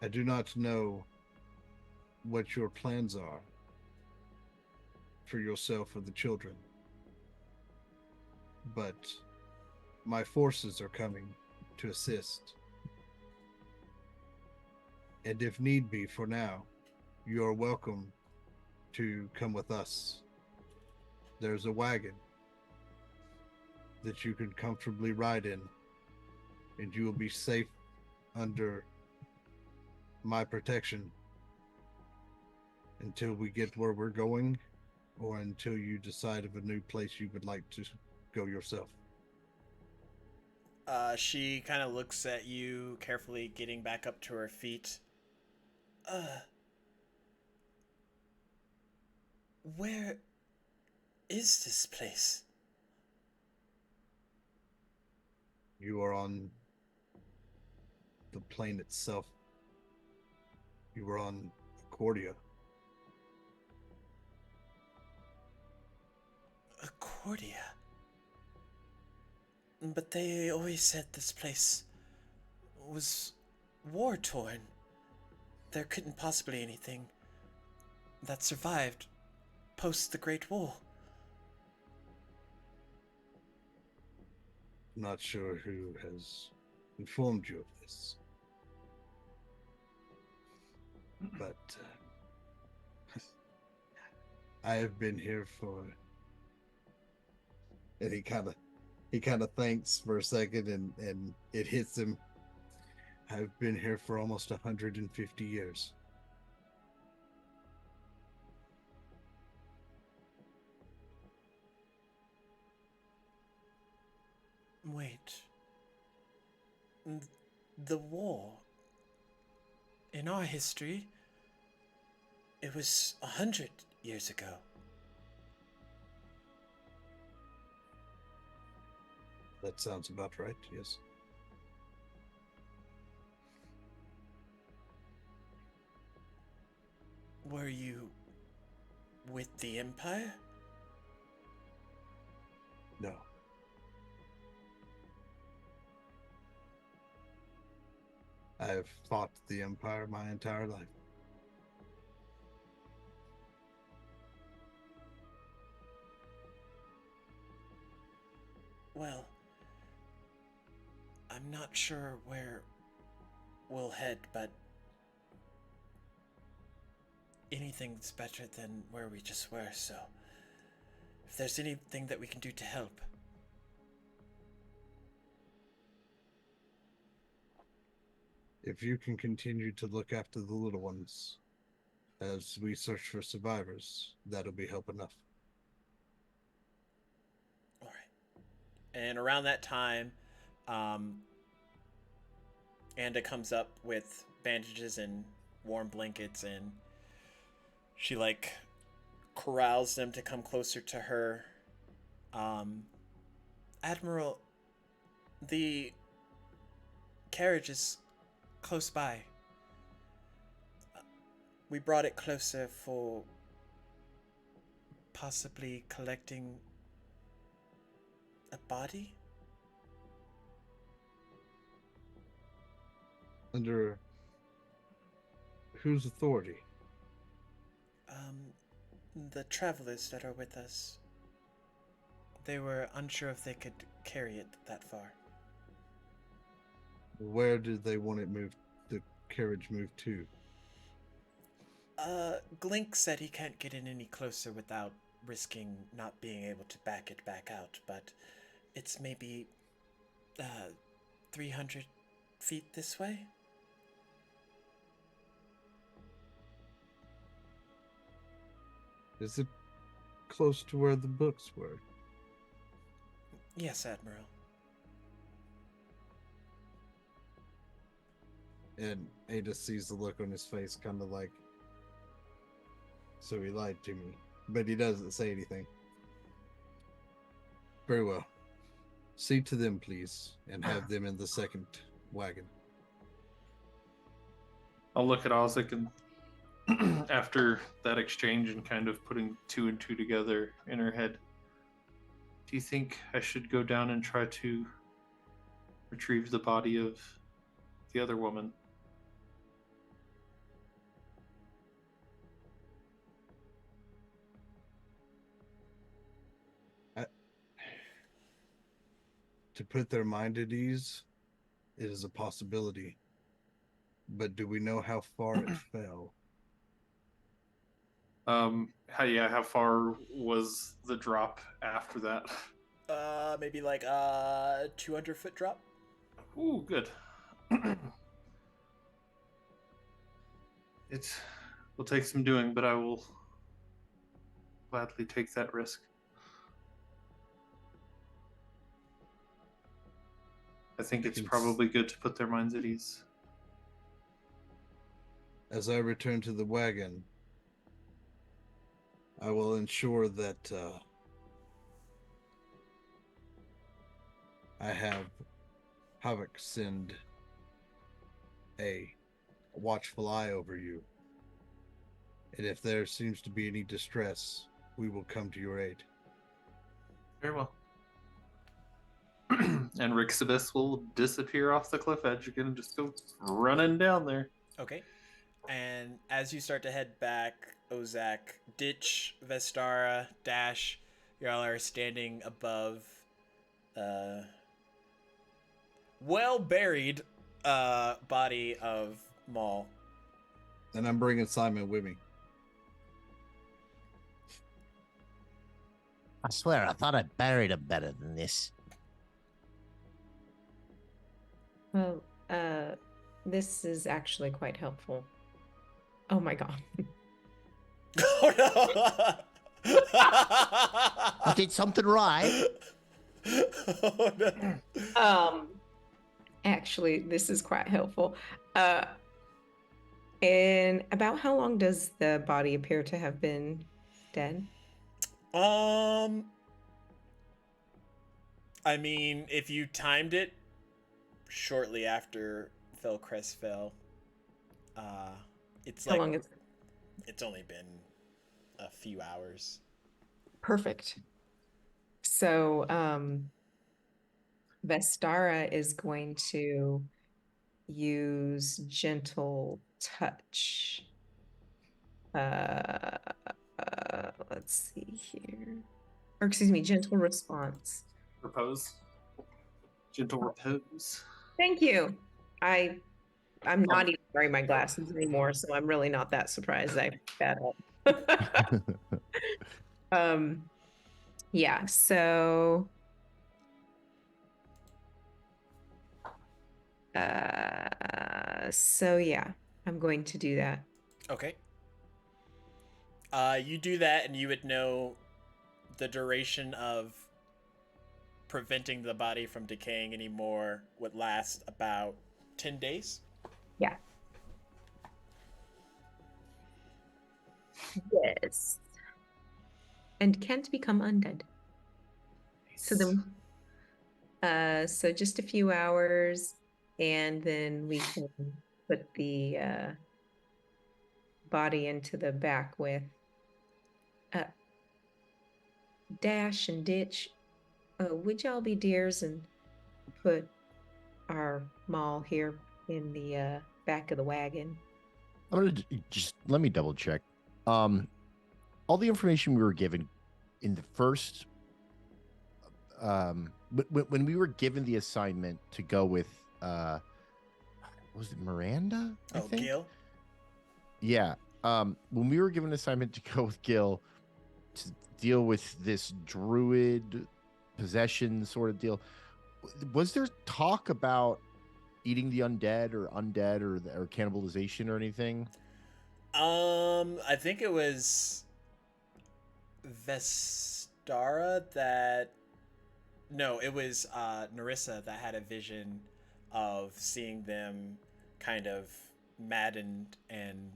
I do not know what your plans are for yourself or the children, but my forces are coming to assist. And if need be, for now, you are welcome to come with us. There's a wagon that you can comfortably ride in, and you will be safe under my protection until we get where we're going, or until you decide of a new place you would like to go yourself. She kind of looks at you carefully, getting back up to her feet. Where is this place? You are on the plane itself. You were on Achordia. Achordia? But they always said this place was war-torn. There couldn't possibly anything that survived post the Great War. Not sure who has informed you of this, but I have been here for, and he kind of thinks for a second, and it hits him. I've been here for almost 150 years. Wait. The war. In our history, it was 100 years ago. That sounds about right, yes. Were you with the Empire? No. I have fought the Empire my entire life. Well, I'm not sure where we'll head, but anything's better than where we just were, so if there's anything that we can do to help. If you can continue to look after the little ones as we search for survivors, that'll be help enough. All right. And around that time, Anda comes up with bandages and warm blankets, and she like corrals them to come closer to her. Admiral, the carriage is close by. We brought it closer for possibly collecting a body? Under whose authority? The travelers that are with us. They were unsure if they could carry it that far. Where did they want it moved? The carriage moved to? Glink said he can't get in any closer without risking not being able to back it back out, but it's maybe 300 feet this way? Is it close to where the books were? Yes, Admiral. And Ada sees the look on his face, kind of like, so he lied to me. But he doesn't say anything. Very well. See to them, please, and have them in the second wagon. I'll look at Ozek and after that exchange and kind of putting two and two together in her head. Do you think I should go down and try to retrieve the body of the other woman? To put their mind at ease, it is a possibility. But do we know how far it fell? How far was the drop after that? Maybe like 200-foot drop? Ooh, good. It will take some doing, but I will gladly take that risk. I think it's probably good to put their minds at ease. As I return to the wagon, I will ensure that I have Havoc send a watchful eye over you. And if there seems to be any distress, we will come to your aid. Very well. And Rixibus will disappear off the cliff edge again and just go running down there. Okay. And as you start to head back, Ozak, Ditch, Vestara, Dash, y'all are standing above well-buried body of Maul. And I'm bringing Simon with me. I swear, I thought I buried him better than this. Well, this is actually quite helpful. Oh my god. Oh no! I did something right. Oh no! Actually, this is quite helpful. And about how long does the body appear to have been dead? I mean, if you timed it shortly after Felcrest fell, it's How like long is it's only been a few hours. perfect? So, Vestara is going to use gentle touch. Let's see here. Or excuse me, gentle response. Repose. Gentle repose. Thank you. I'm not even wearing my glasses anymore, so I'm really not that surprised I picked that up. Yeah, so yeah, I'm going to do that. Okay. You do that, and you would know the duration of preventing the body from decaying anymore would last about 10 days. Yeah. Yes. And can't become undead. So then, so just a few hours, and then we can put the body into the back with Dash and Ditch. Would y'all be dears and put our Maul here in the back of the wagon? I'm gonna just let me double check. All the information we were given in the first, when we were given the assignment to go with, was it Miranda? I think? Gil? Yeah. When we were given an assignment to go with Gil to deal with this druid possession sort of deal, was there talk about eating the undead or cannibalization or anything? I think it was Vestara that. No, it was Narissa that had a vision of seeing them kind of maddened and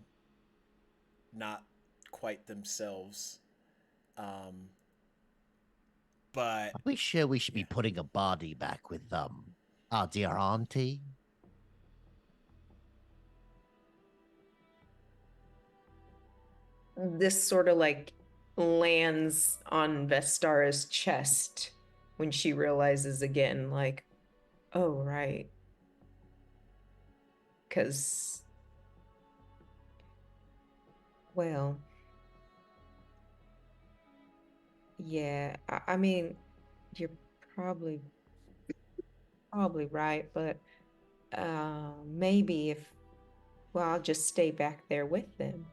not quite themselves. But Are we sure we should be putting a body back with our dear auntie? This sort of like lands on Vestara's chest when she realizes again, like, oh, right. Because, well, yeah, I mean, you're probably right, but maybe well, I'll just stay back there with them.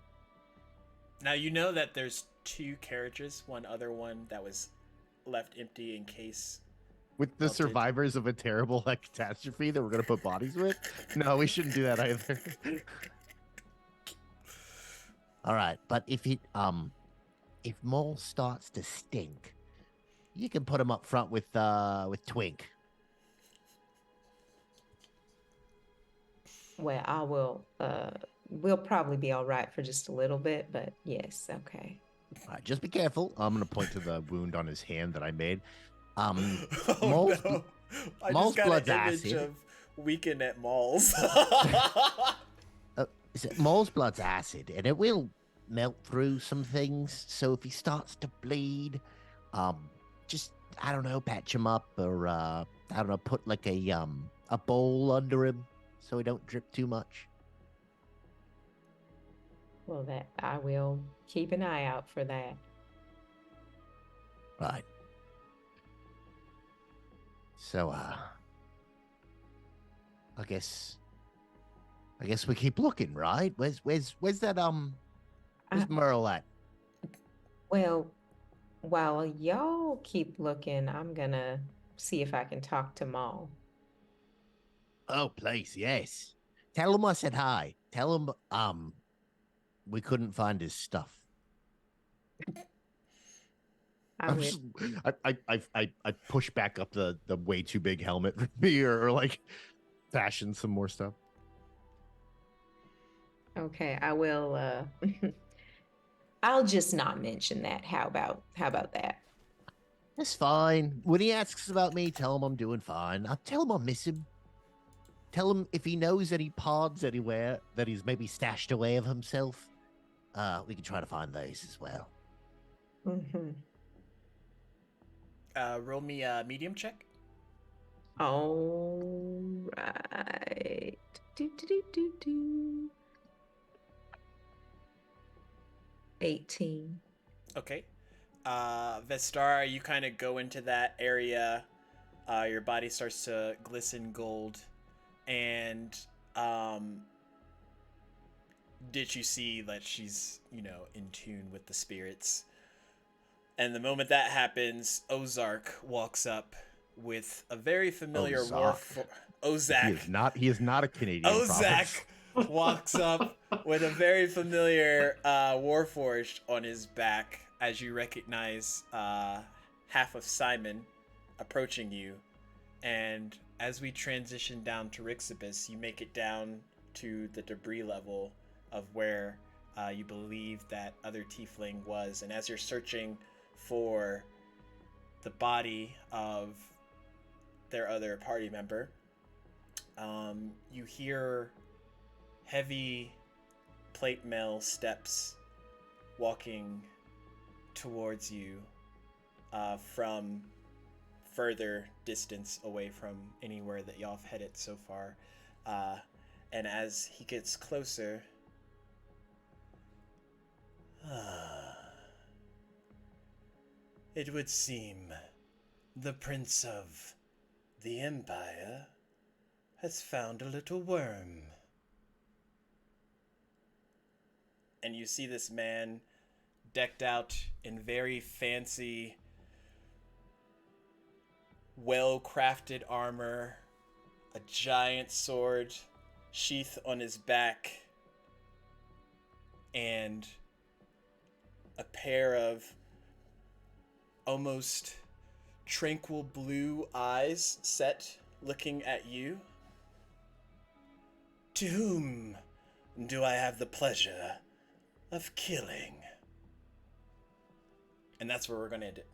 now you know that there's 2 carriages, one other one that was left empty in case. With the Melted. survivors of a terrible catastrophe that we're gonna put bodies with? No, we shouldn't do that either. All right, but if Mole starts to stink, you can put him up front with Twink. Well, I will, we'll probably be all right for just a little bit, but yes, okay. All right, just be careful. I'm gonna point to the wound on his hand that I made. Oh Mole's, no! I Mole's just got blood's an image acid. of Weekend at Malls. Mole's blood's acid, and it will melt through some things. So if he starts to bleed, just I don't know, patch him up, or I don't know, put like a bowl under him so he don't drip too much. Well, that I will keep an eye out for that. Right. So I guess we keep looking, right? Where's that where's Merle at? Well, while y'all keep looking, I'm gonna see if I can talk to Maul. Oh, please, yes. Tell him I said hi. Tell him, we couldn't find his stuff. I I'm will. just, I push back up the way too big helmet for me, or like fashion some more stuff. Okay, I will. I'll just not mention that. How about that? That's fine. When he asks about me, tell him I'm doing fine. I'll tell him I miss him. Tell him if he knows any pods anywhere that he's maybe stashed away of himself, we can try to find those as well. Mm-hmm. Roll me a medium check. All right. Do. 18. Okay. Vestar, you kind of go into that area. Your body starts to glisten gold. And did you see that she's, in tune with the spirits? And the moment that happens, Ozark walks up with a very familiar Ozak. He is not a Canadian Ozak walks up with a very familiar Warforged on his back as you recognize half of Simon approaching you. And as we transition down to Rixibus, you make it down to the debris level of where you believe that other tiefling was. And as you're searching for the body of their other party member, you hear heavy plate mail steps walking towards you from further distance away from anywhere that y'all have headed so far. And as he gets closer, it would seem the Prince of the Empire has found a little worm. And you see this man decked out in very fancy, well-crafted armor, a giant sword sheath on his back, and a pair of almost tranquil blue eyes set looking at you. To whom do I have the pleasure of killing? And that's where we're going to end it.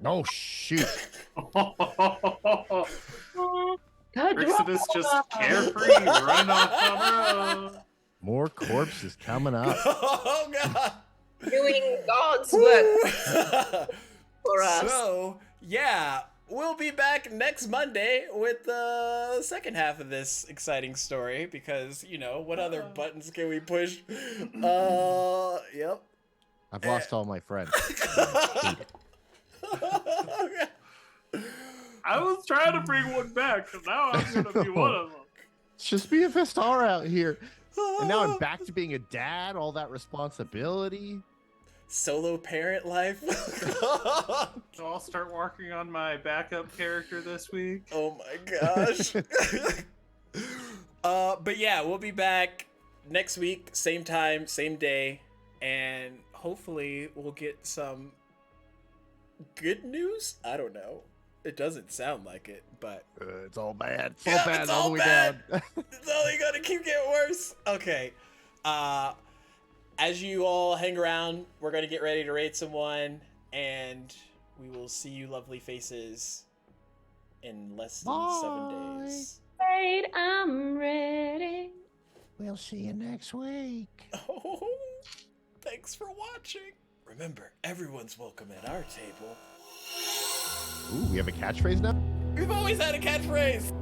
Oh shoot! Rixibus just carefree, running off on her own. More corpses coming up. Oh, God! Doing God's work for us. So, yeah, we'll be back next Monday with the second half of this exciting story because, what other buttons can we push? Yep. I've lost all my friends. I hate it. I was trying to bring one back, so now I'm going to be one of them. It's just me and Vestar out here. And now I'm back to being a dad, all that responsibility. Solo parent life. So I'll start working on my backup character this week. Oh my gosh. But yeah, we'll be back next week, same time, same day, and hopefully we'll get some good news. I don't know. It doesn't sound like it, but It's all bad. It's Yeah, all bad it's all all the way bad. down. it's only gonna keep getting worse. Okay. As you all hang around, we're gonna get ready to raid someone, and we will see you lovely faces in less than Bye. 7 days. Great, I'm ready. We'll see you next week. Oh, thanks for watching. Remember, everyone's welcome at our table. Ooh, we have a catchphrase now? We've always had a catchphrase.